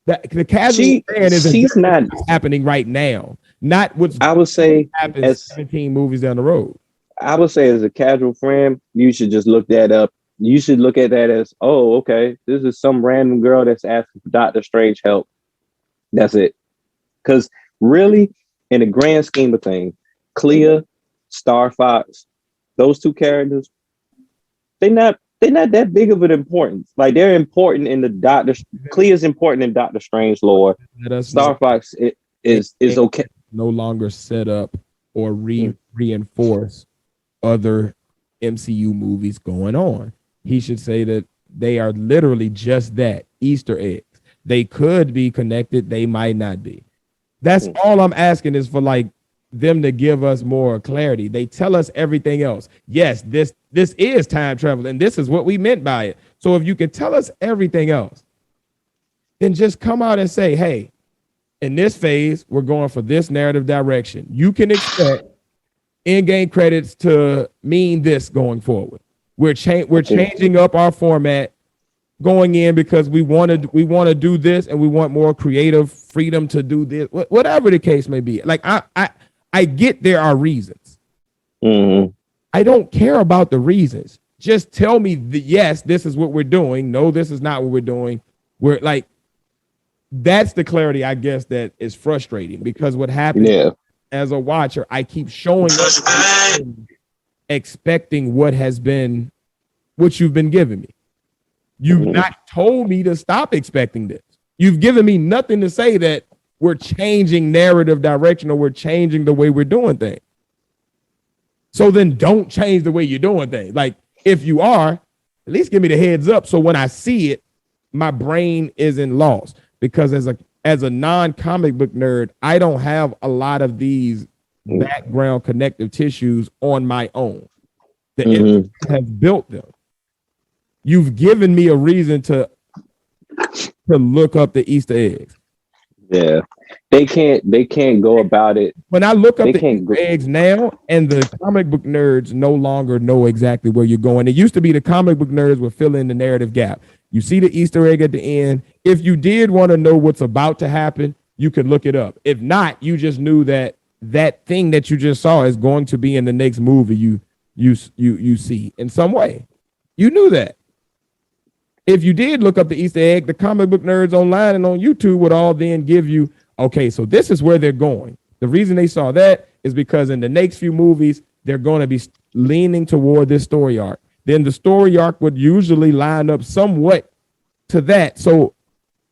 Speaker 2: that the casual fan is
Speaker 1: she's not
Speaker 2: happening right now, not what's
Speaker 1: I would say
Speaker 2: happens
Speaker 1: as
Speaker 2: 17 movies down the road.
Speaker 1: I would say as a casual friend, you should just look that up. You should look at that as, oh, okay, this is some random girl that's asking for Doctor Strange help. That's it. Because really, in the grand scheme of things, Clea, Star Fox, those two characters, they're not that big of an importance. Like they're important in the Clea's important in Doctor Strange lore. Star Fox is okay.
Speaker 2: No longer set up or reinforce other MCU movies going on. He should say that they are literally just that, Easter eggs. They could be connected, they might not be. That's all I'm asking is for like them to give us more clarity. They tell us everything else. Yes, this is time travel, and this is what we meant by it. So if you can tell us everything else, then just come out and say, hey, in this phase, we're going for this narrative direction. You can expect in-game credits to mean this going forward. We're changing up our format going in because we want to do this and we want more creative freedom to do this, whatever the case may be. Like I get there are reasons.
Speaker 1: Mm-hmm.
Speaker 2: I don't care about the reasons. Just tell me yes, this is what we're doing. No, this is not what we're doing. We're like, that's the clarity, I guess, that is frustrating because what happens as a watcher, I keep showing up expecting what you've been giving me. You've not told me to stop expecting this. You've given me nothing to say that we're changing narrative direction or we're changing the way we're doing things. So then don't change the way you're doing things. Like if you are, at least give me the heads up. So when I see it, my brain isn't lost because as a non-comic book nerd, I don't have a lot of these background connective tissues on my own. The MCU have built them. You've given me a reason to look up the Easter eggs.
Speaker 1: Yeah, they can't go about it.
Speaker 2: When I look up the Easter eggs now, and the comic book nerds no longer know exactly where you're going. It used to be the comic book nerds would fill in the narrative gap. You see the Easter egg at the end. If you did want to know what's about to happen, you could look it up. If not, you just knew that thing that you just saw is going to be in the next movie you see in some way. You knew that. If you did look up the Easter egg, the comic book nerds online and on YouTube would all then give you, okay, so this is where they're going. The reason they saw that is because in the next few movies, they're going to be leaning toward this story arc. Then the story arc would usually line up somewhat to that. So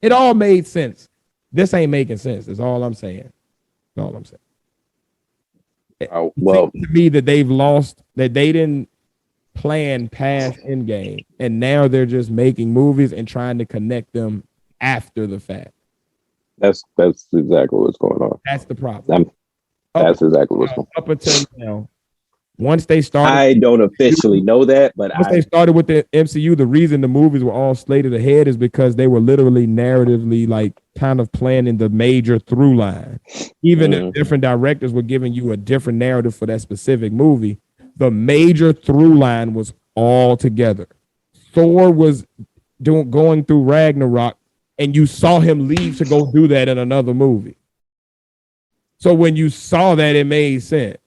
Speaker 2: it all made sense. This ain't making sense. That's all I'm saying. That's all I'm saying.
Speaker 1: Well,
Speaker 2: to me that they've lost, that they didn't plan past Endgame, and now they're just making movies and trying to connect them after the fact.
Speaker 1: That's exactly what's going on.
Speaker 2: That's the problem.
Speaker 1: That's exactly what's going on.
Speaker 2: Up until now, once they started,
Speaker 1: I don't officially know that, but
Speaker 2: once they started with the MCU, the reason the movies were all slated ahead is because they were literally narratively like kind of planning the major through line. Even if different directors were giving you a different narrative for that specific movie, the major through line was all together. Thor was going through Ragnarok, and you saw him leave to go do that in another movie. So when you saw that, it made sense.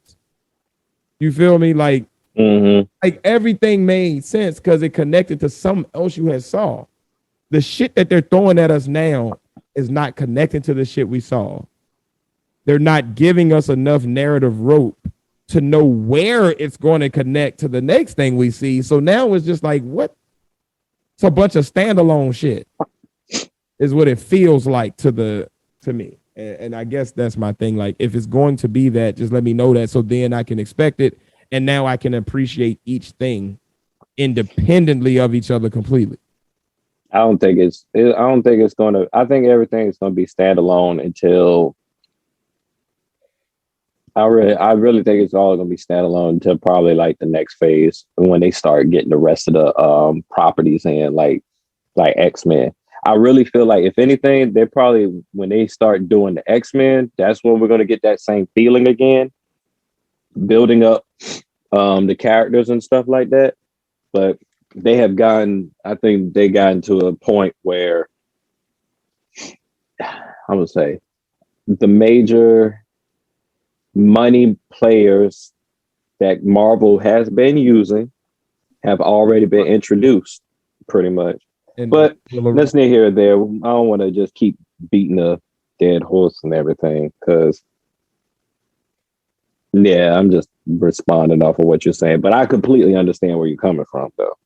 Speaker 2: You feel me? Like, like everything made sense because it connected to something else you had saw. The shit that they're throwing at us now is not connecting to the shit we saw. They're not giving us enough narrative rope to know where it's going to connect to the next thing we see. So now it's just like, what? It's a bunch of standalone shit is what it feels like to me. And I guess that's my thing. Like, if it's going to be that, just let me know that so then I can expect it. And now I can appreciate each thing independently of each other completely.
Speaker 1: I don't think it's gonna. I think everything is gonna be standalone until. I really think it's all gonna be standalone until probably like the next phase when they start getting the rest of the properties in, like X-Men. I really feel like if anything, they're probably when they start doing the X-Men, that's when we're gonna get that same feeling again, building up the characters and stuff like that. But I think they gotten to a point where I would say the major money players that Marvel has been using have already been introduced pretty much.
Speaker 2: And
Speaker 1: But that's neither here or there. I don't want to just keep beating a dead horse and everything because, yeah, I'm just responding off of what you're saying. But I completely understand where you're coming from, though.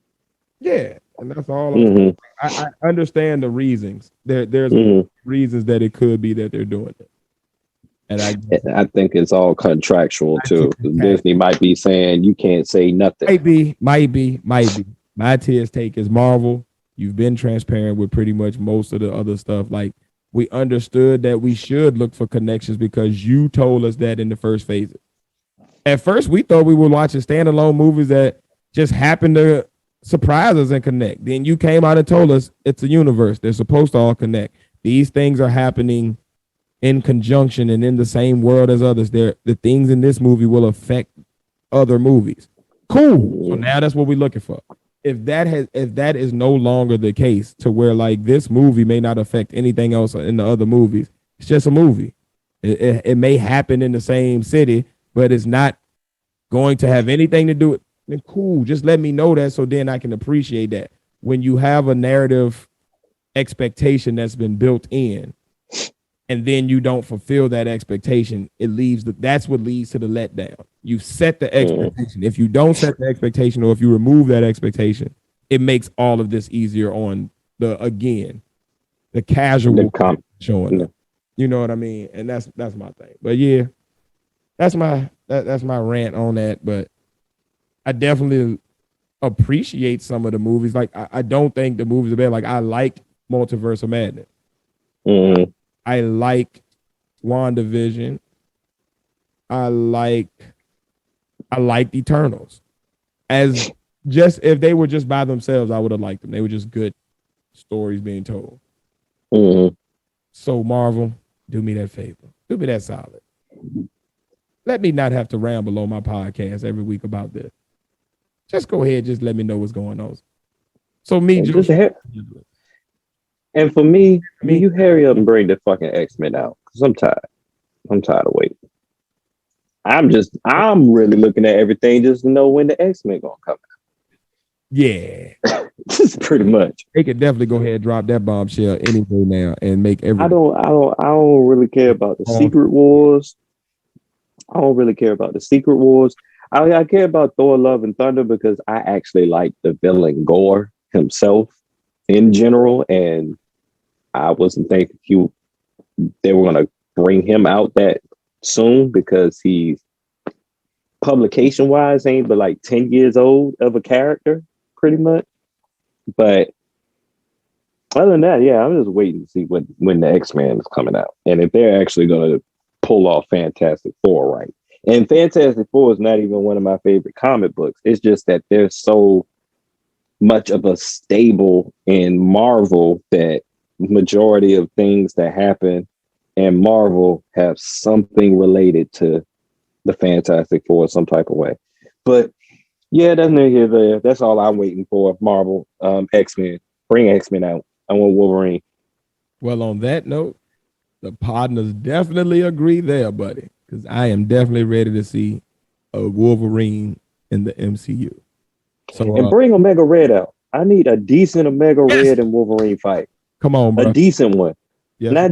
Speaker 2: yeah, and that's all.
Speaker 1: Mhm.
Speaker 2: I understand the reasons. There's
Speaker 1: Mhm.
Speaker 2: reasons that it could be that they're doing it, and
Speaker 1: I think it's all contractual too. Disney might be saying you can't say nothing.
Speaker 2: might be. My Tiz take is Marvel. You've been transparent with pretty much most of the other stuff. Like we understood that we should look for connections because you told us that in the first phase. At first, we thought we were watching standalone movies that just happened to surprise us and connect. Then you came out and told us it's a universe. They're supposed to all connect. These things are happening in conjunction and in the same world as others. The things in this movie will affect other movies. Cool. So now that's what we're looking for. If that is no longer the case, to where like this movie may not affect anything else in the other movies, it's just a movie. It may happen in the same city, but it's not going to have anything to do with. Then cool. Just let me know that so then I can appreciate that. When you have a narrative expectation that's been built in, and then you don't fulfill that expectation, that's what leads to the letdown. You set the expectation. If you don't set the expectation, or if you remove that expectation, it makes all of this easier on the casual showing up. You know what I mean? And that's my thing. But yeah, that's my rant on that. But I definitely appreciate some of the movies. Like I don't think the movies are bad. Like I like Multiverse of Madness.
Speaker 1: Mm-hmm.
Speaker 2: I like WandaVision. I like Eternals. As just if they were just by themselves, I would have liked them. They were just good stories being told.
Speaker 1: Mm-hmm.
Speaker 2: So Marvel, do me that favor. Do me that solid. Let me not have to ramble on my podcast every week about this. Just go ahead, just let me know what's going on. So me,
Speaker 1: and for me, you hurry up and bring the fucking X-Men out because I'm tired. I'm tired of waiting. I'm really looking at everything just to know when the X-Men gonna come out.
Speaker 2: Yeah.
Speaker 1: Just pretty much.
Speaker 2: They could definitely go ahead and drop that bombshell any day now and make every.
Speaker 1: I don't really care about the Secret Wars. I don't really care about the Secret Wars. I care about Thor: Love and Thunder because I actually like the villain Gore himself in general, and I wasn't thinking they were gonna bring him out that soon because he's publication wise ain't but like 10 years old of a character pretty much. But other than that, yeah, I'm just waiting to see when the X-Men is coming out and if they're actually going to pull off Fantastic Four right. And Fantastic Four is not even one of my favorite comic books. It's just that they're so much of a stable in Marvel that majority of things that happen in Marvel have something related to the Fantastic Four some type of way. But yeah, that's neither here nor there. That's all I'm waiting for. Marvel, X-Men. Bring X-Men out. I want Wolverine.
Speaker 2: Well, on that note, the partners definitely agree there, buddy. Because I am definitely ready to see a Wolverine in the MCU. So
Speaker 1: and bring Omega Red out. I need a decent Omega Red and Wolverine fight.
Speaker 2: Come on, bro.
Speaker 1: A decent one. Yes. Not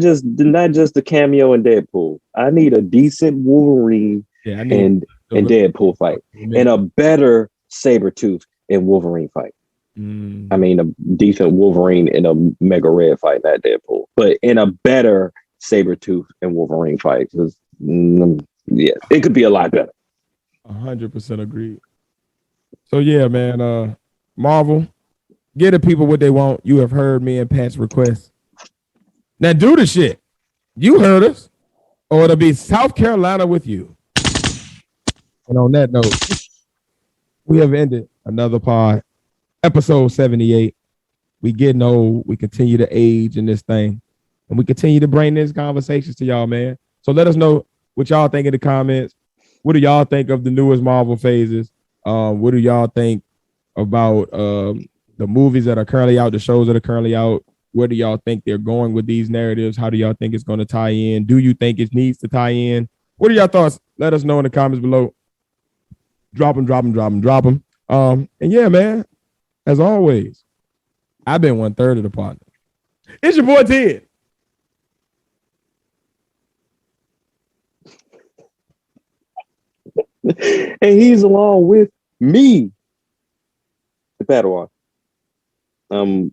Speaker 1: just the cameo in Deadpool. I need a decent Wolverine and Deadpool fight. And a better Sabretooth and Wolverine fight. I mean, a decent Wolverine and a Mega Red fight, not Deadpool. But in a better Sabretooth and Wolverine fight. Yeah, it could be a lot better.
Speaker 2: 100% agreed. So yeah, man, Marvel, Get the people what they want. You have heard me and Pat's request. Now do the shit. You heard us. Or it'll be South Carolina with you. And on that note, we have ended another pod. Episode 78. We getting old. We continue to age in this thing. And we continue to bring these conversations to y'all, man. So let us know what y'all think in the comments. What do y'all think of the newest Marvel phases? What do y'all think about the movies that are currently out, the shows that are currently out? Where do y'all think they're going with these narratives? How do y'all think it's going to tie in? Do you think it needs to tie in? What are y'all thoughts? Let us know in the comments below. Drop them. And yeah, man, as always, I've been 1/3 of the partner. It's your boy Ted.
Speaker 1: And he's along with me, the Padawan.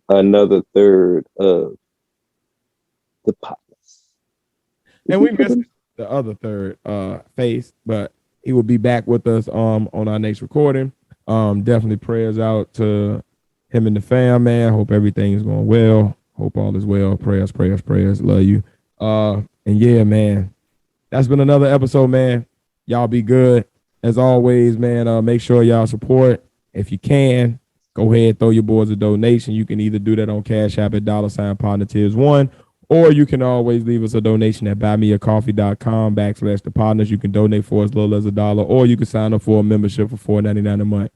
Speaker 1: Another third of the Podnas.
Speaker 2: And we missed the other third face, but he will be back with us on our next recording. Definitely prayers out to him and the fam, man. Hope everything is going well. Hope all is well. Prayers. Love you. And yeah, man, that's been another episode, man. Y'all be good. As always, man, make sure y'all support. If you can, go ahead, throw your boys a donation. You can either do that on Cash App at $PodnasTiers1, or you can always leave us a donation at buymeacoffee.com/thepodners. You can donate for as little as $1, or you can sign up for a membership for $4.99 a month.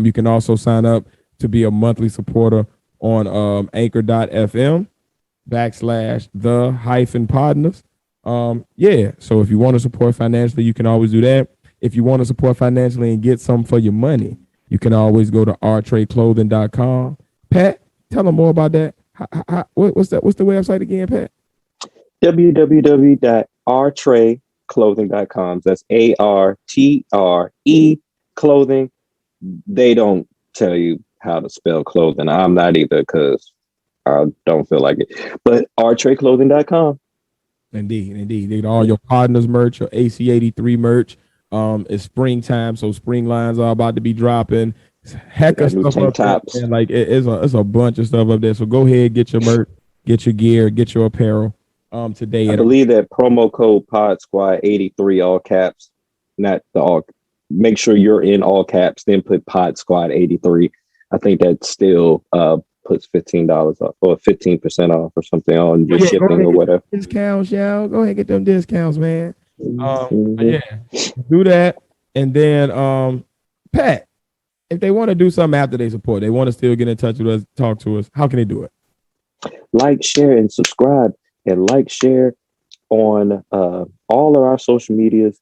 Speaker 2: You can also sign up to be a monthly supporter on anchor.fm/the-podners. Yeah, so if you want to support financially, you can always do that. If you want to support financially and get something for your money, you can always go to rtradeclothing.com. Pat, tell them more about that. What's the website again, Pat?
Speaker 1: www.rtradeclothing.com. That's ARTRE clothing. They don't tell you how to spell clothing. I'm not either because I don't feel like it. But rtradeclothing.com.
Speaker 2: Indeed. They get all your Podnas merch, your AC83 merch. It's springtime, so spring lines are about to be dropping. Heck of stuff up there, man. Like it's a bunch of stuff up there. So go ahead, get your merch, get your gear, get your apparel. Today,
Speaker 1: I believe that promo code Pod Squad 83 all caps, not the all. Make sure you're in all caps, then put Pod Squad 83. I think that still puts $15 off or 15% off or something on your shipping or whatever.
Speaker 2: Discounts, y'all. Go ahead and get them discounts, man. Yeah, do that, and then Pat, if they want to do something after they support, they want to still get in touch with us, talk to us, how can they do it?
Speaker 1: Like, share, and subscribe, and share on all of our social medias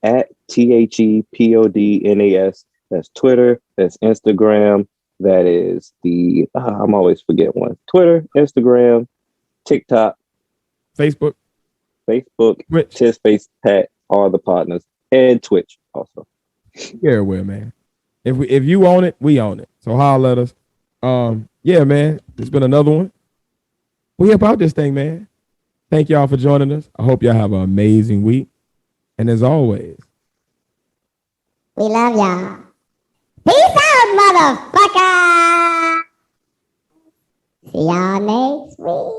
Speaker 1: at THEPODNAS. That's Twitter, that's Instagram, that is the I'm always forget one. Twitter, Instagram, TikTok,
Speaker 2: Facebook,
Speaker 1: Twitch. Tiz, Patt, all the partners, and Twitch also.
Speaker 2: Everywhere, man. If you own it, we own it. So holler at us. Yeah, man. It's been another one. We about this thing, man. Thank y'all for joining us. I hope y'all have an amazing week. And as always,
Speaker 4: we love y'all. Peace out, motherfucker. See y'all next week.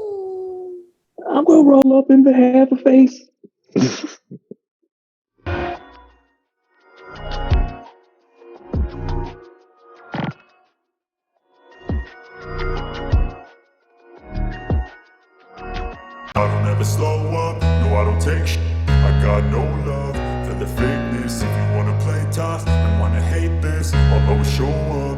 Speaker 1: I'm gonna roll up in behalf of face.
Speaker 5: I don't ever slow up, no I don't take shit. I got no love for the fakeness. If you wanna play tough and wanna hate this, I'll always show up.